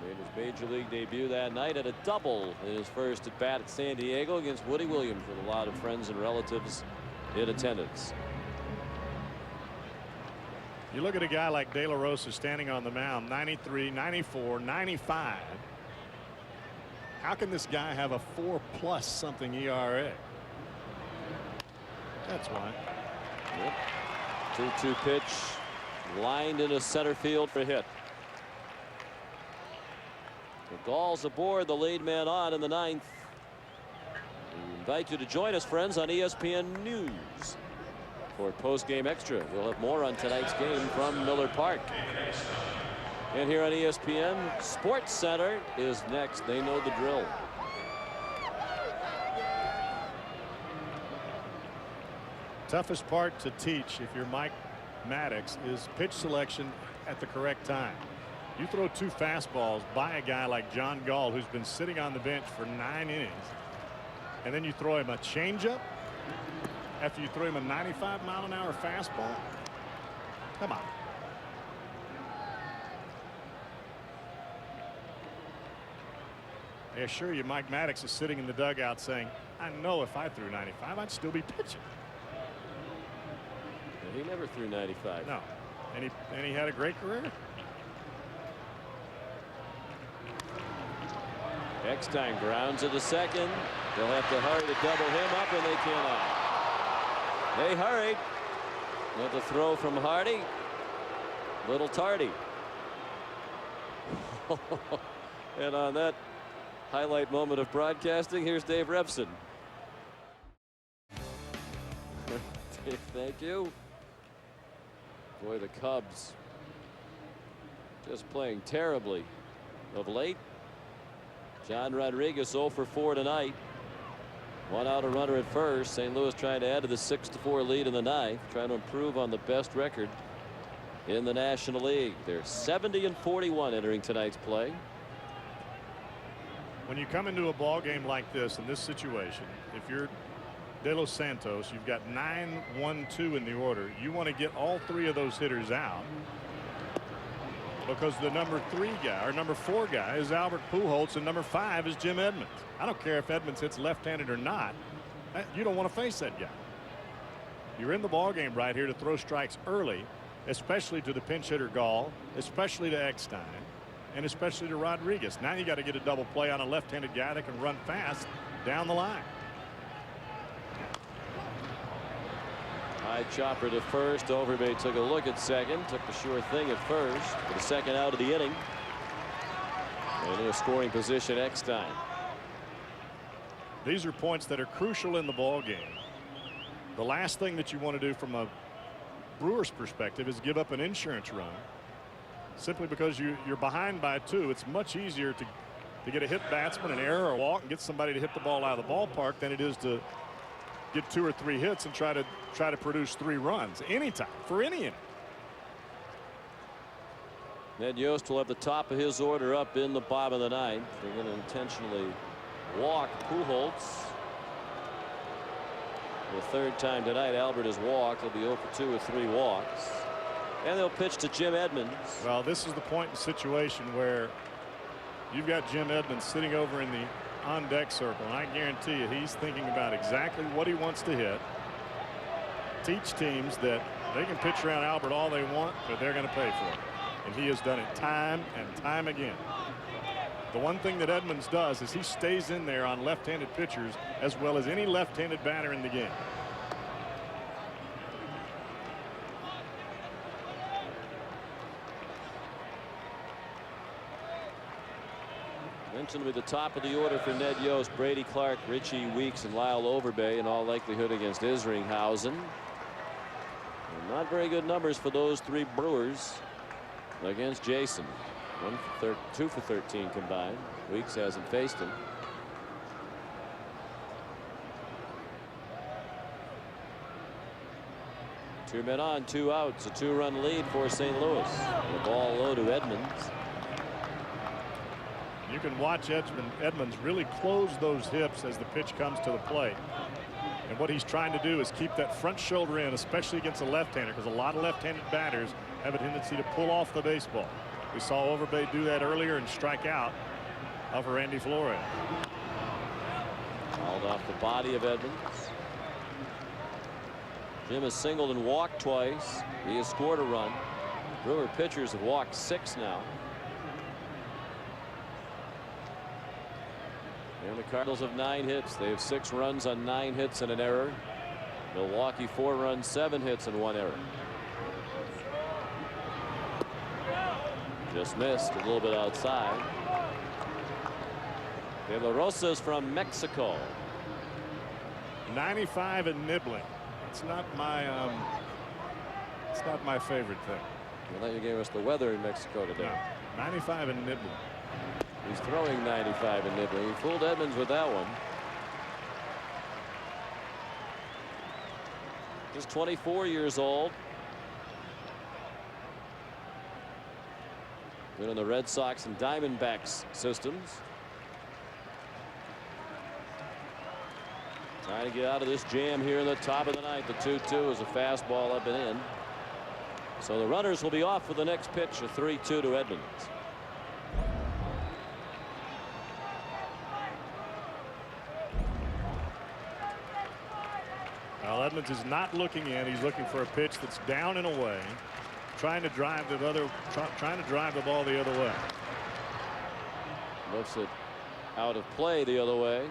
Made his major league debut that night at a double in his first at bat at San Diego against Woody Williams, with a lot of friends and relatives in attendance. You look at a guy like De La Rosa standing on the mound, 93, 94, 95. How can this guy have a 4+ something ERA? That's why. Yep. 2-2 pitch, lined into center field for a hit. The Gall's aboard, the lead man on in the 9th. We invite you to join us, friends, on ESPN News for post-game extra. We'll have more on tonight's game from Miller Park. And here on ESPN, Sports Center is next. They know the drill. Toughest part to teach if you're Mike Maddox is pitch selection at the correct time. You throw 2 fastballs by a guy like John Gall, who's been sitting on the bench for 9 innings, and then you throw him a changeup after you throw him a 95-mile-an-hour fastball. Come on. I assure you, Mike Maddox is sitting in the dugout saying, I know if I threw 95, I'd still be pitching. He never threw 95. No. And he had a great career. Eckstein grounds to the second. They'll have to hurry to double him up, and they cannot. They hurried. With the throw from Hardy. Little tardy. And on that highlight moment of broadcasting, here's Dave Repson. Dave, thank you. Boy, the Cubs just playing terribly of late. John Rodriguez 0 for 4 tonight. 1 out, a runner at first. St. Louis trying to add to the 6-4 lead in the 9th, trying to improve on the best record in the National League. They're 70-41 entering tonight's play. When you come into a ball game like this, in this situation, if you're De Los Santos, you've got 9-1-2 in the order. You want to get all 3 of those hitters out, because the number 3 guy or number 4 guy is Albert Pujols, and number 5 is Jim Edmonds. I don't care if Edmonds hits left-handed or not. You don't want to face that guy. You're in the ball game right here to throw strikes early, especially to the pinch hitter Gall, especially to Eckstein, and especially to Rodriguez. Now you got to get a double play on a left-handed guy that can run fast down the line. High chopper to first. Overbay took a look at second. Took the sure thing at first. For the second out of the inning. And in a scoring position next time. These are points that are crucial in the ball game. The last thing that you want to do from a Brewers perspective is give up an insurance run simply because you're behind by 2. It's much easier to get a hit batsman, an error, or walk, and get somebody to hit the ball out of the ballpark than it is to get 2 or 3 hits and try to produce 3 runs anytime for any inning. Ned Yost will have the top of his order up in the bottom of the 9th. They're going to intentionally walk Pujols. For the 3rd time tonight, Albert has walked. He'll be 0 for 2 with 3 walks. And they'll pitch to Jim Edmonds. Well, this is the point in the situation where you've got Jim Edmonds sitting over in the on deck circle, and I guarantee you he's thinking about exactly what he wants to hit. Teach teams that they can pitch around Albert all they want, but they're going to pay for it. And he has done it time and time again. The one thing that Edmonds does is he stays in there on left-handed pitchers as well as any left-handed batter in the game. Mentioned with the top of the order for Ned Yost, Brady Clark, Richie Weeks, and Lyle Overbay in all likelihood against Isringhausen. Not very good numbers for those 3 Brewers against Jason. 2 for 13 combined. Weeks hasn't faced him. Two men on, 2 outs, a 2-run lead for St. Louis. The ball low to Edmonds. You can watch Edmonds really close those hips as the pitch comes to the plate. And what he's trying to do is keep that front shoulder in, especially against a left-hander, because a lot of left-handed batters have a tendency to pull off the baseball. We saw Overbay do that earlier and strike out over Randy Flores. Fouled off the body of Edmonds. Jim has singled and walked twice. He has scored a run. Brewer pitchers have walked 6 now. And the Cardinals have 9 hits. They have 6 runs on 9 hits and an error. Milwaukee 4 runs, 7 hits and 1 error. Just missed a little bit outside. De La Rosa's from Mexico. 95 and nibbling. It's not my favorite thing. Well, then you gave us the weather in Mexico today. No, 95 and nibbling. He's throwing 95 and nibbling. He fooled Edmonds with that one. Just 24 years old. Been in the Red Sox and Diamondbacks systems. Trying to get out of this jam here in the top of the 9th. The 2-2 is a fastball up and in. So the runners will be off for the next pitch. A 3-2 to Edmonds. Well, Edmonds is not looking in. He's looking for a pitch that's down and away, trying to drive the ball the other way. Lifts it out of play the other way.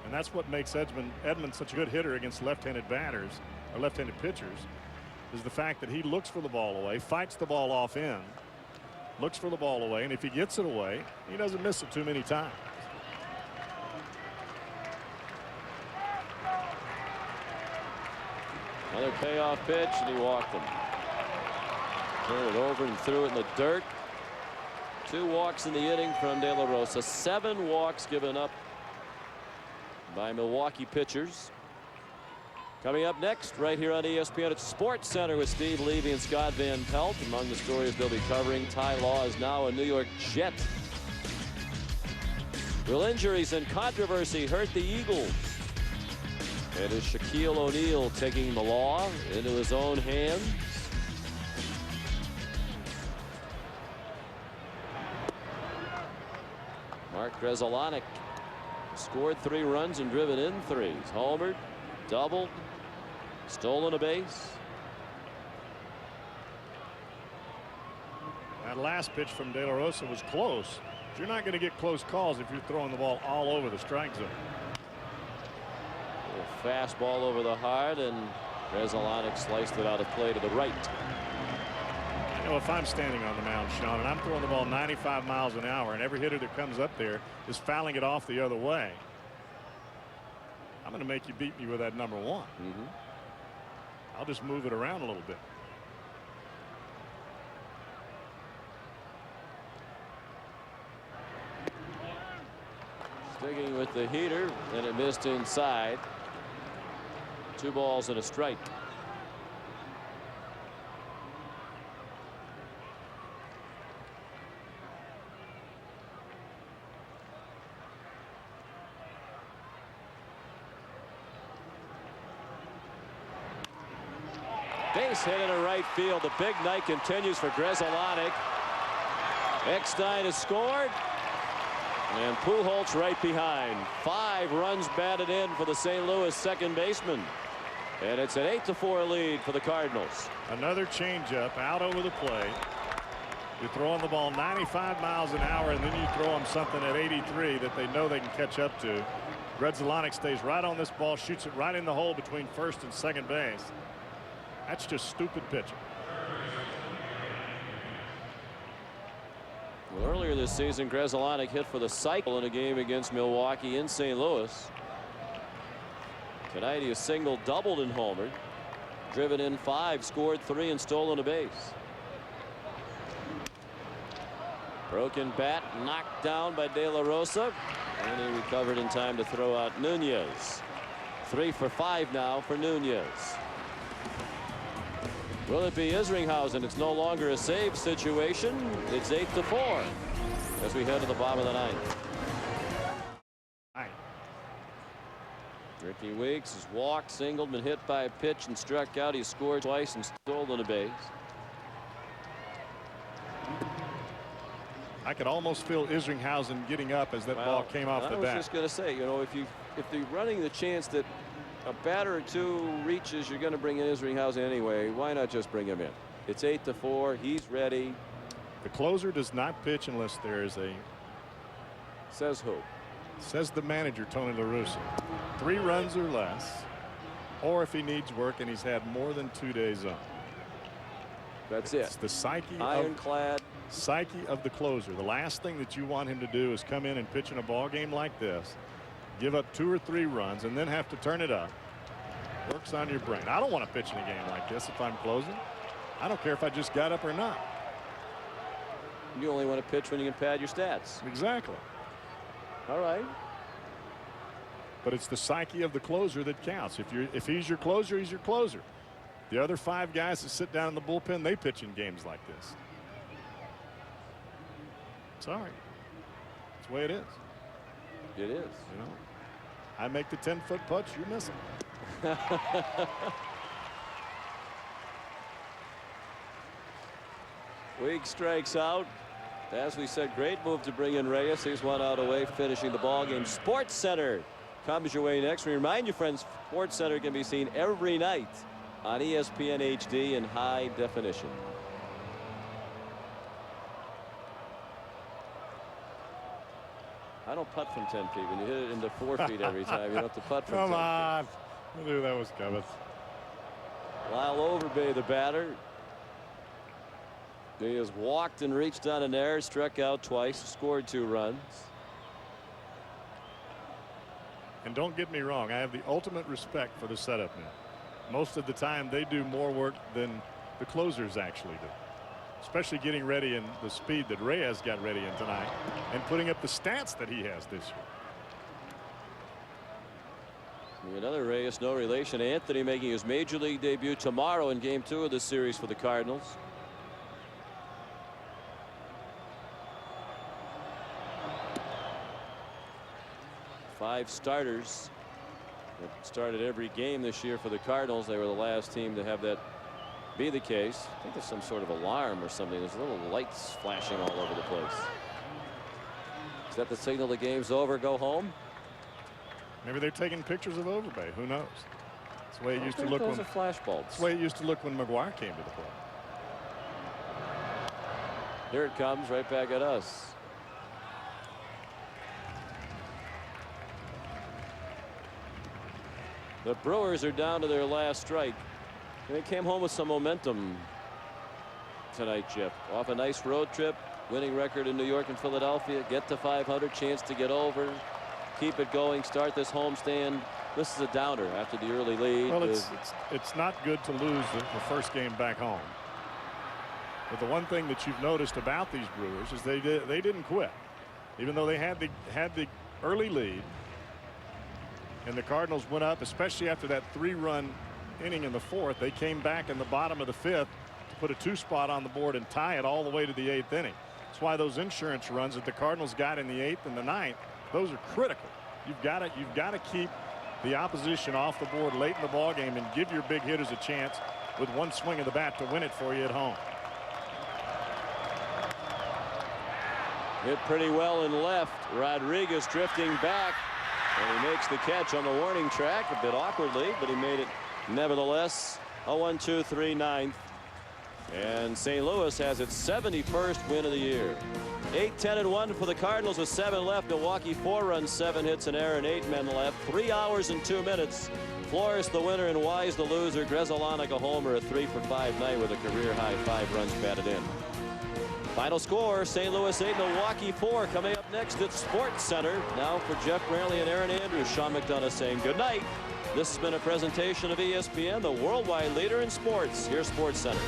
And that's what makes Edmonds such a good hitter against left-handed batters or left-handed pitchers, is the fact that he looks for the ball away, fights the ball off in, looks for the ball away, and if he gets it away, he doesn't miss it too many times. Another payoff pitch, and he walked him. Turned it over and threw it in the dirt. 2 walks in the inning from De La Rosa. 7 walks given up by Milwaukee pitchers. Coming up next, right here on ESPN, it's Sports Center with Steve Levy and Scott Van Pelt. Among the stories they'll be covering, Ty Law is now a New York Jet. Will injuries and controversy hurt the Eagles? And is Shaquille O'Neal taking the law into his own hands? Mark Grzelcyk scored 3 runs and driven in 3. Homered, doubled, stolen a base. That last pitch from De La Rosa was close. But you're not going to get close calls if you're throwing the ball all over the strike zone. A fastball over the heart, and Grzelcyk sliced it out of play to the right. You know, if I'm standing on the mound, Sean, and I'm throwing the ball 95 miles an hour, and every hitter that comes up there is fouling it off the other way, I'm going to make you beat me with that number 1. I'll just move it around a little bit. Sticking with the heater, and it missed inside. 2 balls and a strike. Base hit into right field. The big night continues for Grzelcyk. Eckstein has scored. And Pujols right behind. 5 runs batted in for the St. Louis second baseman. And it's an 8-4 lead for the Cardinals. Another changeup out over the plate. You're throwing the ball 95 miles an hour, and then you throw them something at 83 that they know they can catch up to. Grzelcyk stays right on this ball, shoots it right in the hole between first and second base. That's just stupid pitching. Well, earlier this season, Grzelcyk hit for the cycle in a game against Milwaukee in St. Louis. Tonight he has single, doubled, and homered. Driven in 5, scored 3, and stolen a base. Broken bat knocked down by De La Rosa, and he recovered in time to throw out Nunez. 3 for 5 now for Nunez. Will it be Isringhausen? It's no longer a save situation. It's 8-4 as we head to the bottom of the 9th. Ricky Weeks has walked, singled, been hit by a pitch, and struck out. He's scored twice and stolen a base. I could almost feel Isringhausen getting up as that ball came off the bat. I was just going to say, you know, if they're running the chance that a batter or 2 reaches, you're going to bring in Isringhausen anyway. Why not just bring him in? It's 8-4. He's ready. The closer does not pitch unless there is a. Says who? Says the manager, Tony La Russa. 3 runs or less, or if he needs work and he's had more than 2 days off. That's it's it. The psyche ironclad psyche of the closer. The last thing that you want him to do is come in and pitch in a ball game like this, give up 2 or 3 runs, and then have to turn it up. Works on your brain. I don't want to pitch in a game like this if I'm closing. I don't care if I just got up or not. You only want to pitch when you can pad your stats. Exactly. All right. But it's the psyche of the closer that counts. If he's your closer, he's your closer. The other 5 guys that sit down in the bullpen, they pitch in games like this. Sorry. That's the way it is. It is. You know, I make the 10-foot putts, you're missing. Weeks strikes out. As we said, great move to bring in Reyes. He's 1 out away, finishing the ball game. Sports Center comes your way next. We remind you, friends, Sports Center can be seen every night on ESPN HD in high definition. I don't putt from 10 feet. When you hit it into 4 feet every time, you don't have to putt from 10 feet. Come on. I knew that was coming. Lyle Overbay, the batter. He has walked and reached on an error, struck out twice, scored 2 runs. And don't get me wrong, I have the ultimate respect for the setup men. Most of the time they do more work than the closers actually do. Especially getting ready in the speed that Reyes got ready in tonight and putting up the stats that he has this year. Another Reyes, no relation. Anthony making his major league debut tomorrow in game 2 of the series for the Cardinals. Five starters that started every game this year for the Cardinals. They were the last team to have that be the case. I think there's some sort of alarm or something. There's little lights flashing all over the place. Is that the signal the game's over, go home? Maybe they're taking pictures of Overbay. Who knows? That's the way it used to look those when are flashbulbs. That's the way it used to look when McGuire came to the plate. Here it comes right back at us. The Brewers are down to their last strike. They came home with some momentum tonight, Jeff. Off a nice road trip, winning record in New York and Philadelphia, get to 500, chance to get over, keep it going, start this homestand. This is a downer after the early lead. Well, it's not good to lose the first game back home. But the one thing that you've noticed about these Brewers is they didn't quit, even though they had the early lead. And the Cardinals went up, especially after that 3-run inning in the 4th. They came back in the bottom of the 5th to put a 2-spot on the board and tie it all the way to the 8th inning. That's why those insurance runs that the Cardinals got in the 8th and the 9th, those are critical. You've got to keep the opposition off the board late in the ball game and give your big hitters a chance with one swing of the bat to win it for you at home. Hit pretty well in left. Rodriguez drifting back. And he makes the catch on the warning track a bit awkwardly, but he made it nevertheless. A 1-2-3 9th. And St. Louis has its 71st win of the year. 8-10-1 for the Cardinals with 7 left. Milwaukee 4 runs, 7 hits, and error, and 8 men left. 3 hours and 2 minutes. Flores the winner and Wise the loser. Grzelcyk a homer, a 3-for-5 night with a career high 5 runs batted in. Final score, St. Louis 8, Milwaukee 4. Coming up next at Sports Center. Now for Jeff Brantley and Aaron Andrews, Sean McDonough saying good night. This has been a presentation of ESPN, the worldwide leader in sports. Here's Sports Center.